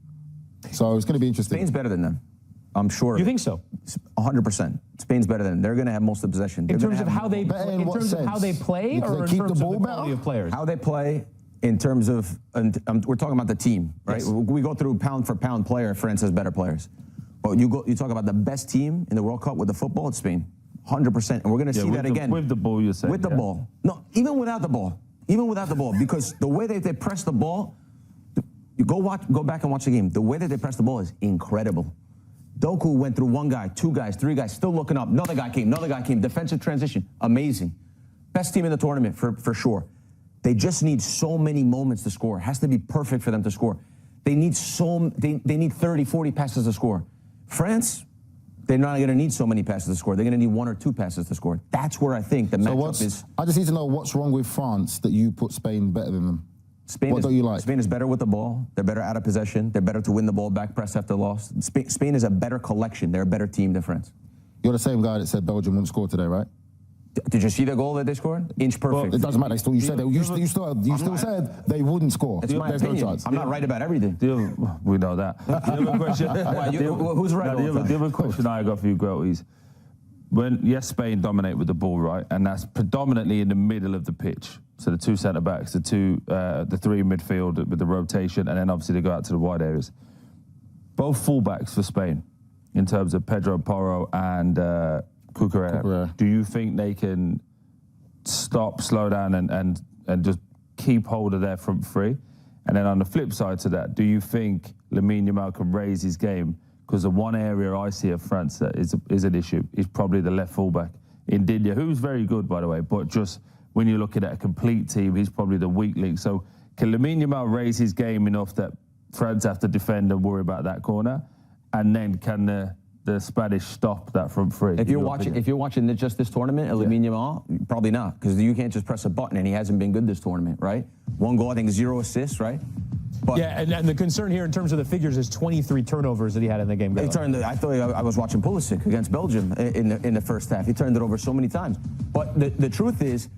So it's going to be interesting. Spain's better than them, I'm sure. You think so? 100%. Spain's better than them. They're going to have most of the possession. In terms of how they play, or in terms of the quality of players? How they play. In terms of, we're talking about the team, right? Yes. We go through pound for pound player. France has better players, but you talk about the best team in the World Cup with the football. It's Spain, 100%, and we're going to see that again with the ball. You're saying with the ball? No, even without the ball, because the way that they press the ball, you go back and watch the game. The way that they press the ball is incredible. Doku went through one guy, two guys, three guys, still looking up. Another guy came. Defensive transition, amazing. Best team in the tournament for sure. They just need so many moments to score. It has to be perfect for them to score. They need they need 30, 40 passes to score. France, they're not going to need so many passes to score. They're going to need 1 or 2 passes to score. That's where I think the matchup is. I just need to know what's wrong with France that you put Spain better than them. What don't you like? Spain is better with the ball. They're better out of possession. They're better to win the ball back press after loss. Spain is a better collection. They're a better team than France. You're the same guy that said Belgium wouldn't score today, right? Did you see the goal that they scored? Inch perfect. Well, it doesn't matter. You still said they wouldn't score. It's my opinion. No chance. I'm not right about everything. We know that. The other question. Who's right? The other question I got for you, Grote, is yes, Spain dominate with the ball, right, and that's predominantly in the middle of the pitch. So the two centre backs, the three in midfield with the rotation, and then obviously they go out to the wide areas. Both fullbacks for Spain, in terms of Pedro Porro and Cucurella. Do you think they can stop, slow down, and just keep hold of their front three? And then on the flip side to that, do you think Lamine Yamal can raise his game? Because the one area I see of France that is an issue is probably the left fullback, Indigna, who's very good, by the way, but just when you're looking at a complete team, he's probably the weak link. So can Lamine Yamal raise his game enough that France have to defend and worry about that corner? And then can the Spanish stop that front three? If you're watching just this tournament, Lamine Yamal, probably not, because you can't just press a button, and he hasn't been good this tournament, right? 1 goal, I think 0 assists, right? But yeah, and the concern here in terms of the figures is 23 turnovers that he had in the game. I thought I was watching Pulisic against Belgium in the first half. He turned it over so many times. But the truth is,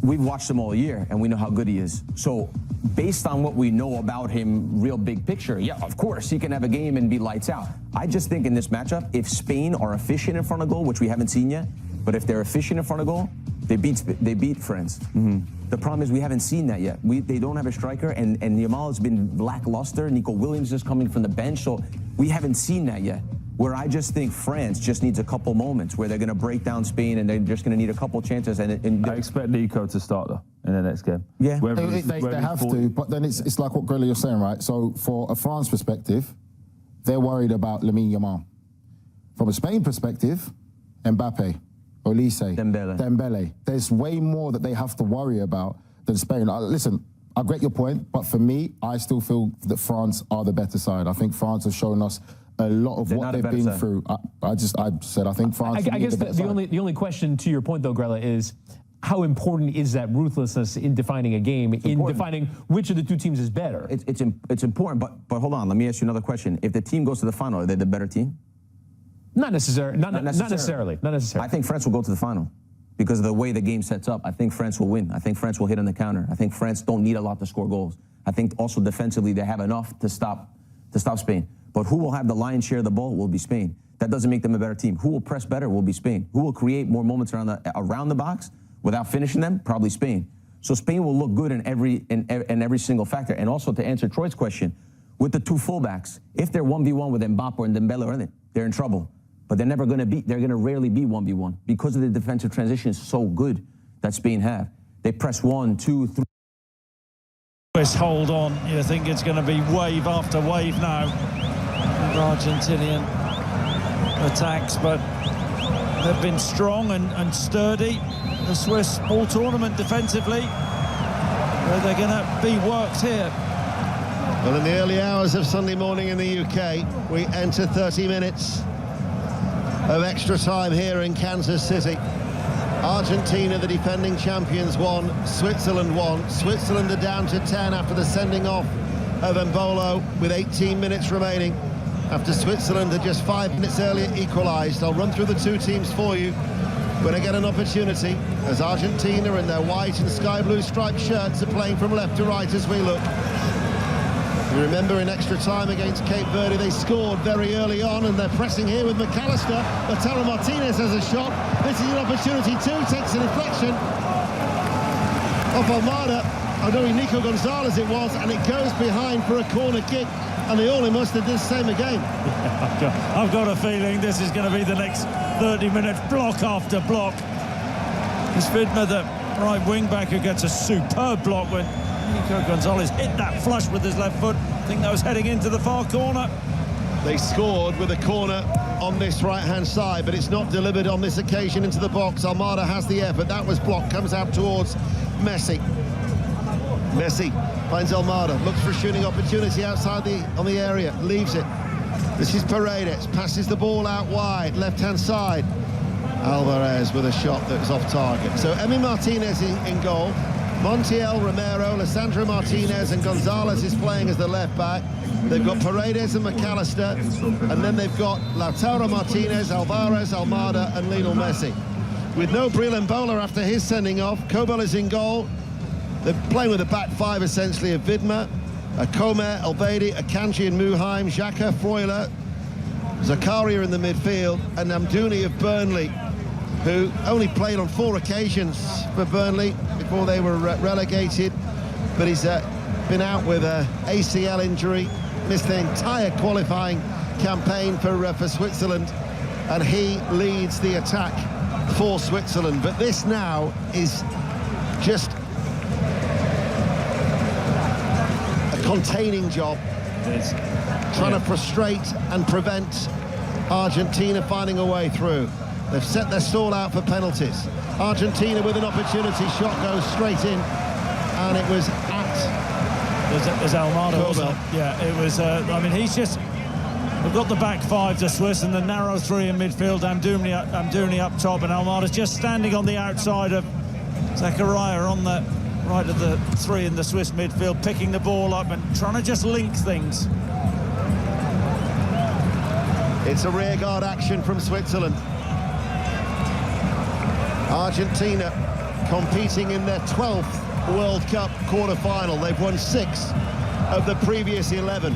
we've watched him all year, and we know how good he is. So based on what we know about him, real big picture, yeah, of course, he can have a game and be lights out. I just think in this matchup, if Spain are efficient in front of goal, which we haven't seen yet, but if they're efficient in front of goal, they beat France. Mm-hmm. The problem is we haven't seen that yet. They don't have a striker, and Yamal has been lackluster. Nico Williams is coming from the bench, so we haven't seen that yet. Where I just think France just needs a couple moments where they're going to break down Spain, and they're just going to need a couple chances. And I expect Nico to start though in the next game. Yeah, they have to. But then it's like what Grella, you're saying, right? So for a France perspective, they're worried about Lamine Yamal. From a Spain perspective, Mbappe, Olise, Dembele. There's way more that they have to worry about than Spain. Listen, I get your point, but for me, I still feel that France are the better side. I think France has shown us a lot of what they've been through. I said I think France. I guess the only question to your point though, Grella, is how important is that ruthlessness in defining a game, defining which of the two teams is better? It's important, but hold on. Let me ask you another question. If the team goes to the final, are they the better team? Not necessarily. Not necessarily. I think France will go to the final because of the way the game sets up. I think France will win. I think France will hit on the counter. I think France don't need a lot to score goals. I think also defensively they have enough to stop Spain. But who will have the lion's share of the ball will be Spain. That doesn't make them a better team. Who will press better will be Spain. Who will create more moments around the box without finishing them? Probably Spain. So Spain will look good in every single factor. And also to answer Troy's question, with the two fullbacks, if they're 1v1 with Mbappe or Dembele or anything, they're in trouble. But they're never going to be, they're going to rarely be 1v1 because of the defensive transition is so good that Spain have. They press 1, 2, 3. Swiss hold on. You think it's going to be wave after wave now of Argentinian attacks, but they've been strong and sturdy. The Swiss all tournament defensively. They're going to be worked here. Well, in the early hours of Sunday morning in the UK, we enter 30 minutes of extra time here in Kansas City. Argentina, the defending champions, won. Switzerland won. Switzerland are down to 10 after the sending off of Embolo with 18 minutes remaining. After Switzerland had just 5 minutes earlier equalised. I'll run through the two teams for you when I get an opportunity, as Argentina in their white and sky blue striped shirts are playing from left to right as we look. You remember in extra time against Cape Verde, they scored very early on, and they're pressing here with McAllister. Lautaro Martinez has a shot. This is an opportunity too, takes a deflection off Almada. I know Nico Gonzalez it was, and it goes behind for a corner kick, and they all must have done the same again. I've got a feeling this is going to be the next 30 minutes, block after block. It's Vidma, the right wing-back, who gets a superb block when Nico Gonzalez hit that flush with his left foot. I think that was heading into the far corner. They scored with a corner on this right-hand side, but it's not delivered on this occasion into the box. Almada has the effort. That was blocked, comes out towards Messi. Messi finds Almada, looks for a shooting opportunity outside on the area, leaves it. This is Paredes, passes the ball out wide, left-hand side. Alvarez with a shot that was off target. So Emi Martinez in goal. Montiel, Romero, Lisandro Martinez and Gonzalez is playing as the left back. They've got Paredes and McAllister, and then they've got Lautaro Martinez, Alvarez, Almada and Lionel Messi. With no Embolo after his sending off, Kobel is in goal. They're playing with a back five essentially of Vidma, Comer, Elvedi, Akanji and Muheim, Xhaka, Freuler, Zakaria in the midfield, and Amdouni of Burnley, who only played on 4 occasions for Burnley before they were relegated, but he's been out with a ACL injury, missed the entire qualifying campaign for Switzerland, and he leads the attack for Switzerland. But this now is just a containing job. It's trying to frustrate and prevent Argentina finding a way through. They've set their stall out for penalties. Argentina with an opportunity, shot goes straight in, and it was at... There's Almada, wasn't it? Yeah, it was, I mean, he's just... We've got the back five, the Swiss, and the narrow three in midfield, Amdouni up top, and Almada's just standing on the outside of Zakaria on the right of the three in the Swiss midfield, picking the ball up and trying to just link things. It's a rearguard action from Switzerland. Argentina competing in their 12th World Cup quarter-final. They've won 6 of the previous 11.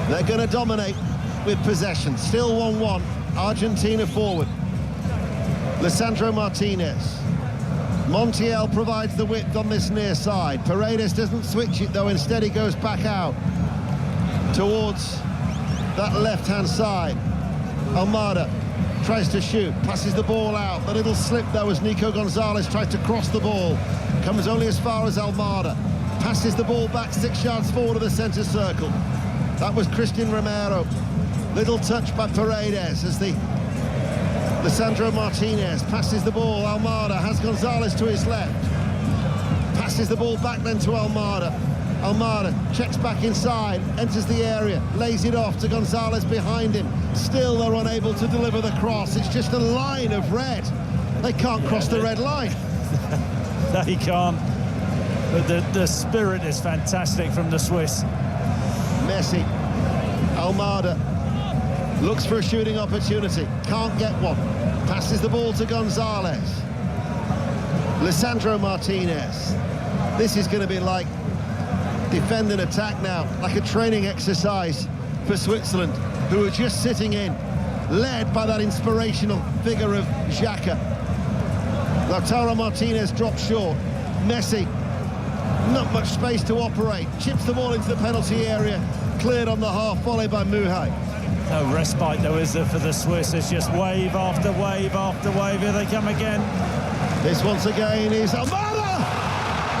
They're going to dominate with possession. Still 1-1. Argentina forward. Lisandro Martinez. Montiel provides the width on this near side. Paredes doesn't switch it, though. Instead, he goes back out towards that left-hand side. Almada tries to shoot, passes the ball out. The little slip, though, as Nico Gonzalez tries to cross the ball. Comes only as far as Almada. Passes the ball back 6 yards forward of the centre circle. That was Christian Romero. Little touch by Paredes as the Lisandro Martinez passes the ball. Almada has Gonzalez to his left. Passes the ball back then to Almada. Almada checks back inside, enters the area, lays it off to Gonzalez behind him. Still they're unable to deliver the cross. It's just a line of red. They can't cross the red line. They can't. But the spirit is fantastic from the Swiss. Messi, Almada looks for a shooting opportunity, can't get one. Passes the ball to Gonzalez. Lisandro Martinez. This is going to be like defend and attack now, like a training exercise for Switzerland, who are just sitting in, led by that inspirational figure of Xhaka. Lautaro Martinez drops short. Messi, not much space to operate, chips the ball into the penalty area, cleared on the half volley by Muheim. No respite though, is there, for the Swiss? It's just wave after wave after wave. Here they come again. This once again is Almada!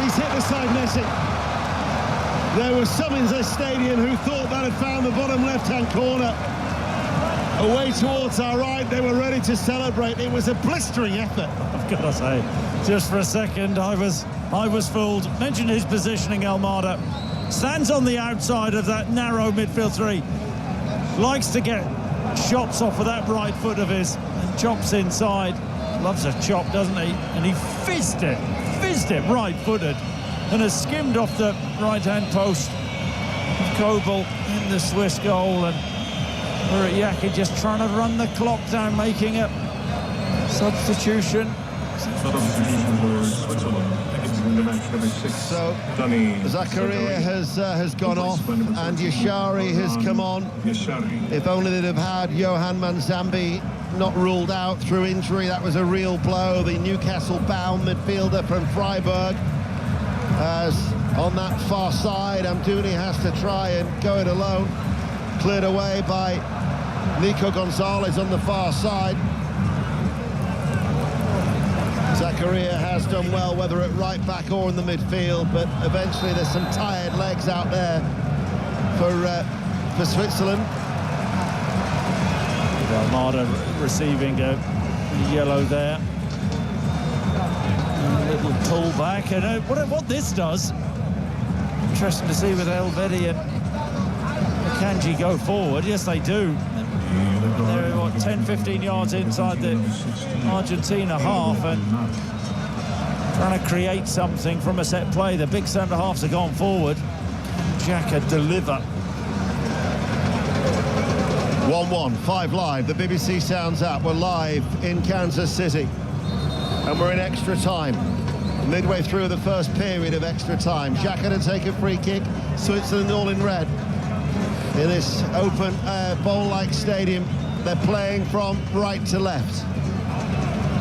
He's hit the side netting. There were some in this stadium who thought that had found the bottom left-hand corner. Away towards our right, they were ready to celebrate. It was a blistering effort. I've got to say, just for a second, I was fooled. Mentioned his positioning, Almada. Stands on the outside of that narrow midfield three. Likes to get shots off of that right foot of his and chops inside. Loves a chop, doesn't he? And he fizzed it right-footed and has skimmed off the right-hand post. Kobel in the Swiss goal, and Uriaki just trying to run the clock down, making a substitution. So Zakaria has gone off and Yashari has come on. If only they'd have had Johan Manzambi not ruled out through injury, that was a real blow. The Newcastle-bound midfielder from Freiburg, as on that far side, Amdouni has to try and go it alone. Cleared away by Nico Gonzalez on the far side. Zakaria has done well, whether at right back or in the midfield, but eventually there's some tired legs out there for Switzerland. Almada receiving a yellow there. A little pull back, and what this does, interesting to see with Elvedi and Akanji go forward. Yes, they do. They're, 10-15 yards inside the Argentina half and trying to create something from a set play. The big centre-halves have gone forward. Xhaka deliver. 1-1, 5 Live, the BBC Sounds app. We're live in Kansas City and we're in extra time. Midway through the first period of extra time. Xhaka to take a free kick. Switzerland all in red. In this open bowl-like stadium, they're playing from right to left.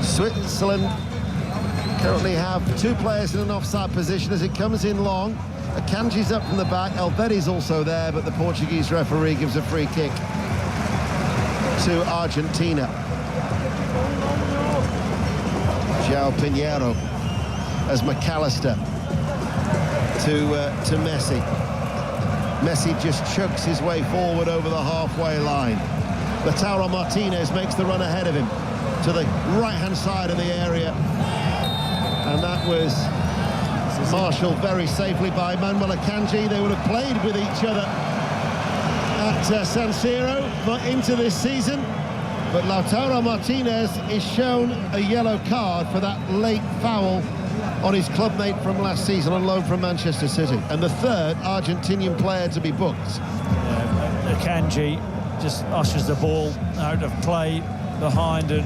Switzerland currently have two players in an offside position as it comes in long. Akanji's up from the back, Elvedi's also there, but the Portuguese referee gives a free kick to Argentina. João Pinheiro as McAllister to Messi. Messi just chucks his way forward over the halfway line. Lautaro Martinez makes the run ahead of him to the right-hand side of the area. And that was marshalled very safely by Manuel Akanji. They would have played with each other at San Siro into this season. But Lautaro Martinez is shown a yellow card for that late foul on his clubmate from last season on loan from Manchester City. And the third Argentinian player to be booked. Akanji just ushers the ball out of play behind, and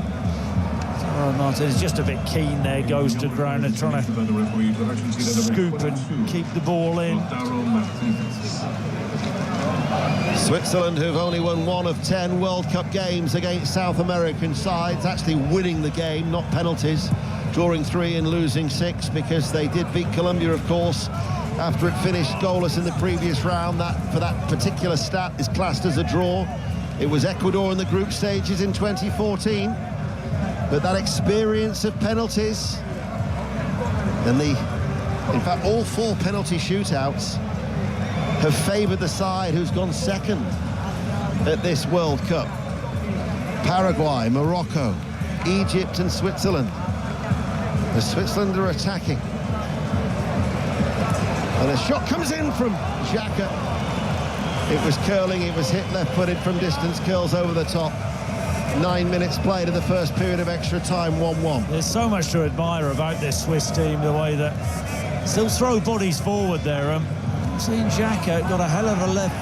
Martinez is just a bit keen there, goes to ground and trying to scoop and keep the ball in. Switzerland, who've only won 1 of 10 World Cup games against South American sides, actually winning the game, not penalties, drawing 3 and losing 6, because they did beat Colombia, of course, after it finished goalless in the previous round. That, for that particular stat, is classed as a draw. It was Ecuador in the group stages in 2014. But that experience of penalties, and in fact, all 4 penalty shootouts have favoured the side who's gone second at this World Cup. Paraguay, Morocco, Egypt and Switzerland. The Switzerland are attacking. And a shot comes in from Xhaka. It was curling, it was hit left-footed from distance, curls over the top. 9 minutes played in the first period of extra time, 1-1. There's so much to admire about this Swiss team, the way that still throw bodies forward there. Seeing Xhaka got a hell of a left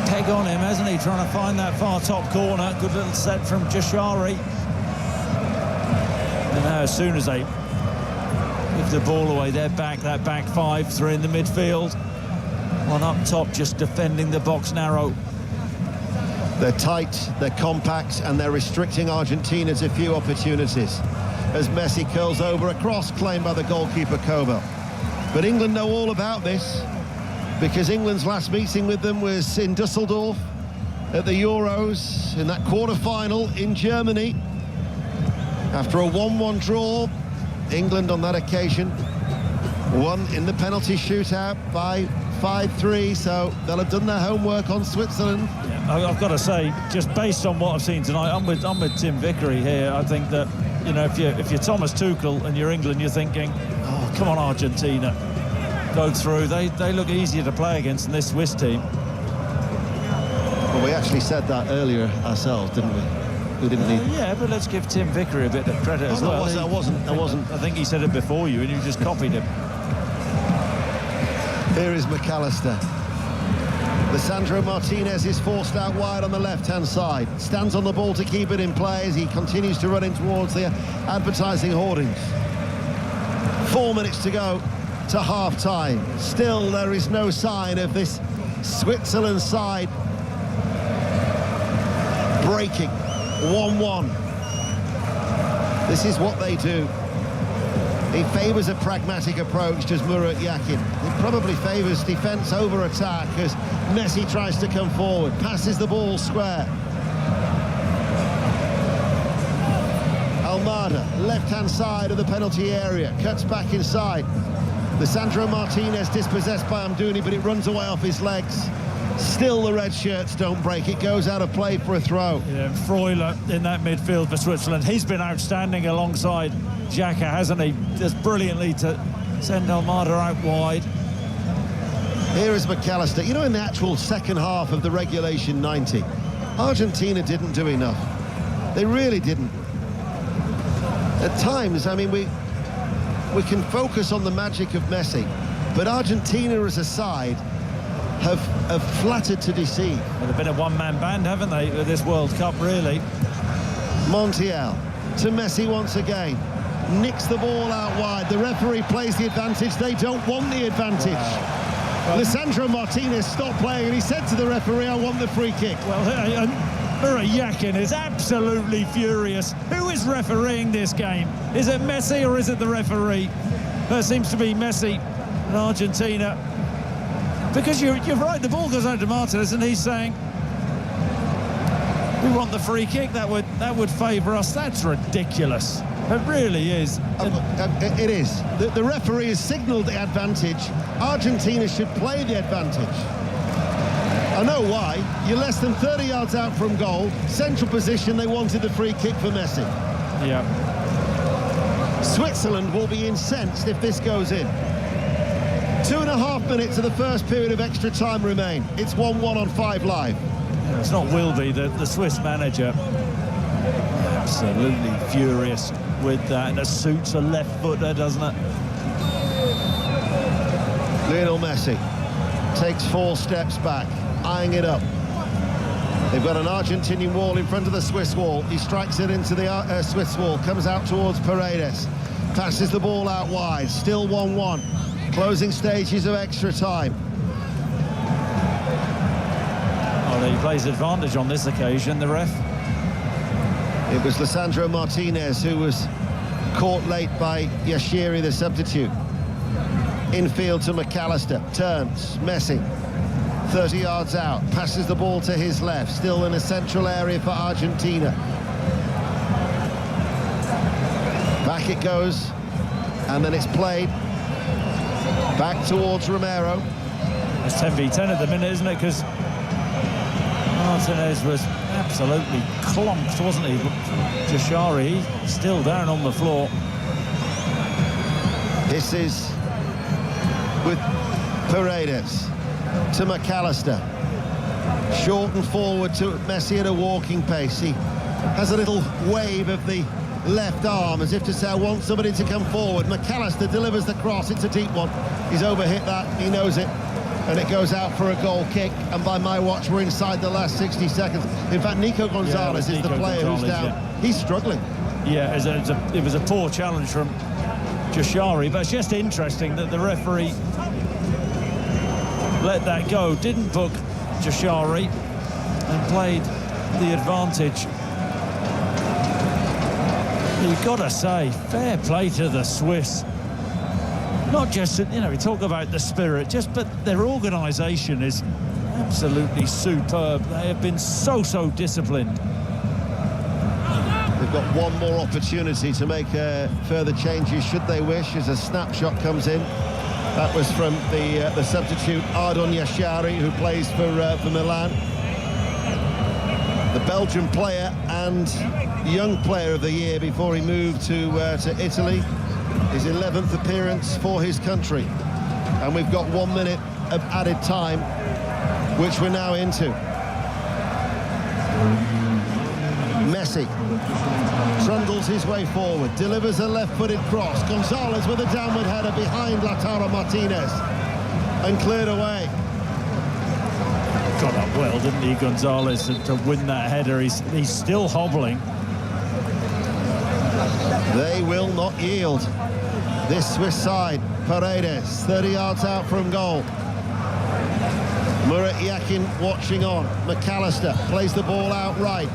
peg on him, hasn't he? Trying to find that far top corner. Good little set from Jashari. And now, as soon as they give the ball away, they're back, that back 5, 3 in the midfield. One up top, just defending the box narrow. They're tight, they're compact, and they're restricting Argentina to few opportunities. As Messi curls over a cross claimed by the goalkeeper Kobel. But England know all about this, because England's last meeting with them was in Dusseldorf, at the Euros in that quarter-final in Germany. After a 1-1 draw, England on that occasion won in the penalty shootout by 5-3, so they'll have done their homework on Switzerland. Yeah, I've got to say, just based on what I've seen tonight, I'm with Tim Vickery here. I think that, you know, if you're Thomas Tuchel and you're England, you're thinking, oh, come on, Argentina, go through. They look easier to play against than this Swiss team. Well, we actually said that earlier ourselves, didn't we? We didn't need... Yeah, but let's give Tim Vickery a bit of credit as well. I wasn't. I think he said it before you and you just copied him. Here is McAllister. Lisandro Martinez is forced out wide on the left-hand side. Stands on the ball to keep it in play as he continues to run in towards the advertising hoardings. 4 minutes to go to half-time. Still, there is no sign of this Switzerland side breaking. 1-1. This is what they do. He favours a pragmatic approach, does Murat Yakin. He probably favours defence over attack as Messi tries to come forward, passes the ball square. Almada, left-hand side of the penalty area, cuts back inside. Lisandro Martinez dispossessed by Amdouni, but it runs away off his legs. Still the red shirts don't break. It goes out of play for a throw. Yeah, Freuler in that midfield for Switzerland. He's been outstanding alongside Xhaka, hasn't he? Just brilliantly to send Almada out wide. Here is McAllister. You know, in the actual second half of the regulation 90, Argentina didn't do enough. They really didn't. At times, I mean, we can focus on the magic of Messi, but Argentina as a side have flattered to deceive. Well, they've been a one-man band, haven't they, with this World Cup, really? Montiel to Messi once again. Nicks the ball out wide. The referee plays the advantage. They don't want the advantage. Wow. Lisandro Martinez stopped playing and he said to the referee, I want the free kick. Well, Murat Yakin is absolutely furious. Who is refereeing this game? Is it Messi or is it the referee? There seems to be Messi in Argentina. Because you're right, the ball goes out to Martinez and he's saying, we want the free kick, that would favour us. That's ridiculous. It really is. It is. The referee has signalled the advantage. Argentina should play the advantage. I know why. You're less than 30 yards out from goal. Central position, they wanted the free kick for Messi. Yeah. Switzerland will be incensed if this goes in. 2.5 minutes of the first period of extra time remain. It's 1-1 on 5 Live. Yeah, it's not Wilby, the Swiss manager. Absolutely furious with that. And it suits a left footer, doesn't it? Lionel Messi takes 4 steps back, eyeing it up. They've got an Argentinian wall in front of the Swiss wall. He strikes it into the Swiss wall, comes out towards Paredes, passes the ball out wide, still 1-1. Closing stages of extra time. Well, he plays advantage on this occasion, the ref. It was Lisandro Martinez who was caught late by Yashiri, the substitute. Infield to McAllister, turns, Messi, 30 yards out, passes the ball to his left, still in a central area for Argentina. Back it goes, and then it's played back towards Romero. It's 10v10 at the minute, isn't it? Because Martinez was absolutely clonked, wasn't he? Jashari still down on the floor. This is with Paredes to McAllister. Short and forward to Messi at a walking pace. He has a little wave of the left arm as if to say, I want somebody to come forward. McAllister delivers the cross. It's a deep one. He's overhit that. He knows it. And it goes out for a goal kick. And by my watch, we're inside the last 60 seconds. In fact, Nico Gonzalez is the player who's down. Yeah. He's struggling. Yeah, it was a poor challenge from Jashari. But it's just interesting that the referee let that go, didn't book Jashari, and played the advantage. You've got to say, fair play to the Swiss. Not just, you know, we talk about the spirit, but their organisation is absolutely superb. They have been so disciplined. They've got one more opportunity to make further changes should they wish, as a snapshot comes in. That was from the substitute Ardon Yashari, who plays for Milan. The Belgian player and young player of the year before he moved to Italy. His 11th appearance for his country. And we've got 1 minute of added time, which we're now into. Messi trundles his way forward, delivers a left-footed cross. Gonzalez with a downward header behind Lautaro Martinez and cleared away. Got up well, didn't he, Gonzalez, to win that header. He's still hobbling. They will not yield. This Swiss side, Paredes, 30 yards out from goal. Murat Yakin watching on. McAllister plays the ball out right.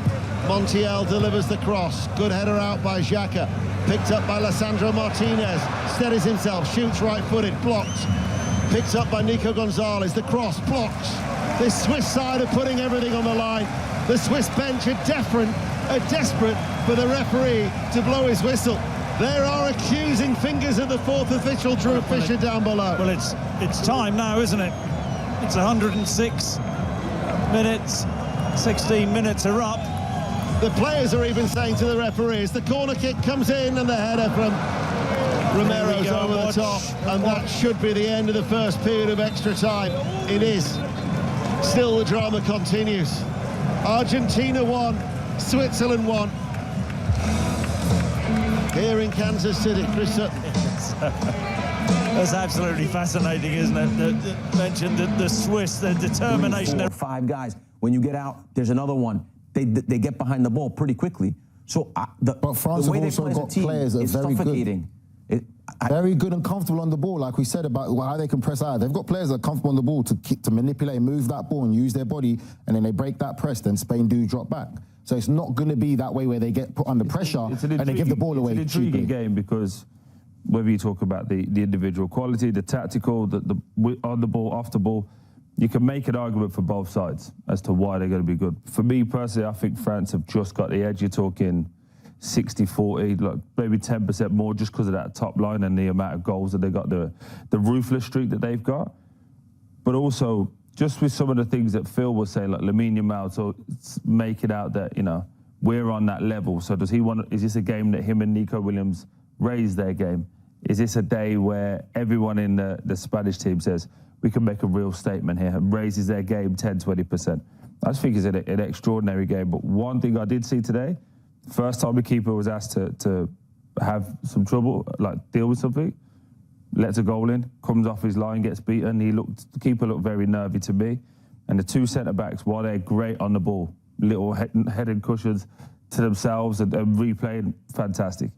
Montiel delivers the cross. Good header out by Xhaka. Picked up by Lisandro Martinez. Steadies himself, shoots right-footed, blocked. Picked up by Nico Gonzalez. The cross blocked. This Swiss side are putting everything on the line. The Swiss bench are desperate for the referee to blow his whistle. There are accusing fingers of the fourth official, Drew Fisher, down below. Well, it's time now, isn't it? It's 106 minutes. 16 minutes are up. The players are even saying to the referees, the corner kick comes in and the header from Romero's over the top. And that should be the end of the first period of extra time. It is. Still the drama continues. Argentina won, Switzerland won. Here in Kansas City, Chris Sutton. That's absolutely fascinating, isn't it? Mentioned the Swiss, their determination. 3, 4, 5 guys. When you get out, there's another one. They get behind the ball pretty quickly. So but France the way have also they play got as a team players that is are very suffocating. Very good and comfortable on the ball, like we said about how they can press out. They've got players that are comfortable on the ball to manipulate, move that ball and use their body, and then they break that press, then Spain do drop back. So it's not going to be that way where they get put under pressure and they give the ball away. It's an intriguing game because whether you talk about the individual quality, the tactical, the on the ball, off the ball, you can make an argument for both sides as to why they're going to be good. For me personally, I think France have just got the edge. You're talking 60-40, like maybe 10% more just because of that top line and the amount of goals that they got, the ruthless streak that they've got. But also, just with some of the things that Phil was saying, like Lamine Yamal, so make it out that, you know, we're on that level. So does he want, is this a game that him and Nico Williams raise their game? Is this a day where everyone in the Spanish team says, we can make a real statement here and raises their game 10-20%? I just think it's an extraordinary game. But one thing I did see today, first time the keeper was asked to have some trouble, like deal with something, lets a goal in, comes off his line, gets beaten. The keeper looked very nervy to me. And the two centre-backs, while they're great on the ball, little headed cushions to themselves and replaying, fantastic.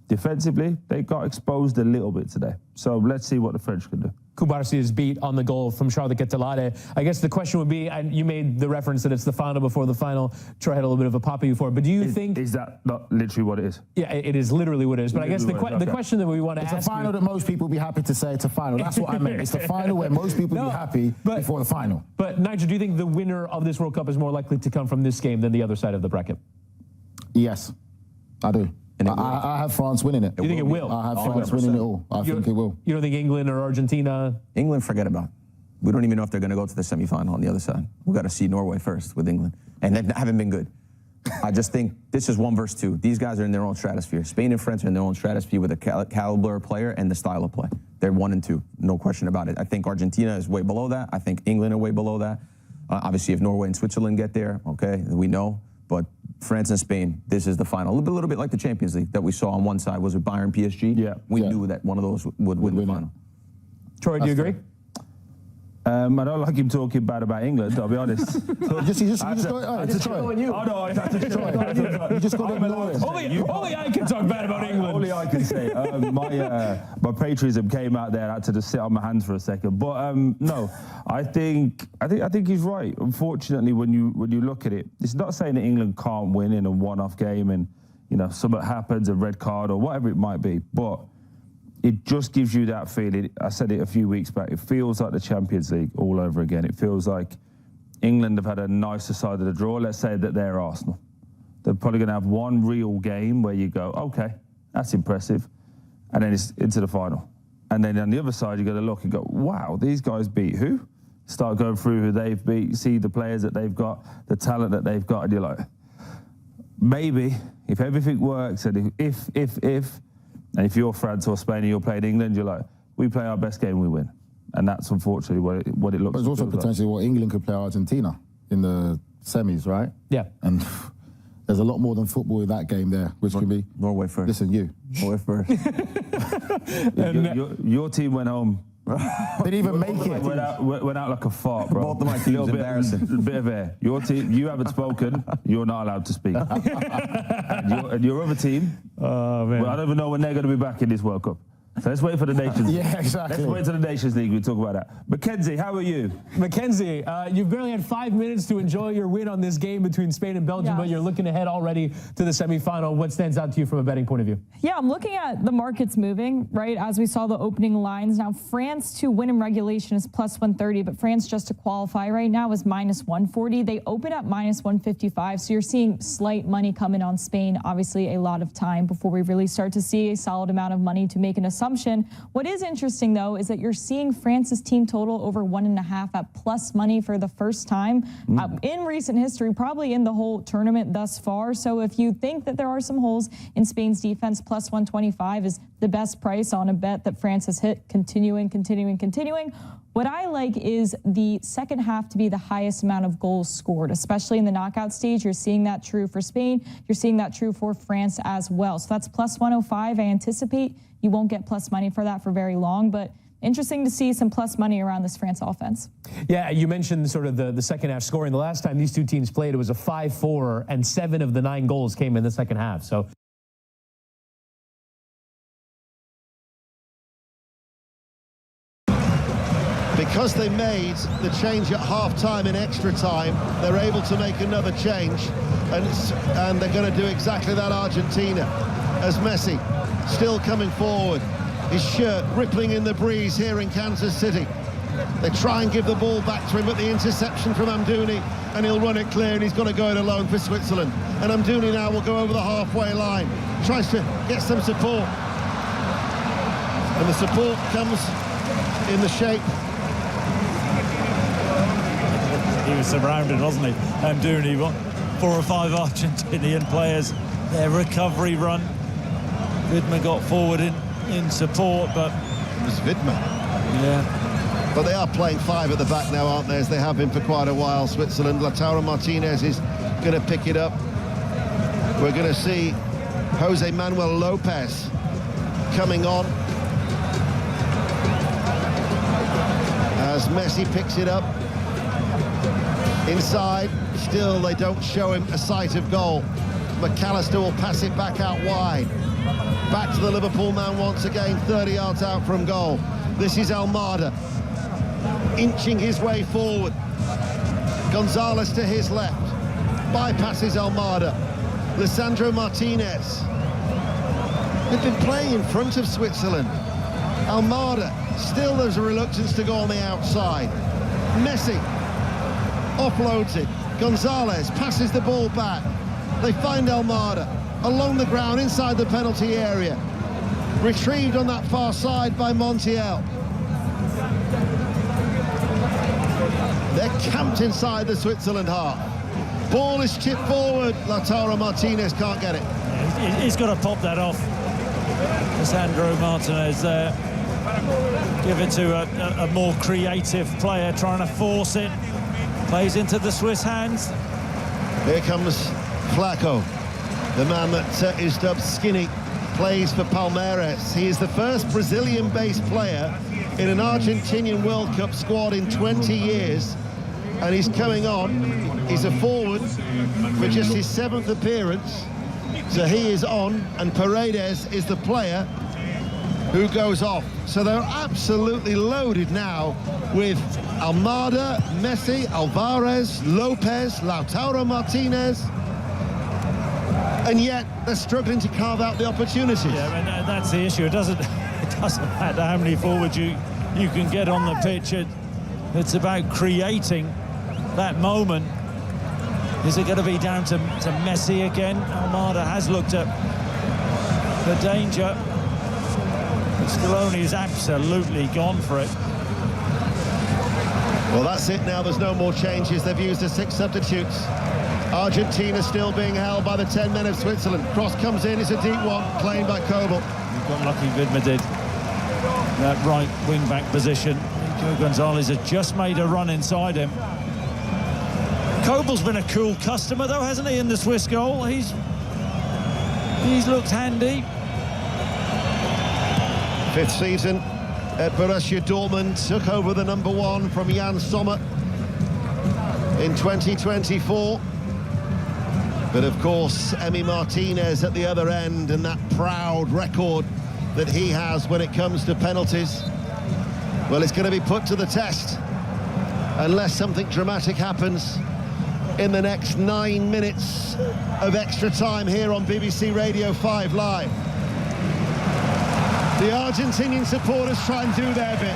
Defensively, they got exposed a little bit today. So let's see what the French can do. Kubarsi is beat on the goal from Charles Ketelade. I guess the question would be, and you made the reference that it's the final before the final. Troy had a little bit of a pop before, but do you think... Is that not literally what it is? Yeah, it is literally what it is. But I guess the question that we want to ask It's a final that most people will be happy to say it's a final. That's what I meant. It's the final where most people will be happy before the final. But Nigel, do you think the winner of this World Cup is more likely to come from this game than the other side of the bracket? Yes, I do. I have France winning it. You think it will? I have France winning it all. I think it will. You don't think England or Argentina? England, forget about it. We don't even know if they're going to go to the semifinal on the other side. We've got to see Norway first with England. And they haven't been good. I just think this is 1 versus 2. These guys are in their own stratosphere. Spain and France are in their own stratosphere with the caliber of player and the style of play. They're 1 and 2, no question about it. I think Argentina is way below that. I think England are way below that. Obviously, if Norway and Switzerland get there, okay, we know. But France and Spain, this is the final. A little bit like the Champions League that we saw on one side. Was it Bayern PSG? Yeah. We knew that one of those would win the final. Troy, do you agree? I don't like him talking bad about England, I'll be honest. You just got you. Oh, no, you just got to ignore him. Only I can talk bad about England. Only I can say. My patriotism came out there. I had to just sit on my hands for a second. But no, I think he's right. Unfortunately, when you look at it, it's not saying that England can't win in a one-off game and something happens, a red card or whatever it might be. But it just gives you that feeling. I said it a few weeks back. It feels like the Champions League all over again. It feels like England have had a nicer side of the draw. Let's say that they're Arsenal. They're probably going to have one real game where you go, okay, that's impressive, and then it's into the final. And then on the other side, you've got to look and go, wow, these guys beat who? Start going through who they've beat, see the players that they've got, the talent that they've got, and you're like, maybe if everything works, and and if you're France or Spain and you're playing England, you're like, we play our best game, we win. And that's unfortunately what it looks like. But it's also potentially what England could play Argentina in the semis, right? Yeah. And there's a lot more than football in that game there, which can be... Norway first. Listen, you. Norway first. your team went home. Didn't even make it. Went out like a fart, bro. Both of my teams embarrassing. A bit of air. Your team, you haven't spoken. You're not allowed to speak. and your other team, man. Well, I don't even know when they're going to be back in this World Cup. So let's wait for the Nations League. Yeah, exactly. Let's wait to the Nations League. We'll talk about that. Mackenzie, how are you? Mackenzie, you've barely had 5 minutes to enjoy your win on this game between Spain and Belgium, but you're looking ahead already to the semifinal. What stands out to you from a betting point of view? Yeah, I'm looking at the markets moving, right? As we saw the opening lines. Now, France to win in regulation is plus 130, but France just to qualify right now is minus 140. They open at minus 155, so you're seeing slight money coming on Spain. Obviously, a lot of time before we really start to see a solid amount of money to make an assumption. What is interesting, though, is that you're seeing France's team total over 1.5 at plus money for the first time in recent history, probably in the whole tournament thus far. So if you think that there are some holes in Spain's defense, plus 125 is the best price on a bet that France has hit, continuing. What I like is the second half to be the highest amount of goals scored, especially in the knockout stage. You're seeing that true for Spain. You're seeing that true for France as well. So that's plus 105. I anticipate you won't get plus money for that for very long, but interesting to see some plus money around this France offense. Yeah, you mentioned sort of the second half scoring. The last time these two teams played, it was a 5-4, and 7 of the 9 goals came in the second half. So because they made the change at half-time in extra time, they're able to make another change, and they're going to do exactly that, Argentina, as Messi still coming forward, his shirt rippling in the breeze here in Kansas City. They try and give the ball back to him, but the interception from Amdouni, and he'll run it clear, and he's got to go it alone for Switzerland. And Amdouni now will go over the halfway line, tries to get some support, and the support comes in the shape. He was surrounded, wasn't he? Amdouni, 4 or 5 Argentinian players. Their recovery run. Widmer got forward in support, but... It was Widmer. Yeah. But they are playing 5 at the back now, aren't they, as they have been for quite a while, Switzerland. Lautaro Martinez is going to pick it up. We're going to see Jose Manuel Lopez coming on as Messi picks it up. Inside, still they don't show him a sight of goal. McAllister will pass it back out wide. Back to the Liverpool man once again, 30 yards out from goal. This is Almada, inching his way forward. Gonzalez to his left, bypasses Almada. Lisandro Martinez. They've been playing in front of Switzerland. Almada, still there's a reluctance to go on the outside. Messi offloads it. Gonzalez passes the ball back. They find Almada along the ground inside the penalty area. Retrieved on that far side by Montiel. They're camped inside the Switzerland half. Ball is chipped forward. Lautaro Martinez can't get it. He's got to pop that off. Lisandro Martinez there. Give it to a more creative player trying to force it. Plays into the Swiss hands. Here comes Flaco, the man that is dubbed Skinny, plays for Palmeiras. He is the first Brazilian-based player in an Argentinian World Cup squad in 20 years, and he's coming on. He's a forward for just his 7th appearance, so he is on, and Paredes is the player who goes off. So they're absolutely loaded now with Almada, Messi, Alvarez, Lopez, Lautaro Martinez, and yet they're struggling to carve out the opportunities. Yeah, and that's the issue. It doesn't matter how many forwards you can get on the pitch. It's about creating that moment. Is it going to be down to Messi again? Almada has looked at the danger. Scaloni is absolutely gone for it. Well, that's it now. There's no more changes. They've used the 6 substitutes. Argentina still being held by the 10 men of Switzerland. Cross comes in. It's a deep one, claimed by Kobel. You've got lucky Vidma did that right wing-back position. Nico Gonzalez has just made a run inside him. Kobel's been a cool customer, though, hasn't he, in the Swiss goal? He's looked handy. 5th season at Borussia Dortmund, took over the number 1 from Jan Sommer in 2024. But of course, Emi Martinez at the other end, and that proud record that he has when it comes to penalties. Well, it's going to be put to the test unless something dramatic happens in the next 9 minutes of extra time here on BBC Radio 5 Live. The Argentinian supporters try and do their bit.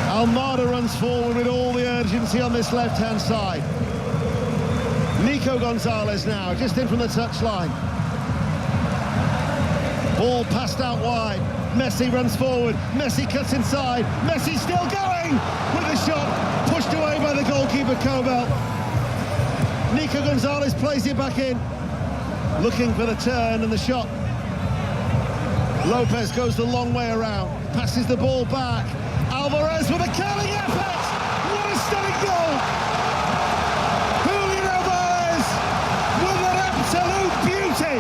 Almada runs forward with all the urgency on this left-hand side. Nico Gonzalez now, just in from the touchline. Ball passed out wide. Messi runs forward. Messi cuts inside. Messi still going with a shot pushed away by the goalkeeper Kobel. Nico Gonzalez plays it back in, looking for the turn and the shot. Lopez goes the long way around, passes the ball back. Alvarez with a curling effort. What a stunning goal! Julian Alvarez with an absolute beauty.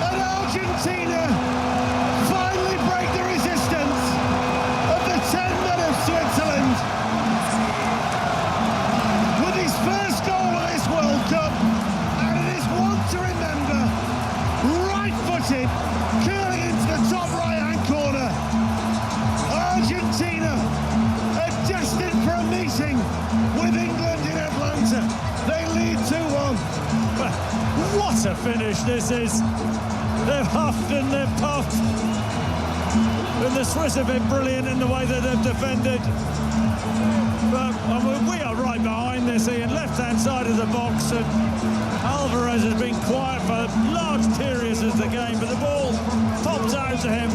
And Argentina finally break the resistance of the 10 men of Switzerland. With his first goal of this World Cup, and it is one to remember, right-footed, curling into the top right-hand corner. Argentina are destined for a meeting with England in Atlanta. They lead 2-1. What a finish this is. They've huffed and they've puffed. And the Swiss have been brilliant in the way that they've defended. But I mean, we are right behind this, Ian, left-hand side of the box. And Alvarez has been quiet for large periods of the game, but the ball popped out to him,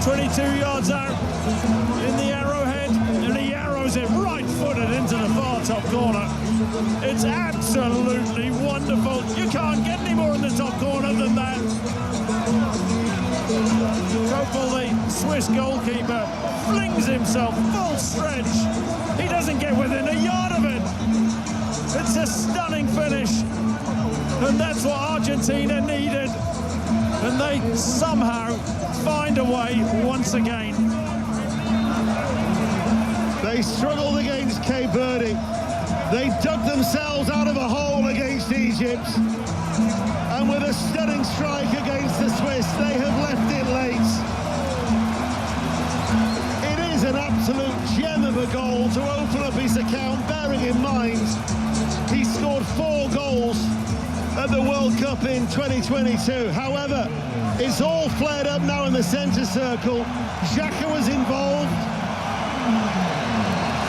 22 yards out in the arrowhead, and he arrows it right-footed into the far top corner. It's absolutely wonderful. You can't get any more in the top corner than that. Kobel, the Swiss goalkeeper, flings himself full stretch. He doesn't get within a yard of it. It's a stunning finish. And that's what Argentina needed. And they somehow find a way once again. They struggled against Cape Verde. They dug themselves out of a hole against Egypt. And with a stunning strike against the Swiss, they have left it late. It is an absolute gem of a goal to open up his account, bearing in mind he scored 4 goals at the World Cup in 2022. However, it's all flared up now in the centre circle. Xhaka was involved.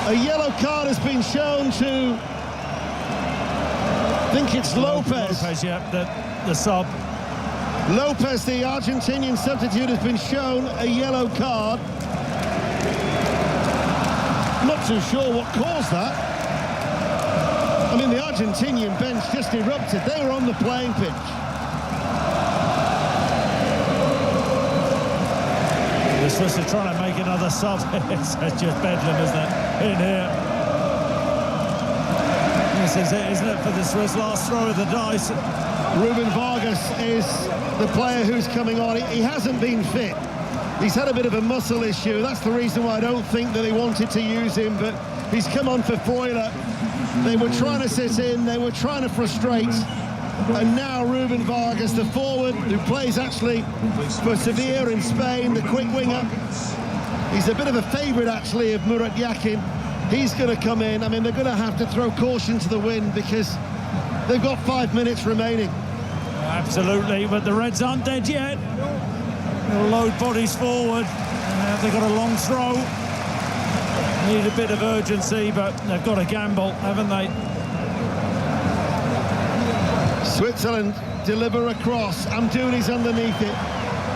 A yellow card has been shown to, I think it's Lopez. Lopez, yeah, the sub. Lopez, the Argentinian substitute, has been shown a yellow card. Not too sure what caused that. I mean, the Argentinian bench just erupted. They were on the playing pitch. The Swiss are trying to make another sub. It's just bedlam, isn't it, in here? This is it, isn't it, for the Swiss? Last throw of the dice. Ruben Vargas is the player who's coming on. He hasn't been fit. He's had a bit of a muscle issue. That's the reason why I don't think that they wanted to use him, but he's come on for Freuler. They were trying to sit in, they were trying to frustrate. And now Ruben Vargas, the forward, who plays actually for Sevilla in Spain, the quick winger. He's a bit of a favourite, actually, of Murat Yakin. He's going to come in. I mean, they're going to have to throw caution to the wind because they've got 5 minutes remaining. Absolutely, but the Reds aren't dead yet. They'll load bodies forward. Have they got a long throw? Need a bit of urgency, but they've got to gamble, haven't they? Switzerland deliver a cross. Amdouni's underneath it.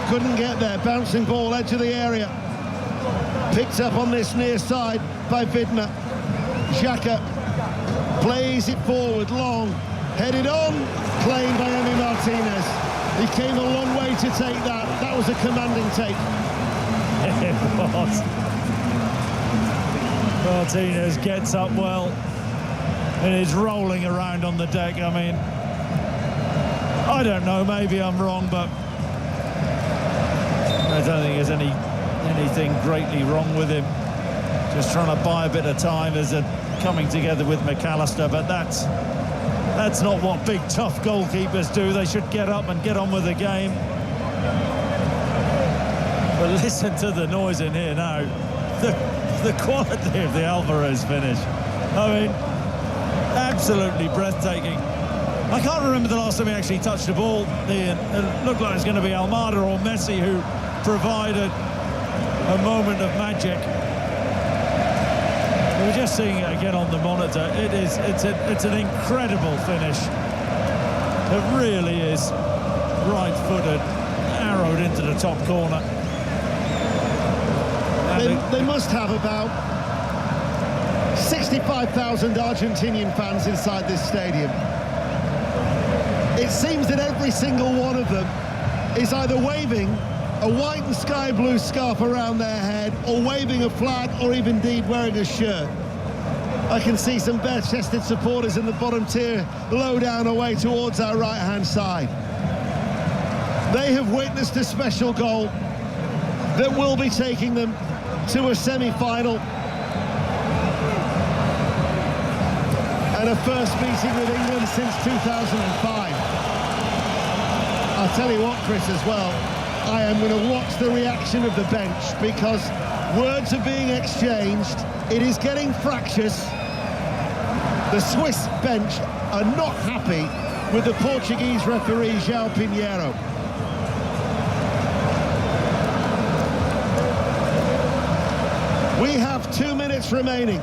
Couldn't get there. Bouncing ball, edge of the area. Picked up on this near side by Widmer. Xhaka plays it forward, long. Headed on, claimed by Emi Martinez. He came a long way to take that. That was a commanding take. It was. Martinez gets up well and is rolling around on the deck. I mean, I don't know, maybe I'm wrong, but I don't think there's anything greatly wrong with him. Just trying to buy a bit of time as they're coming together with McAllister, but that's not what big, tough goalkeepers do. They should get up and get on with the game. But listen to the noise in here now. The quality of the Alvarez finish. I mean, absolutely breathtaking. I can't remember the last time he actually touched the ball. It looked like it's going to be Almada or Messi who provided a moment of magic. We're just seeing it again on the monitor. It's an incredible finish. It really is. Right-footed, arrowed into the top corner. They must have about 65,000 Argentinian fans inside this stadium. It seems that every single one of them is either waving a white and sky blue scarf around their head, or waving a flag, or even indeed wearing a shirt. I can see some bare-chested supporters in the bottom tier, low down away towards our right-hand side. They have witnessed a special goal that will be taking them to a semi-final. And a first meeting with England since 2005. I'll tell you what, Chris, as well, I am going to watch the reaction of the bench, because words are being exchanged. It is getting fractious. The Swiss bench are not happy with the Portuguese referee, João Pinheiro. We have 2 minutes remaining,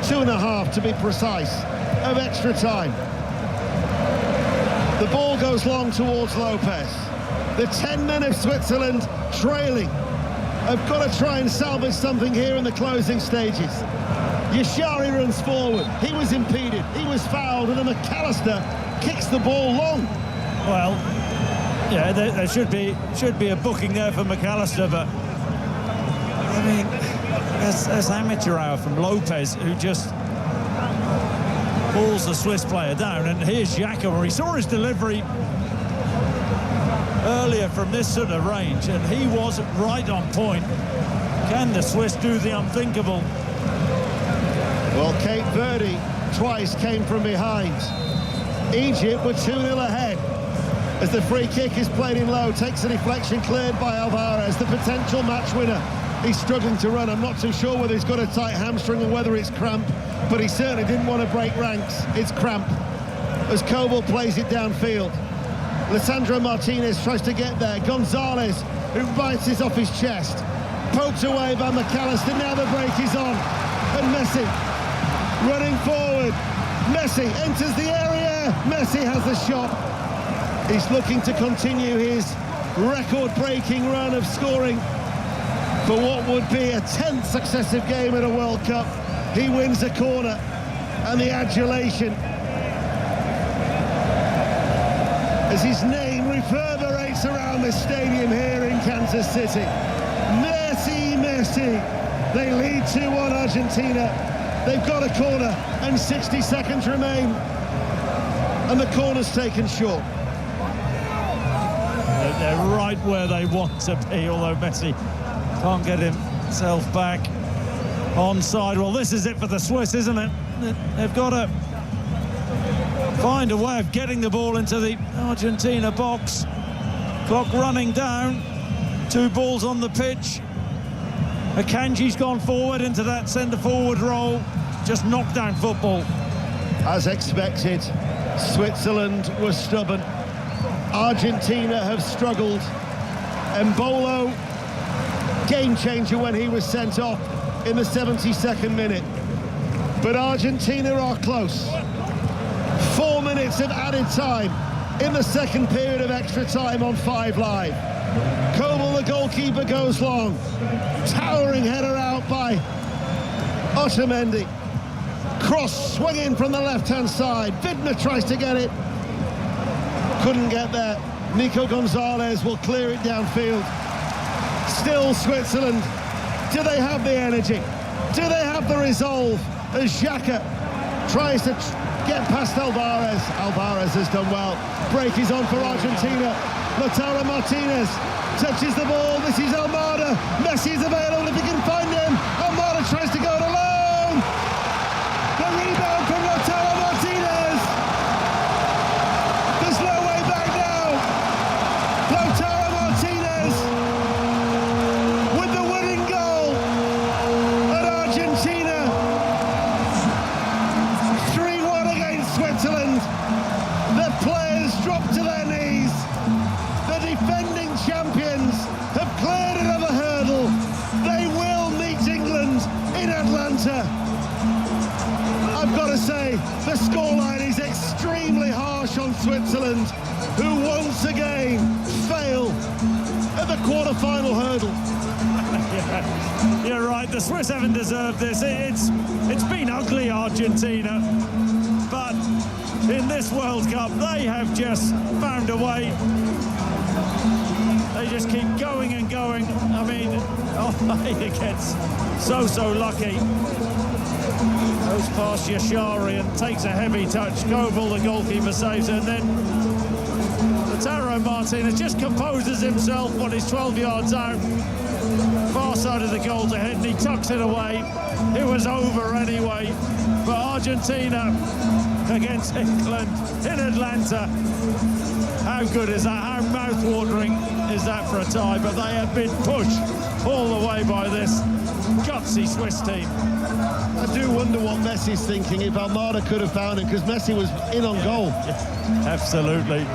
2.5 to be precise, of extra time. The ball goes long towards Lopez. The 10 men of Switzerland trailing have got to try and salvage something here in the closing stages. Yashari runs forward. He was impeded. He was fouled, and then McAllister kicks the ball long. Well, yeah, there should be a booking there for McAllister, but I mean, that's amateur hour from Lopez, who just pulls the Swiss player down. And here's Xhaka, where he saw his delivery earlier from this sort of range, and he was right on point. Can the Swiss do the unthinkable? Well, Cape Verde twice came from behind. Egypt were 2-0 ahead as the free kick is played in low, takes a deflection, cleared by Alvarez, the potential match winner. He's struggling to run. I'm not too sure whether he's got a tight hamstring or whether it's cramp, but he certainly didn't want to break ranks. It's cramp as Koval plays it downfield. Lisandro Martinez tries to get there. Gonzalez, who bites it off his chest. Poked away by McAllister. Now the break is on. And Messi running forward. Messi enters the area. Messi has the shot. He's looking to continue his record-breaking run of scoring for what would be a 10th successive game at a World Cup. He wins a corner, and the adulation as his name reverberates around the stadium here in Kansas City. Messi, Messi. They lead 2-1 Argentina. They've got a corner and 60 seconds remain. And the corner's taken short. They're right where they want to be, although Messi can't get himself back onside. Well, this is it for the Swiss, isn't it? They've got to find a way of getting the ball into the Argentina box. Clock running down. 2 balls on the pitch. Akanji's gone forward into that centre-forward role. Just knockdown football. As expected, Switzerland was stubborn. Argentina have struggled. Embolo game changer when he was sent off in the 72nd minute. But Argentina are close. 4 minutes of added time in the second period of extra time on 5 Live. Koval, the goalkeeper, goes long. Towering header out by Otamendi. Cross swinging from the left-hand side. Vidna tries to get it. Couldn't get there. Nico Gonzalez will clear it downfield. Still Switzerland. Do they have the energy? Do they have the resolve? As Xhaka tries to get past Alvarez. Alvarez has done well. Break is on for Argentina. Lautaro Martinez touches the ball. This is Almada. Messi is available if he can find him. Almada tries to go it alone. The rebound from Lautaro Martinez. There's no way back now. Lautaro Martinez with the winning goal at Argentina. 3-1 against Switzerland. The players drop to their knees. The defending champions have cleared another hurdle. They will meet England in Atlanta. I've got to say, the scoreline is extremely harsh on Switzerland, who once again fail at the quarter-final hurdle. Yeah, you're right, the Swiss haven't deserved this. It's been ugly, Argentina, but in this World Cup, they have just found a way. They just keep going and going. I mean, it gets so lucky. Goes past Yashari and takes a heavy touch. Koval, the goalkeeper, saves it. And then Lautaro Martinez just composes himself when he's 12 yards out. Far side of the goal to hit, and he tucks it away. It was over anyway. But Argentina against England in Atlanta. How good is that? How mouth-watering is that for a tie? But they have been pushed all the way by this gutsy Swiss team. I do wonder what Messi's thinking if Almada could have found him, because Messi was in on goal. Yeah, absolutely.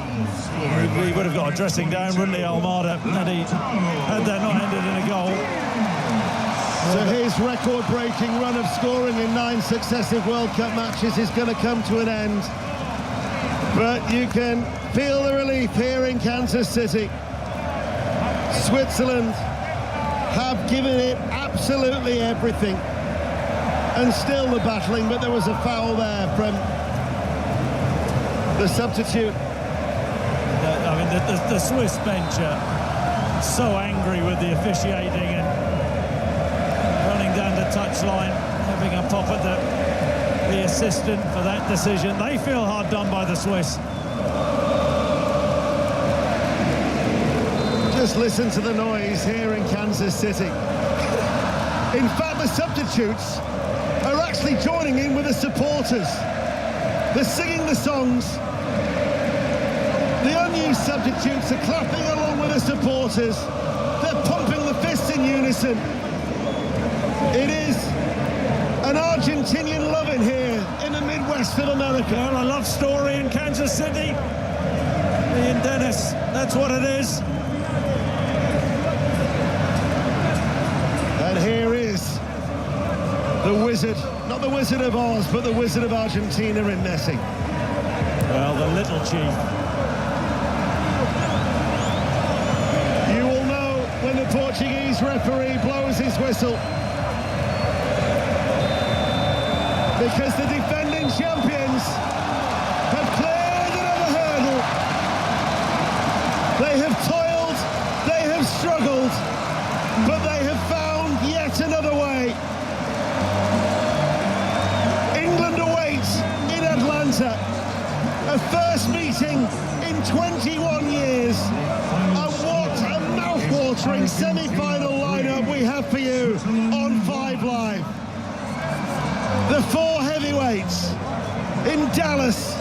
We would have got a dressing down, wouldn't he, Almada, had that not ended in a goal. So his record-breaking run of scoring in 9 successive World Cup matches is going to come to an end. But you can feel the relief here in Kansas City. Switzerland have given it absolutely everything. And still the battling, but there was a foul there from the substitute. I mean, the Swiss bench are so angry with the officiating and running down the touchline, having a pop at the assistant for that decision. They feel hard done by the Swiss. Just listen to the noise here in Kansas City. In fact, the substitutes are actually joining in with the supporters. They're singing the songs. The unused substitutes are clapping along with the supporters. They're pumping the fists in unison. It is an Argentinian loving here in the Midwest of America. Well, a love story in Kansas City. Me and Dennis, that's what it is. And here is the wizard, not the Wizard of Oz, but the Wizard of Argentina in Messi. Well, the little chief. You will know when the Portuguese referee blows his whistle, because the defending champions have cleared another hurdle. They have toiled, they have struggled, but they have found yet another way. England awaits in Atlanta, a first meeting in 21 years. And what a mouth-watering semi-final lineup we have for you on 5 Live. The 4 heavyweights in Dallas,